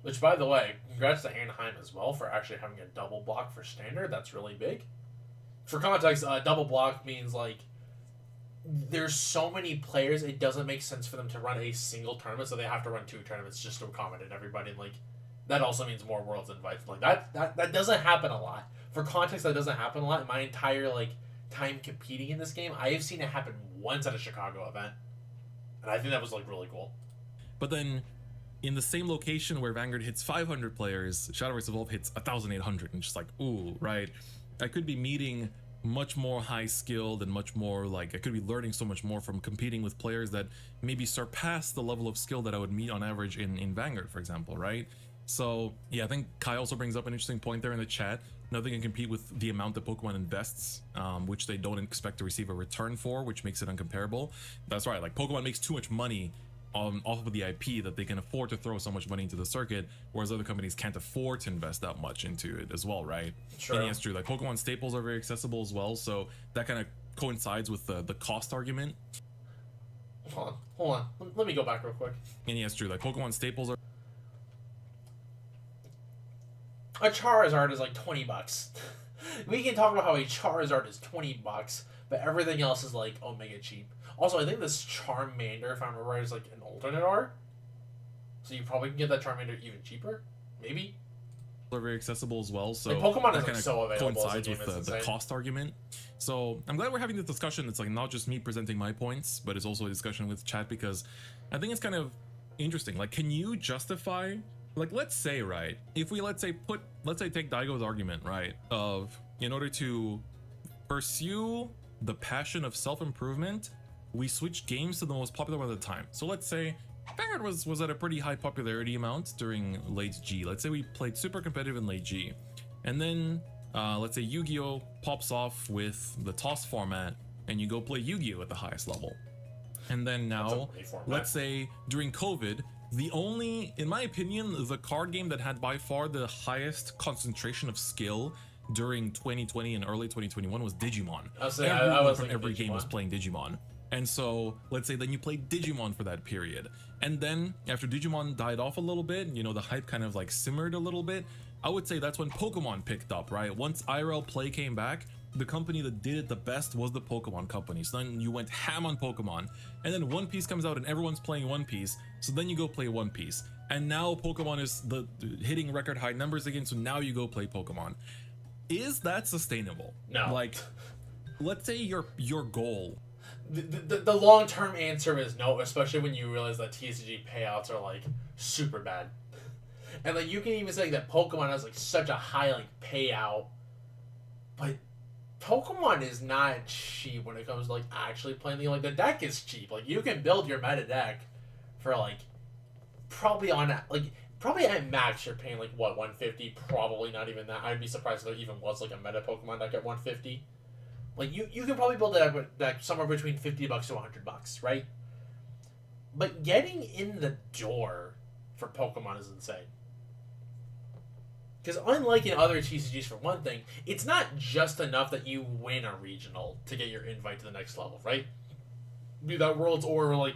Which, by the way, congrats to Anaheim as well for actually having a double block for standard. That's really big. For context, double block means like there's so many players, it doesn't make sense for them to run a single tournament, so they have to run 2 tournaments just to accommodate everybody. And like that also means more worlds invited. Like that doesn't happen a lot. For context, that doesn't happen a lot. In my entire like time competing in this game, I have seen it happen once at a Chicago event, and I think that was like really cool. But then in the same location where Vanguard hits 500 players, Shadowverse Evolve hits 1,800, and just like, ooh, right? I could be meeting much more high skilled and much more like I could be learning so much more from competing with players that maybe surpass the level of skill that I would meet on average in Vanguard, for example, right? So yeah, I think Kai also brings up an interesting point there in the chat. Nothing can compete with the amount that Pokemon invests, which they don't expect to receive a return for, which makes it uncomparable. That's right, like Pokemon makes too much money off of the IP that they can afford to throw so much money into the circuit, whereas other companies can't afford to invest that much into it as well, right? Sure. And yes, true. Like Pokemon staples are very accessible as well, so that kind of coincides with the cost argument. Hold on. Let me go back real quick. And yes, true. Like Pokemon staples are. A Charizard is like $20. We can talk about how a Charizard is $20, but everything else is like omega cheap. Also, I think this Charmander, if I remember right, is like an alternate art. So you probably can get that Charmander even cheaper. Maybe. are very accessible as well. So Like, Pokemon that is, like, kinda so available as a coincides game, with it's the insane. cost argument. So I'm glad we're having this discussion. It's like not just me presenting my points, but it's also a discussion with chat, because I think it's kind of interesting. Like, can you justify, like, let's say, right, if we let's say take Daigo's argument, right, of in order to pursue the passion of self-improvement, we switch games to the most popular one at the time. So let's say Vanguard was at a pretty high popularity amount during late G. Let's say we played super competitive in late G, and then let's say Yu-Gi-Oh pops off with the toss format, and you go play Yu-Gi-Oh at the highest level. And then That's now, a great format. let's say during COVID, the only, in my opinion, the card game that had by far the highest concentration of skill during 2020 and early 2021 was Digimon. I was saying, I Everyone was from thinking every game was Digimon. playing Digimon. And so, let's say then you played Digimon for that period. And then, after Digimon died off a little bit, you know, the hype kind of like simmered a little bit, I would say that's when Pokemon picked up, right? Once IRL play came back, the company that did it the best was the Pokemon company. So then you went ham on Pokemon. And then One Piece comes out and everyone's playing One Piece. So then you go play One Piece. And now Pokemon is hitting record high numbers again, so now you go play Pokemon. Is that sustainable? No. Like, let's say your goal. The long-term answer is no, especially when you realize that TCG payouts are like super bad. And like you can even say that Pokemon has like such a high like payout, but Pokemon is not cheap when it comes to like actually playing the, like, the deck is cheap. Like you can build your meta deck for like probably at max you're paying like what, 150, probably not even that. I'd be surprised if there even was like a meta Pokemon deck at 150. Like you can probably build a deck somewhere between $50 to $100, right? But getting in the door for Pokemon is insane. Because unlike in other TCGs, for one thing, it's not just enough that you win a regional to get your invite to the next level, right? Be that Worlds or like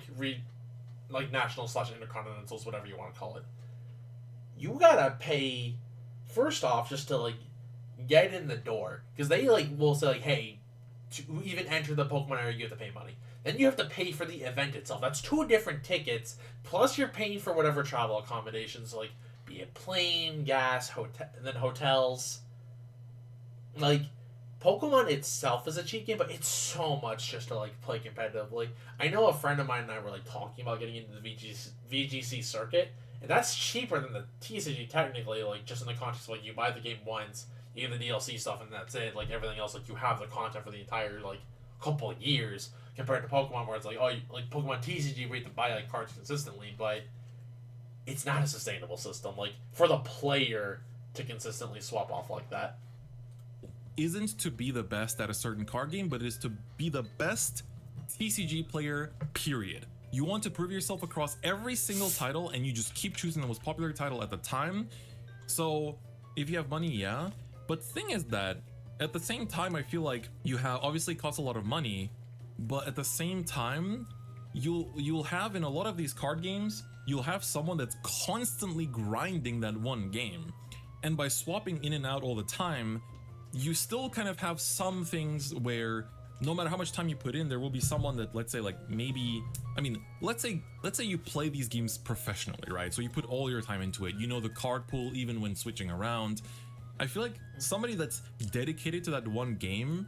national / intercontinentals, whatever you want to call it. You gotta pay first off just to like get in the door, because they like will say like, hey, to even enter the Pokemon area, you have to pay money. Then you have to pay for the event itself. That's 2 different tickets, plus you're paying for whatever travel accommodations, like be it plane, gas, hotel, and then hotels. Like, Pokemon itself is a cheap game, but it's so much just to like play competitively. I know a friend of mine and I were like talking about getting into the VGC circuit, and that's cheaper than the TCG technically. Like just in the context of like you buy the game once, you get the DLC stuff, and that's it. Like everything else, like you have the content for the entire like couple of years. Compared to Pokemon, where it's like, oh, like Pokemon TCG, where you have to buy like cards consistently, but it's not a sustainable system. Like for the player to consistently swap off like that. Isn't to be the best at a certain card game, but is to be the best TCG player, period. You want to prove yourself across every single title, and you just keep choosing the most popular title at the time. So if you have money, yeah. But the thing is that at the same time, I feel like you have obviously costs a lot of money, but at the same time, you'll have in a lot of these card games, you'll have someone that's constantly grinding that one game. And by swapping in and out all the time, you still kind of have some things where no matter how much time you put in, there will be someone that, let's say, like maybe, I mean, let's say you play these games professionally, right? So you put all your time into it. You know the card pool even when switching around. I feel like somebody that's dedicated to that one game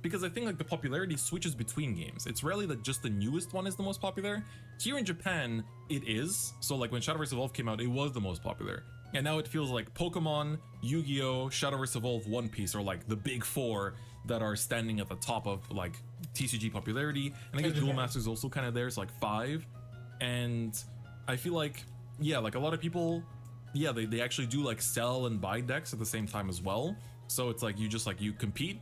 because I think like the popularity switches between games. It's rarely that just the newest one is the most popular. Here in Japan, it is. So like when Shadow vs. Evolve came out, it was the most popular. And now it feels like Pokemon, Yu-Gi-Oh, Shadow vs. Evolve, One Piece are like the big 4 that are standing at the top of like TCG popularity. And I guess Duel Master's also kind of there, it's like 5. And I feel like, yeah, like a lot of people, yeah, they actually do like sell and buy decks at the same time as well. So it's like you compete,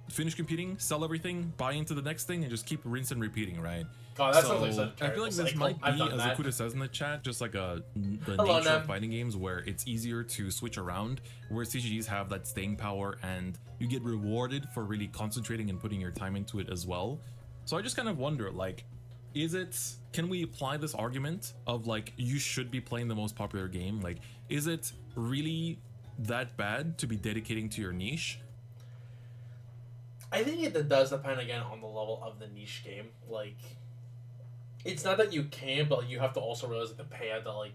finish competing, sell everything, buy into the next thing, and just keep rinse and repeating, right? God, that sounds like such a I feel like terrible this cycle. might I've be, done as that. Akuda says in the chat, just like the Hello, nature Neb. of fighting games where it's easier to switch around, where CGs have that staying power and you get rewarded for really concentrating and putting your time into it as well. So I just kind of wonder, like, can we apply this argument of like you should be playing the most popular game? Like, is it really that bad to be dedicating to your niche? I think it does depend again on the level of the niche game. Like, it's not that you can, but you have to also realize that the payout to like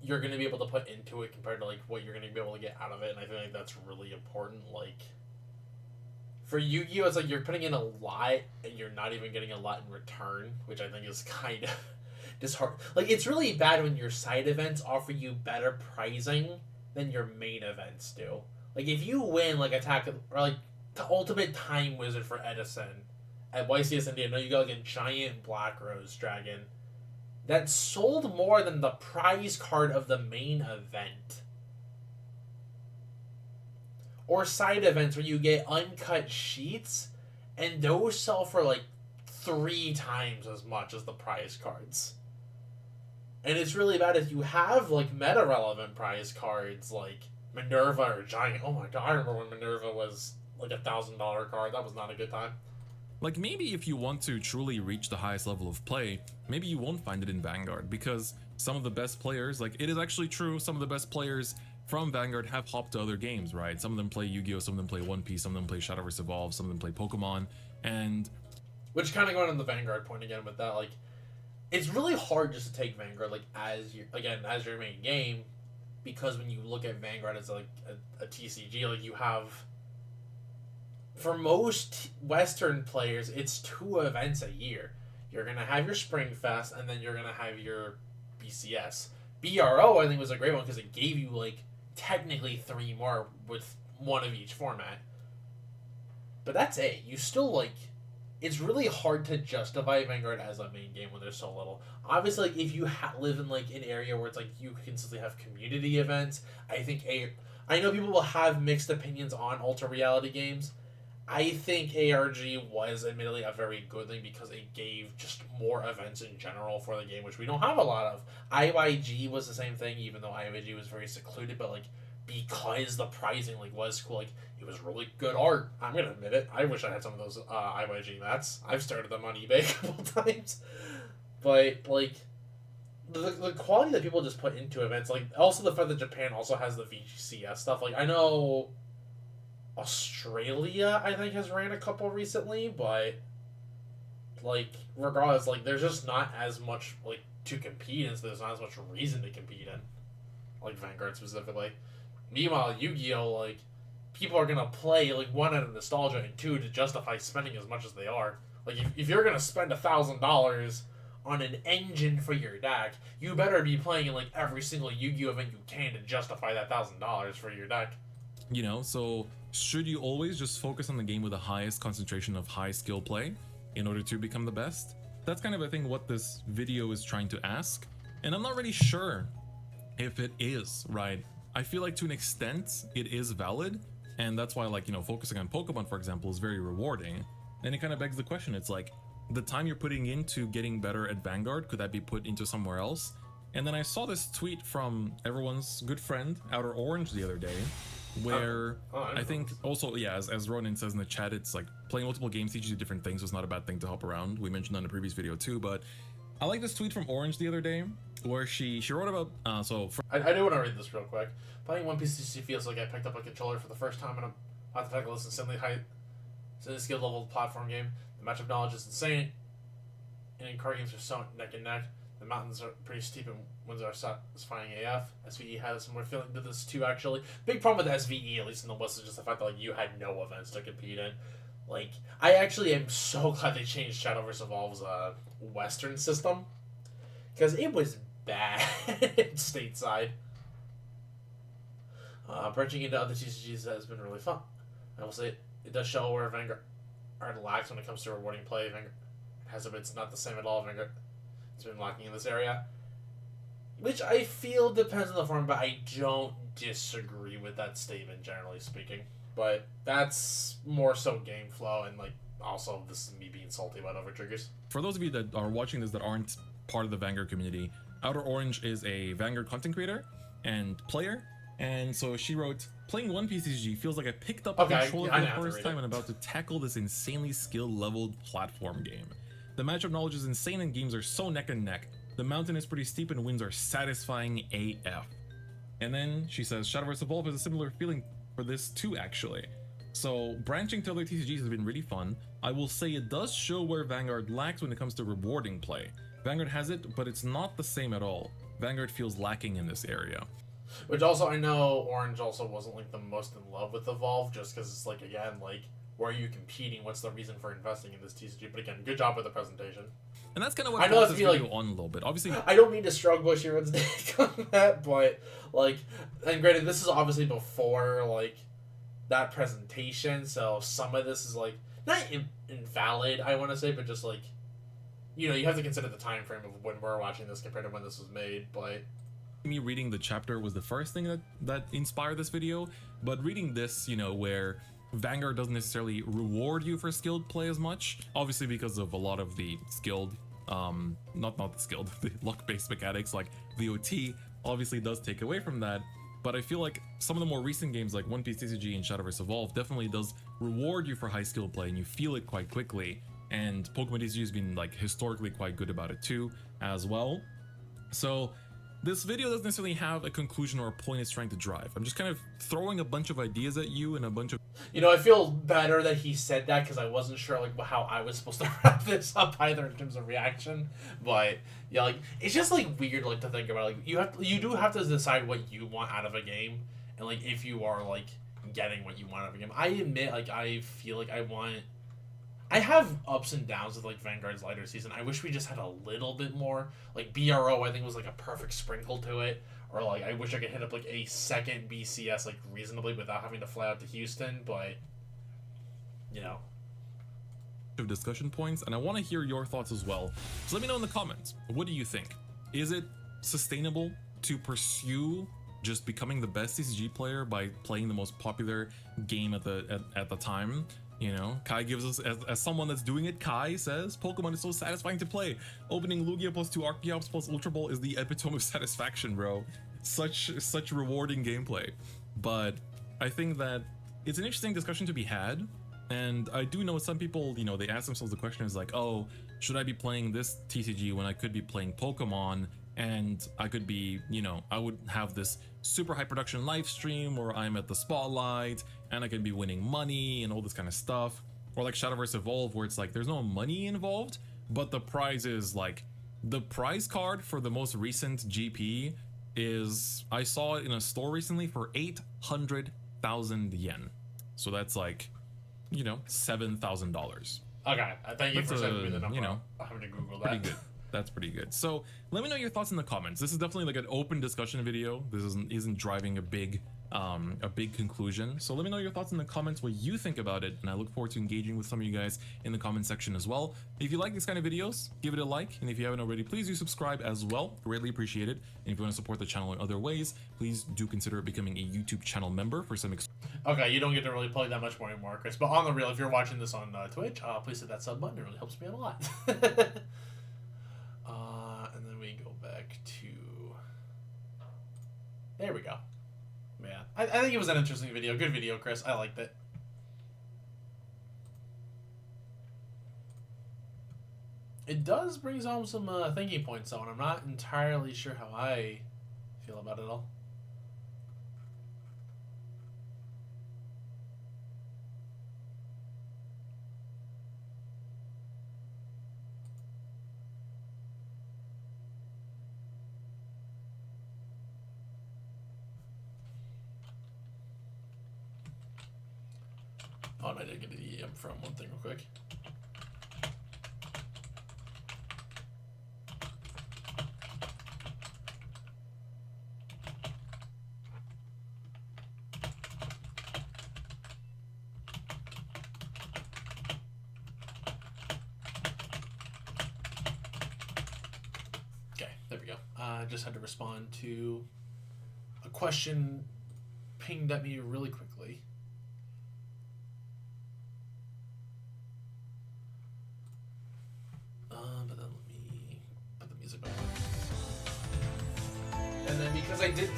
you're going to be able to put into it compared to like what you're going to be able to get out of it, and I feel like that's really important. Like for Yu-Gi-Oh, it's like you're putting in a lot and you're not even getting a lot in return, which I think is kind of disheartening. Like it's really bad when your side events offer you better pricing than your main events do. Like if you win like Attack or like the Ultimate Time Wizard for Edison at YCS India, you got like a giant Black Rose Dragon that sold more than the prize card of the main event. Or side events where you get uncut sheets, and those sell for like 3 times as much as the prize cards. And it's really bad if you have like meta relevant prize cards like Minerva or Giant. Oh my god, I remember when Minerva was like $1,000 card. That was not a good time. Like maybe if you want to truly reach the highest level of play, maybe you won't find it in Vanguard, because some of the best players, like it is actually true, some of the best players from Vanguard have hopped to other games, right? Some of them play Yu-Gi-Oh, some of them play One Piece, some of them play Shadowverse Evolve, some of them play Pokemon, and... Which kind of going on the Vanguard point again with that, like, it's really hard just to take Vanguard, like, as your main game, because when you look at Vanguard as, like, a TCG, like, you have... For most Western players, it's 2 events a year. You're going to have your Spring Fest, and then you're going to have your BCS. BRO, I think, was a great one, because it gave you, like, technically 3 more with 1 of each format. But that's it. You still, like... It's really hard to justify Vanguard as a main game when there's so little. Obviously, like, if you live in, like, an area where it's, like, you consistently have community events, I think I know people will have mixed opinions on Ultra Reality games. I think ARG was admittedly a very good thing because it gave just more events in general for the game, which we don't have a lot of. IYG was the same thing, even though IYG was very secluded, but, like, because the pricing, like, was cool, like, it was really good art. I'm gonna admit it. I wish I had some of those IYG mats. I've started them on eBay a couple times. But, like, the quality that people just put into events, like, also the fact that Japan also has the VGCS stuff. Like, I know Australia, I think, has ran a couple recently, but, like, regardless, like, there's just not as much, like, to compete in, so there's not as much reason to compete in. Like, Vanguard specifically. Meanwhile, Yu-Gi-Oh, like, people are gonna play, like, 1 out of nostalgia, and 2 to justify spending as much as they are. Like, if you're gonna spend $1,000 on an engine for your deck, you better be playing in, like, every single Yu-Gi-Oh event you can to justify that $1,000 for your deck. You know, so should you always just focus on the game with the highest concentration of high skill play in order to become the best? That's kind of, I think, what this video is trying to ask, and I'm not really sure if it is, right? I feel like to an extent it is valid, and that's why, like, you know, focusing on Pokemon, for example, is very rewarding. And it kind of begs the question, it's like, the time you're putting into getting better at Vanguard, could that be put into somewhere else? And then I saw this tweet from everyone's good friend, Outer Orange, the other day, where I think also, yeah, as Ronan says in the chat, it's like playing multiple games teaches you different things, so it's not a bad thing to hop around. We mentioned that in a previous video too, but I like this tweet from Orange the other day, where she wrote about, I do want to read this real quick. Playing One Piece CC feels like I picked up a controller for the first time in a hypothetical insanely high skill level platform game. The matchup knowledge is insane, and card games are so neck and neck. The mountains are pretty steep and winds are satisfying AF. SVE has a similar feeling to this too, actually. Big problem with SVE, at least in the West, is just the fact that, like, you had no events to compete in. Like, I actually am so glad they changed Shadowverse Evolve's Western system, because it was bad stateside. Branching into other TCGs has been really fun. I will say it does show where Vanguard lacks when it comes to rewarding play. Vanguard has a it's not the same at all. Vanguard has been lacking in this area, which I feel depends on the form, but I don't disagree with that statement generally speaking. But that's more so game flow, and, like, also this is me being salty about overtriggers. For those of you that are watching this that aren't part of the Vanguard community, Outer Orange is a Vanguard content creator and player, and so she wrote, playing One Piece CG feels like I picked up a controller for the first time and about to tackle this insanely skill-leveled platform game. The matchup knowledge is insane and games are so neck and neck. The mountain is pretty steep and winds are satisfying AF. And then she says, Shadowverse Evolve has a similar feeling for this too, actually. So branching to other TCGs has been really fun. I will say it does show where Vanguard lacks when it comes to rewarding play. Vanguard has it, but it's not the same at all. Vanguard feels lacking in this area. Which also, I know Orange also wasn't like the most in love with Evolve, just because it's like, again, like, where are you competing? What's the reason for investing in this TCG? But again, good job with the presentation. And that's kind of what I know brought that's this be video like, on a little bit. Obviously, I don't mean to shrug Bush everyone's dick on that, but like, and granted, this is obviously before like that presentation, so some of this is like not invalid, I want to say, but just like, you know, you have to consider the time frame of when we're watching this compared to when this was made. But me reading the chapter was the first thing that inspired this video, but reading this, you know, where Vanguard doesn't necessarily reward you for skilled play as much, obviously because of a lot of the skilled, not the skilled, the luck-based mechanics like VOT obviously does take away from that. But I feel like some of the more recent games like One Piece TCG and Shadowverse Evolve definitely does reward you for high skill play, and you feel it quite quickly. And Pokemon TCG has been like historically quite good about it too, as well. So this video doesn't necessarily have a conclusion or a point it's trying to drive. I'm just kind of throwing a bunch of ideas at you and a bunch of... You know, I feel better that he said that because I wasn't sure like how I was supposed to wrap this up either in terms of reaction. But yeah, like it's just like weird like to think about. Like you do have to decide what you want out of a game, and like if you are like getting what you want out of a game. I admit, like I feel like I have ups and downs with like Vanguard's lighter season. I wish we just had a little bit more. Like BRO, I think was like a perfect sprinkle to it. Or like I wish I could hit up like a second BCS like reasonably without having to fly out to Houston. But you know, of discussion points, and I want to hear your thoughts as well. So let me know in the comments. What do you think? Is it sustainable to pursue just becoming the best TCG player by playing the most popular game at the time? You know, Kai gives us, as someone that's doing it, Kai says, Pokemon is so satisfying to play. Opening Lugia plus 2 Archeops plus Ultra Ball is the epitome of satisfaction, bro. Such rewarding gameplay. But I think that it's an interesting discussion to be had. And I do know some people, you know, they ask themselves the question is like, oh, should I be playing this TCG when I could be playing Pokemon? And I could be, you know, I would have this super high production live stream where I'm at the spotlight and I can be winning money and all this kind of stuff. Or like Shadowverse Evolve, where it's like there's no money involved, but the prize is like the prize card for the most recent GP is, I saw it in a store recently for 800,000 yen. So that's like, you know, $7,000. okay. Thank you for sending me the number. You know, I'm having to Google that. pretty good. That's pretty good. So let me know your thoughts in the comments. This is definitely like an open discussion video. This isn't driving a big conclusion. So let me know your thoughts in the comments, what you think about it, and I look forward to engaging with some of you guys in the comment section as well. If you like these kind of videos, give it a like, and if you haven't already, please do subscribe as well. Greatly appreciated. And if you want to support the channel in other ways, please do consider becoming a YouTube channel member for some Okay, you don't get to really play that much more anymore, Chris. But on the real, if you're watching this on Twitch, please hit that sub button. It really helps me out a lot. And then we go back to... There we go. Yeah, I think it was an interesting video. Good video, Chris. I liked it. It does bring home some thinking points, though, and I'm not entirely sure how I feel about it all. Oh, and I did get an EM from one thing real quick. Okay, there we go. I just had to respond to a question pinged at me really quickly. But then let me put the music back on. And then because I did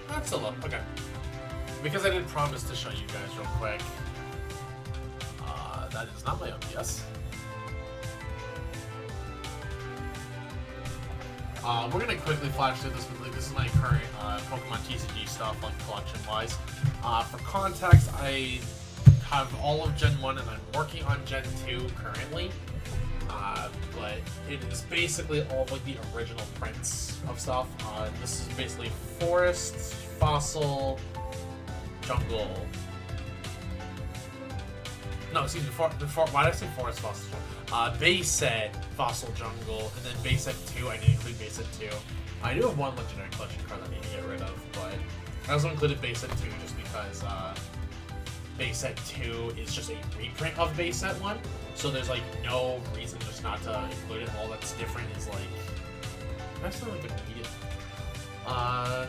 that's still up, okay. Because I did promise to show you guys real quick. That is not my OBS. We're gonna quickly flash through this. This is my current Pokemon TCG stuff, like collection-wise. For context, I have all of Gen 1 and I'm working on Gen 2 currently. but it is basically all of like the original prints of stuff. This is basically forest, fossil, jungle. No, excuse me. Why did I say forest, fossil? Base set, fossil, jungle, and then base set 2. I didn't include base set 2. I do have one legendary collection card that I need to get rid of, but I also included base set 2 just because base set 2 is just a reprint of base set 1. So there's like no reason just not to include it. All that's different is like that's not like immediate. I'll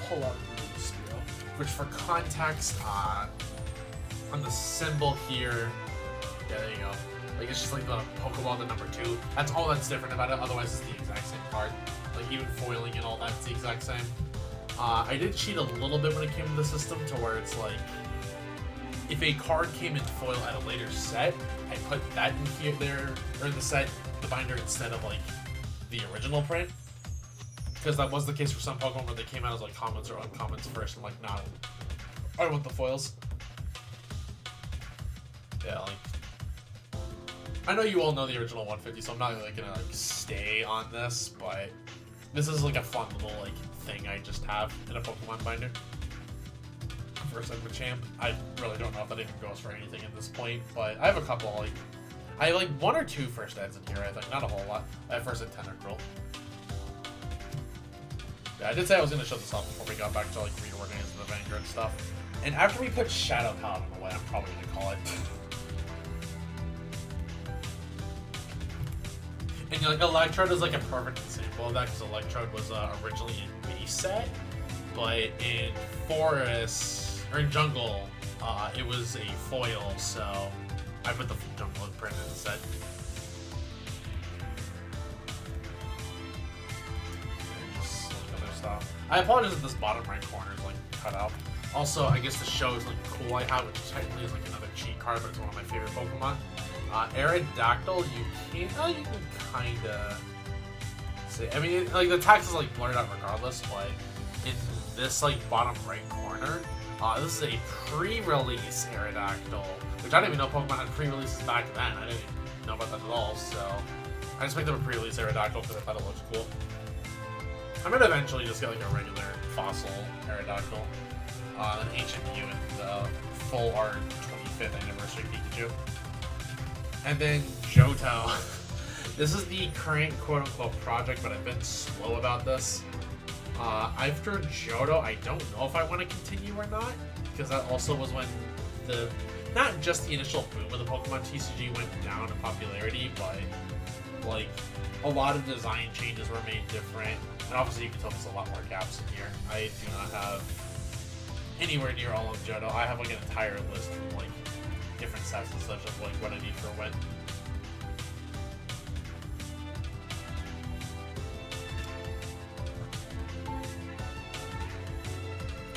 pull up the Spiro, which for context, on the symbol here, yeah, there you go. Like it's just like the Pokeball, the number 2. That's all that's different about it. Otherwise, it's the exact same card. Like even foiling and all that's the exact same. I did cheat a little bit when it came to the system to where it's like, if a card came in foil at a later set, I put that in here, there, or the set, the binder, instead of like the original print. Because that was the case for some Pokemon where they came out as like commons or uncommons first. I'm like, nah, I want the foils. Yeah, like, I know you all know the original 150, so I'm not really gonna like stay on this, but this is like a fun little like thing I just have in a Pokemon binder. First Ed Machamp. I really don't know if that even goes for anything at this point, but I have a couple, like, I have like 1 or 2 first eds in here, I think, not a whole lot. I have first ed Tentacruel. Yeah, I did say I was going to show this off before we got back to like reorganizing the Vanguard stuff. And after we put Shadow Paladin away, I'm probably going to call it. And like Electrode is like a perfect example of that, because Electrode was originally in base set, but in Forest, or in Jungle, it was a foil, so I put the Jungle print instead. Just like other stuff. I apologize if this bottom right corner is like cut out. Also, I guess the show is like cool I have, which technically is like another cheat card, but it's one of my favorite Pokemon. Aerodactyl, you can kinda say, I mean, like the text is like blurred out regardless, but in this like bottom right corner, this is a pre-release Aerodactyl, which I didn't even know Pokemon had pre-releases back then. I didn't even know about that at all, so I just picked up a pre-release Aerodactyl because I thought it looked cool. I'm gonna eventually just get like a regular fossil Aerodactyl, an Ancient Mew and the full art 25th anniversary Pikachu. And then Johto. This is the current quote-unquote project, but I've been slow about this. After Johto, I don't know if I want to continue or not, because that also was when the, not just the initial boom of the Pokemon TCG went down in popularity, but like a lot of design changes were made different, and obviously you can tell there's a lot more gaps in here. I do not have anywhere near all of Johto. I have like an entire list from like different sets and such of like what I need for when.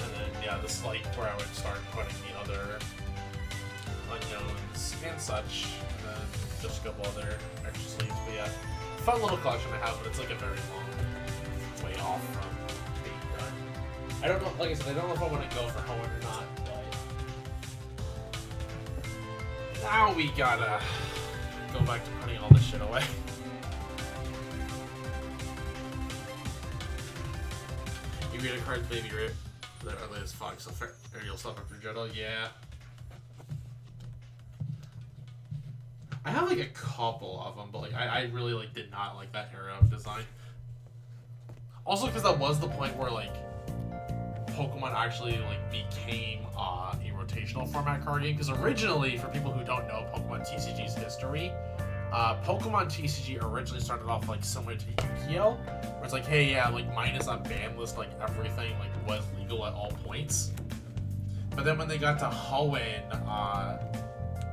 And then yeah, this is like where I would start putting the other unknowns and such, and then just a couple other extra sleeves. But yeah, fun little collection I have, but it's like a very long way off from being done. I don't know, like I said, I don't know if I want to go for Hoenn or not, but now we gotta go back to putting all this shit away. You read a card's Baby Rip. The earliest Fox aerial stuff after Johto, yeah. I have like a couple of them, but like I really like did not like that era of design. Also, because that was the point where like Pokemon actually like became a rotational format card game. Because originally, for people who don't know Pokemon TCG's history, Pokemon TCG originally started off like similar to Yu-Gi-Oh, where it's like, hey, yeah, like minus on ban list, like everything like was legal at all points. But then when they got to Hoenn,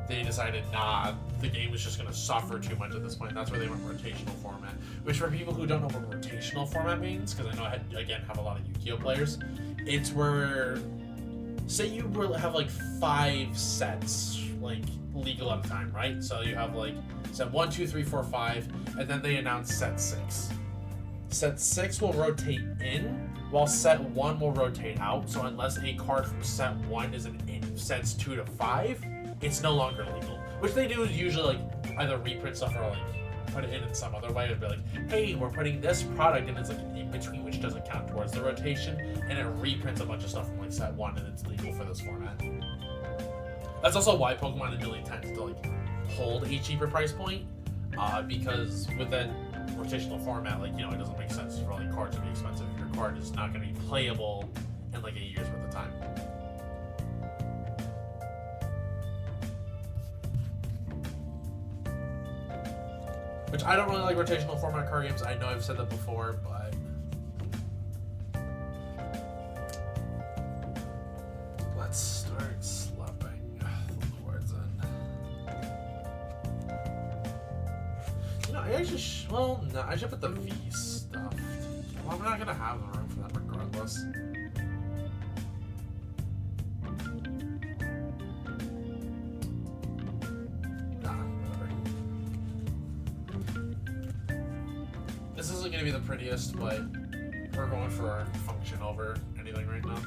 they decided, nah, the game was just going to suffer too much at this point. That's where they went rotational format. Which, for people who don't know what rotational format means, because I know I, again, have a lot of Yu-Gi-Oh players, it's where, say you have like 5 sets, like, legal at a time, right? So you have like set 1, 2, 3, 4, 5, and then they announce set 6. Set 6 will rotate in, while set 1 will rotate out. So unless a card from set 1 is in sets 2 to 5, it's no longer legal. Which they do is usually like either reprint stuff or like put it in some other way. It'd be like, hey, we're putting this product, and it's like an in between, which doesn't count towards the rotation, and it reprints a bunch of stuff from like set 1, and it's legal for this format. That's also why Pokemon really tends to like hold a cheaper price point, because with that rotational format, like, you know, it doesn't make sense for like cards to be expensive if your card is not going to be playable in like a year's worth of time. Which I don't really like rotational format card games. I know I've said that before, but let's start slapping the words in. You know, I actually well, no, I should put the V stuff. Well, I'm not gonna have the room for that regardless. This isn't going to be the prettiest, but we're going for our function over anything right now.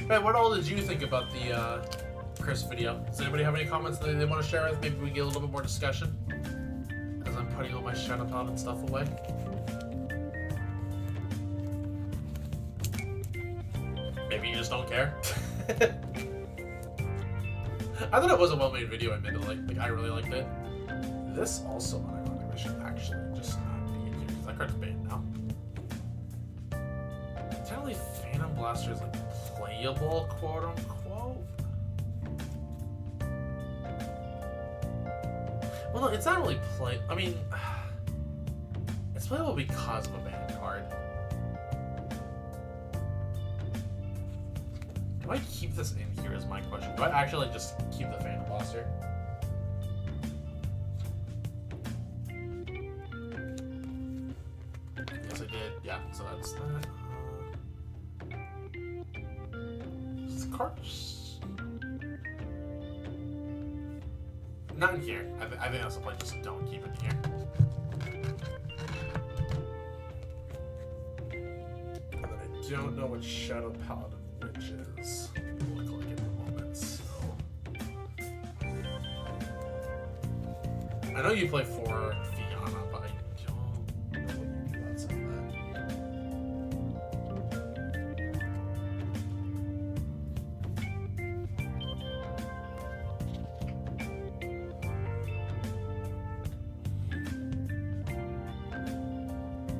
Hey, what all did you think about the Chris video? Does anybody have any comments that they want to share with? Maybe we get a little bit more discussion as I'm putting all my Shadow Paladin stuff away. Maybe you just don't care. I thought it was a well-made video, admittedly. Like, I really liked it. This also, I should actually just not be in here, because that card's banned now. Technically, Phantom Blaster is, like, playable, quote-unquote. Well, no, it's not really I mean, it's playable because of a banned card. Do I keep this in here is my question. Do I actually just keep the Phantom Blaster? Yes, I did. Yeah, so that's that. Is the cards? Not in here. I think that's the point. Just don't keep it in here. And then I don't know what Shadow Paladin which is look like at the moment, so I know you play for Fiona, but I don't know what you do outside that.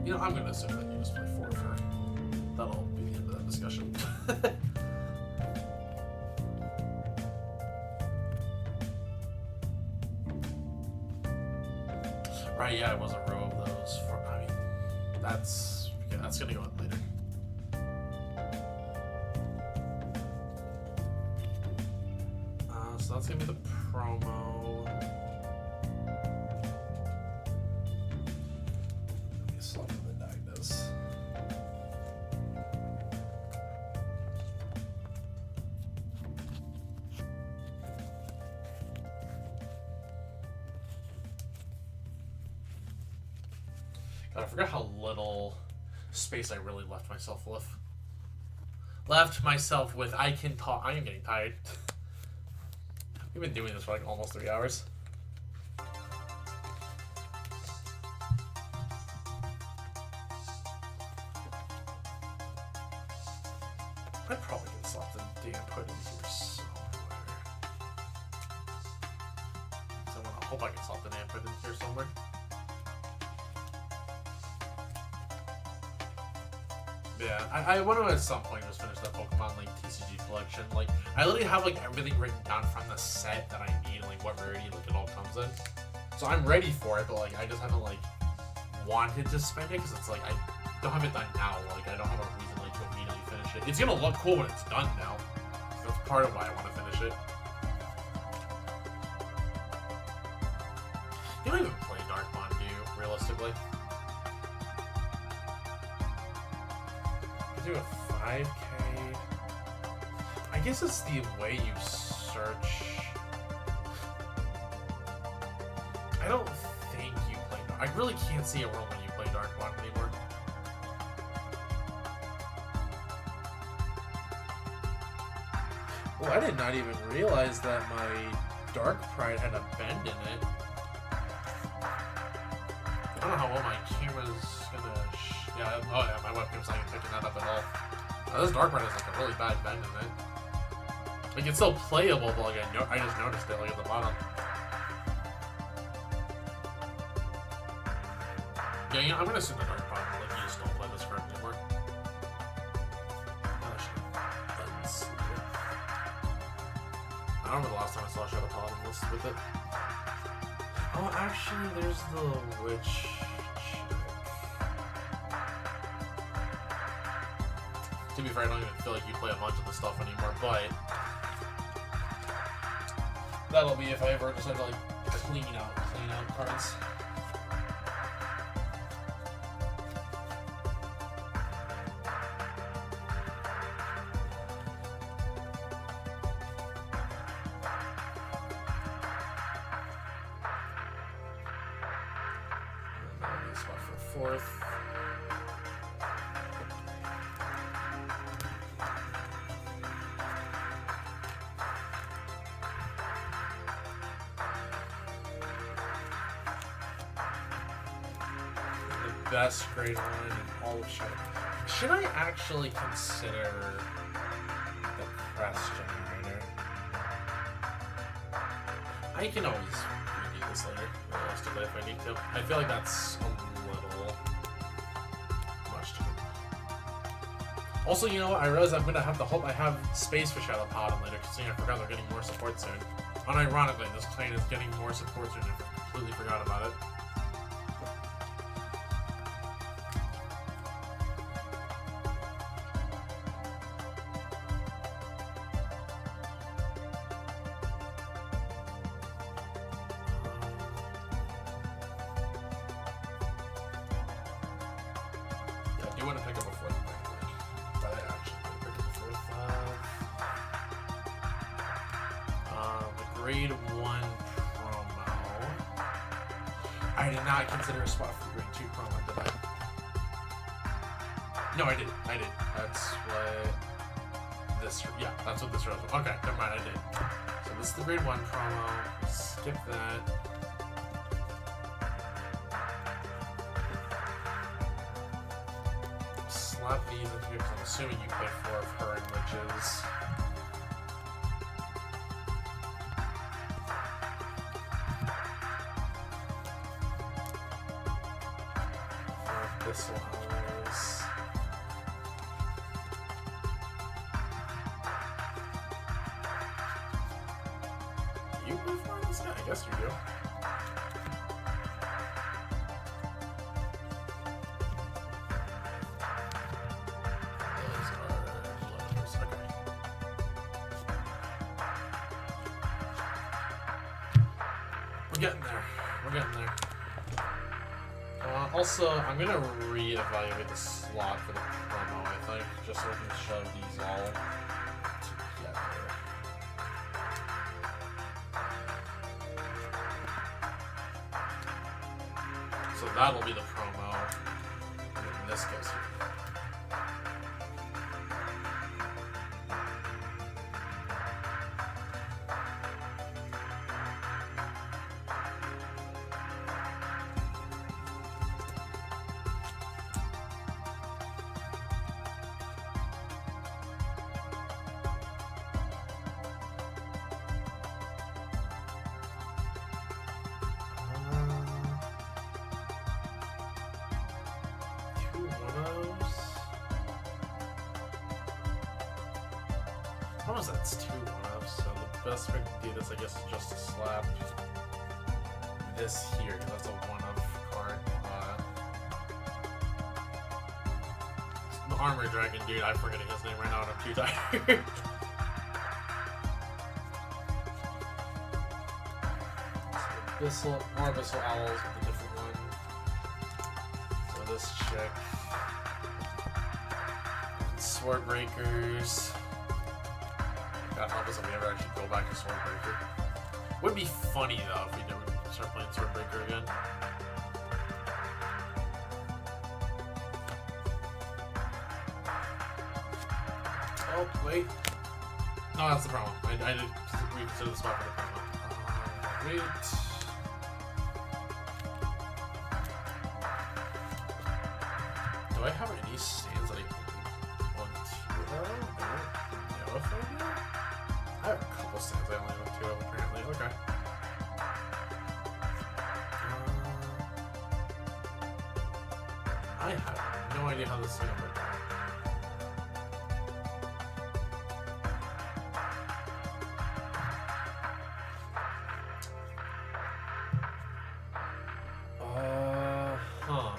You know, I'm gonna assume that you just play 4 for that'll be the end of that discussion. Right, yeah, it was a row of those. I mean, that's gonna go in later. So that's gonna be the promo. Let me slap in the Magnus. God, I forgot how little space I really left myself with. I can talk. I am getting tired. We've been doing this for like almost 3 hours. I probably can slap the damn put in here somewhere. So I hope I can slap the damn put in here somewhere. Yeah, I want to at some point just finish that Pokemon like TCG collection. Like, I literally have like everything written down from the set that I need, like what rarity like it all comes in. So I'm ready for it, but like I just haven't like wanted to spend it because it's like I don't have it done now. Like I don't have a reason like to immediately finish it. It's gonna look cool when it's done now. So that's part of why I want to finish it. You don't even play Darkmon, do you? Realistically. Do a 5K. I guess it's the way you search. I don't think you play. I really can't see a world when you play Darkmon anymore. Oh, I did not even realize that my Dark Pride had a bend in it. I don't know how well my camera's gonna. Yeah, oh yeah, my webcam's not even picking that up at all. This Dark Pride has like a really bad bend in it. Like it's still playable, but like I just noticed it like at the bottom. Yeah, you know, I'm gonna assume the Dark Pride like you just don't play this card anymore. I don't remember the last time I saw Shadow Paladin with it. Oh, actually, there's the witch chick. To be fair, I don't even feel like you play a bunch of the stuff anymore, but that'll be if I ever decide to like clean out cards. Spot for fourth. The best grade one in all of Shadow. Should I actually consider the press generator? I can always redo this later, the rest of it if I need to. I feel like that's a little much to do. Also, you know what? I realize I'm gonna have to hope I have space for Shadow Paladin later, considering I forgot they're getting more support soon. Unironically, this clan is getting more support soon. I completely forgot about it. I do want to pick up a fourth, but I actually want to pick up a fourth. The grade 1 promo. I did not consider a spot for grade 2 promo, did I? No, I did. That's what this. Yeah, that's what this was. Okay, never mind. I did. So this is the grade 1 promo. Skip that. Slap these in here because I'm assuming you play 4 of her and witches. Thistle Owls. You play 4 of this guy? I guess you do. We're getting there. Also, I'm gonna reevaluate the slot for the promo, I think, just so we can shove these all together. So that'll be the promo, and then this goes here. Suppose that's 2 1-ups, so the best way to do this, I guess, is just to slap this here, because that's a 1-up card. The Armor Dragon dude, I'm forgetting his name right now and I'm too tired. So more Abyssal Owls with a different one. So this chick. Swordbreakers. God help us if we ever actually go back to Swordbreaker. Would be funny though if we never start playing Swordbreaker again. Oh, wait. No, that's the promo. I did reconsider the spot for the promo. Wait. Do I have any stands that I want to though? I don't know if I do. I have a couple stands I only want two of apparently. Okay. I have no idea how this is gonna work out. Huh.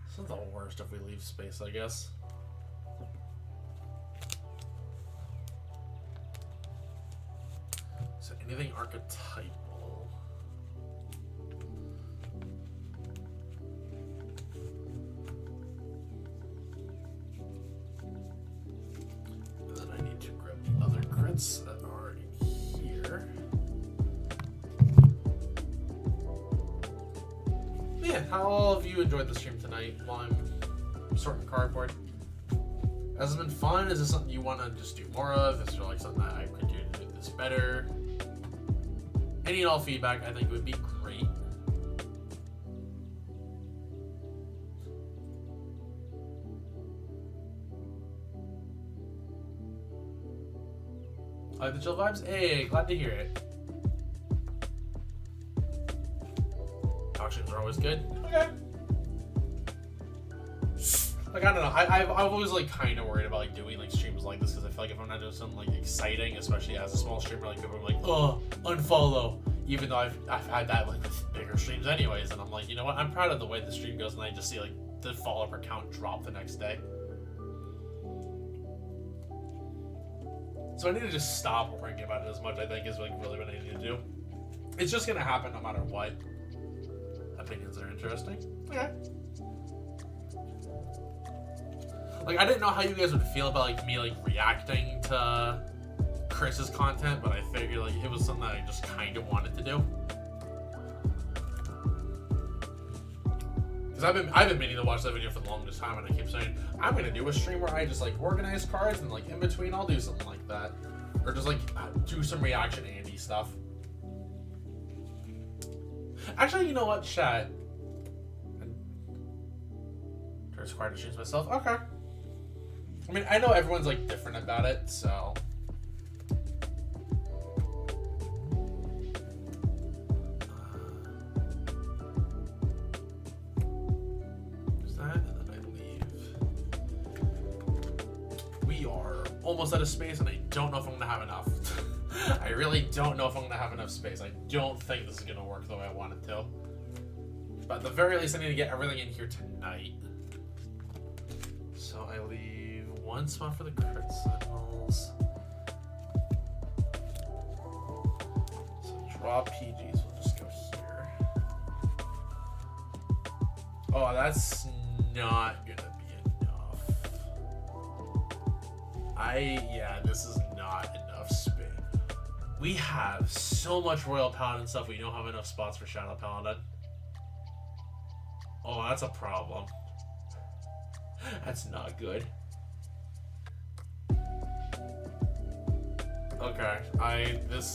This is the worst if we leave space, I guess. So anything archetypal. And then I need to grab the other crits that are in here. Yeah, how all of you enjoyed the stream tonight while I'm sorting cardboard? Has it been fun? Is this something you want to just do more of? Is there like something that I could do to make this better? Any and all feedback I think would be great. I like the chill vibes? Hey, glad to hear it. Talk streams are always good. Okay. Like, I don't know. I've always, like, kind of worried about, like, doing, like, streams like this because I feel like if I'm not doing something, like, exciting, especially as a small streamer, like, people are like, oh, unfollow. Even though I've had that, like, with bigger streams anyways. And I'm like, you know what? I'm proud of the way the stream goes and I just see, like, the follower count drop the next day. So I need to just stop worrying about it as much, I think, is, like, really what I need to do. It's just going to happen no matter what. Opinions are interesting. Okay. Like, I didn't know how you guys would feel about, like, me, like, reacting to Chris's content, but I figured, like, it was something that I just kind of wanted to do. Because I've been meaning to watch that video for the longest time, and I keep saying, I'm going to do a stream where I just, like, organize cards, and, like, in between, I'll do something like that. Or just, like, do some reaction Andy stuff. Actually, you know what, chat? There's quite a streams myself. Okay. I mean, I know everyone's, like, different about it, so... There's that, and then I leave. We are almost out of space, and I don't know if I'm going to have enough. I really don't know if I'm going to have enough space. I don't think this is going to work the way I want it to. But at the very least, I need to get everything in here tonight. So I leave one spot for the crit signals. So draw PGs, we'll just go here. Oh, that's not gonna be enough. Yeah, this is not enough space. We have so much Royal Paladin stuff, we don't have enough spots for Shadow Paladin. Oh, that's a problem. That's not good. Okay, this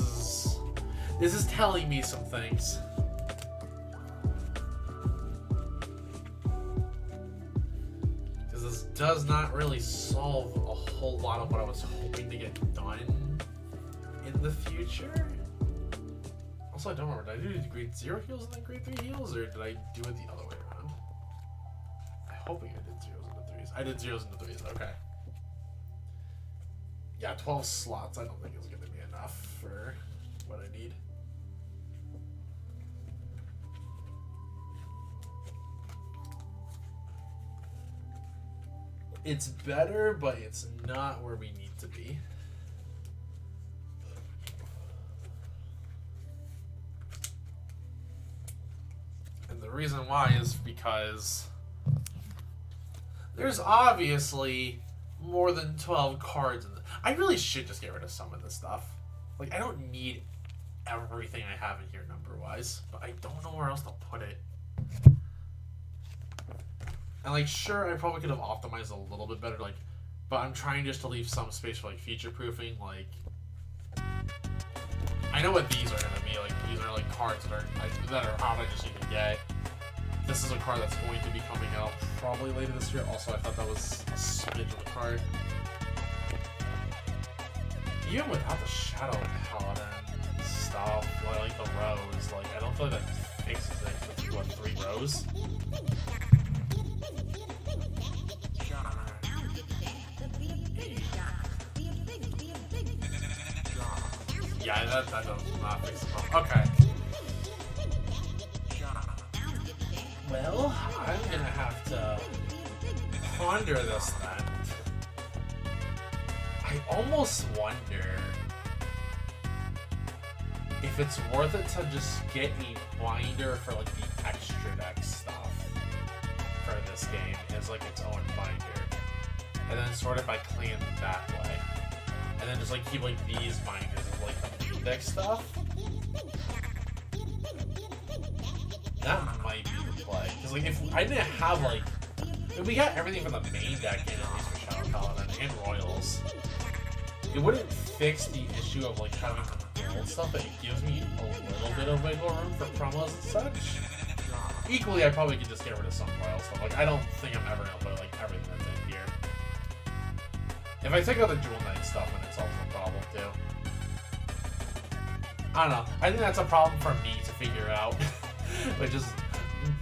is telling me some things. Because this does not really solve a whole lot of what I was hoping to get done in the future. Also, I don't remember, did I do grade 0 heals and then grade 3 heals, or did I do it the other way around? I'm hoping I did 0s into 3s. I did 0s into 3s, okay. Yeah, 12 slots I don't think is going to be enough for what I need. It's better, but it's not where we need to be. And the reason why is because there's obviously more than 12 cards in the... I really should just get rid of some of this stuff. Like, I don't need everything I have in here number-wise, but I don't know where else to put it. And like, sure, I probably could have optimized a little bit better, like, but I'm trying just to leave some space for like future proofing. Like, I know what these are gonna be. Like, these are like cards that are out. I just need to get. This is a card that's going to be coming out probably later this year. Also, I thought that was a smidge of a card. Even without the Shadow Paladin stuff, like the rose, like I don't feel like that fixes it with what, 3 rows? Yeah, that does not fix the problem. Okay. Well, I'm gonna have to ponder this then. I almost wonder if it's worth it to just get a binder for like the extra deck stuff for this game as like its own binder, and then sort it by clan that way, and then just like keep like these binders of like the main deck stuff. That might be the play, because like if I didn't have like, if we got everything from the main deck in at least for Shadow Paladin and Royals, it wouldn't fix the issue of like having to build stuff, but it gives me a little bit of wiggle room for promos and such. Equally, I probably could just get rid of some Royal stuff. Like, I don't think I'm ever gonna put like everything that's in here. If I take out the Jewel Knight stuff, then it's also a problem too. I don't know. I think that's a problem for me to figure out. Which is,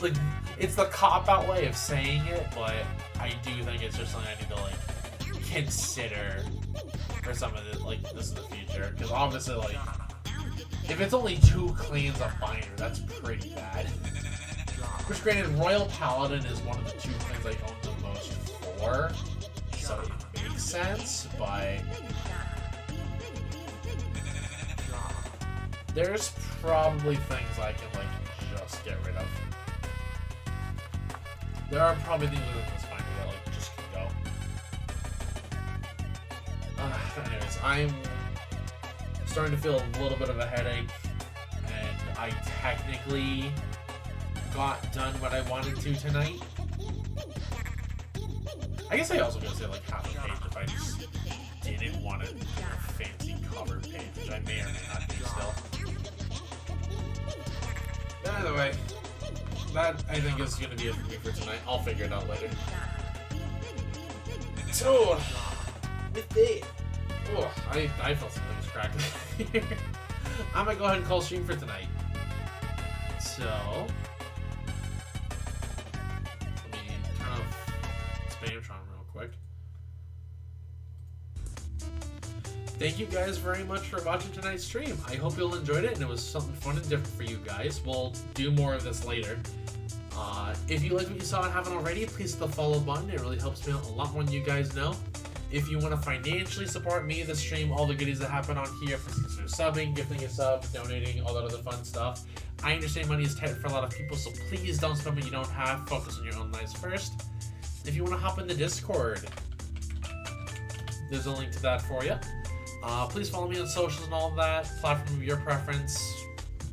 like, it's the cop-out way of saying it, but I do think it's just something I need to, like, consider for some of the, like, this in the future. Because obviously, like, if it's only 2 clans of binder, that's pretty bad. Which, granted, Royal Paladin is one of the 2 clans I own the most for, so it makes sense, but there's probably things I can, like, just get rid of. There are probably things within this binder that like just can go. Anyways, I'm starting to feel a little bit of a headache, and I technically got done what I wanted to tonight. I guess I also gotta say like half a page if I just didn't want a fancy cover page, which I may or may not do still. Either way, that I think is going to be it for me for tonight. I'll figure it out later. So, with that, oh, I felt something was cracking here. I'm going to go ahead and call stream for tonight. So, let me turn off Spamtron real quick. Thank you guys very much for watching tonight's stream. I hope you all enjoyed it and it was something fun and different for you guys. We'll do more of this later. If you liked what you saw and haven't already, please hit the follow button. It really helps me out a lot when you guys know. If you want to financially support me, the stream, all the goodies that happen on here, for subbing, gifting a sub, donating, all that other fun stuff. I understand money is tight for a lot of people, so please don't spend what you don't have. Focus on your own lives first. If you want to hop in the Discord, there's a link to that for you. Please follow me on socials and all of that. Platform of your preference.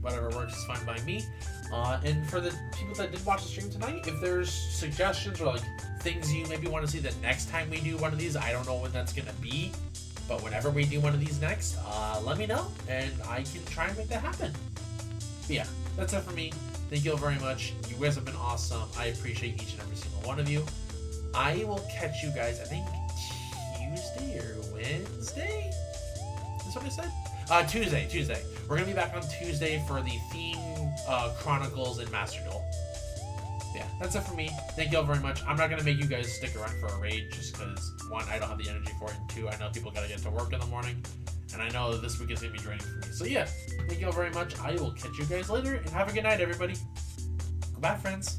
Whatever works is fine by me. And for the people that did watch the stream tonight, if there's suggestions or like things you maybe want to see the next time we do one of these, I don't know when that's going to be, but whenever we do one of these next, let me know and I can try and make that happen. But yeah, that's it for me. Thank you all very much. You guys have been awesome. I appreciate each and every single one of you. I will catch you guys, I think, Tuesday or Wednesday? That's what I said? Tuesday. We're going to be back on Tuesday for the Theme Chronicles and Master Duel. Yeah, that's it for me. Thank you all very much. I'm not going to make you guys stick around for a raid just because, 1, I don't have the energy for it, and 2, I know people got to get to work in the morning, and I know this week is going to be draining for me. So yeah, thank you all very much. I will catch you guys later, and have a good night, everybody. Goodbye, friends.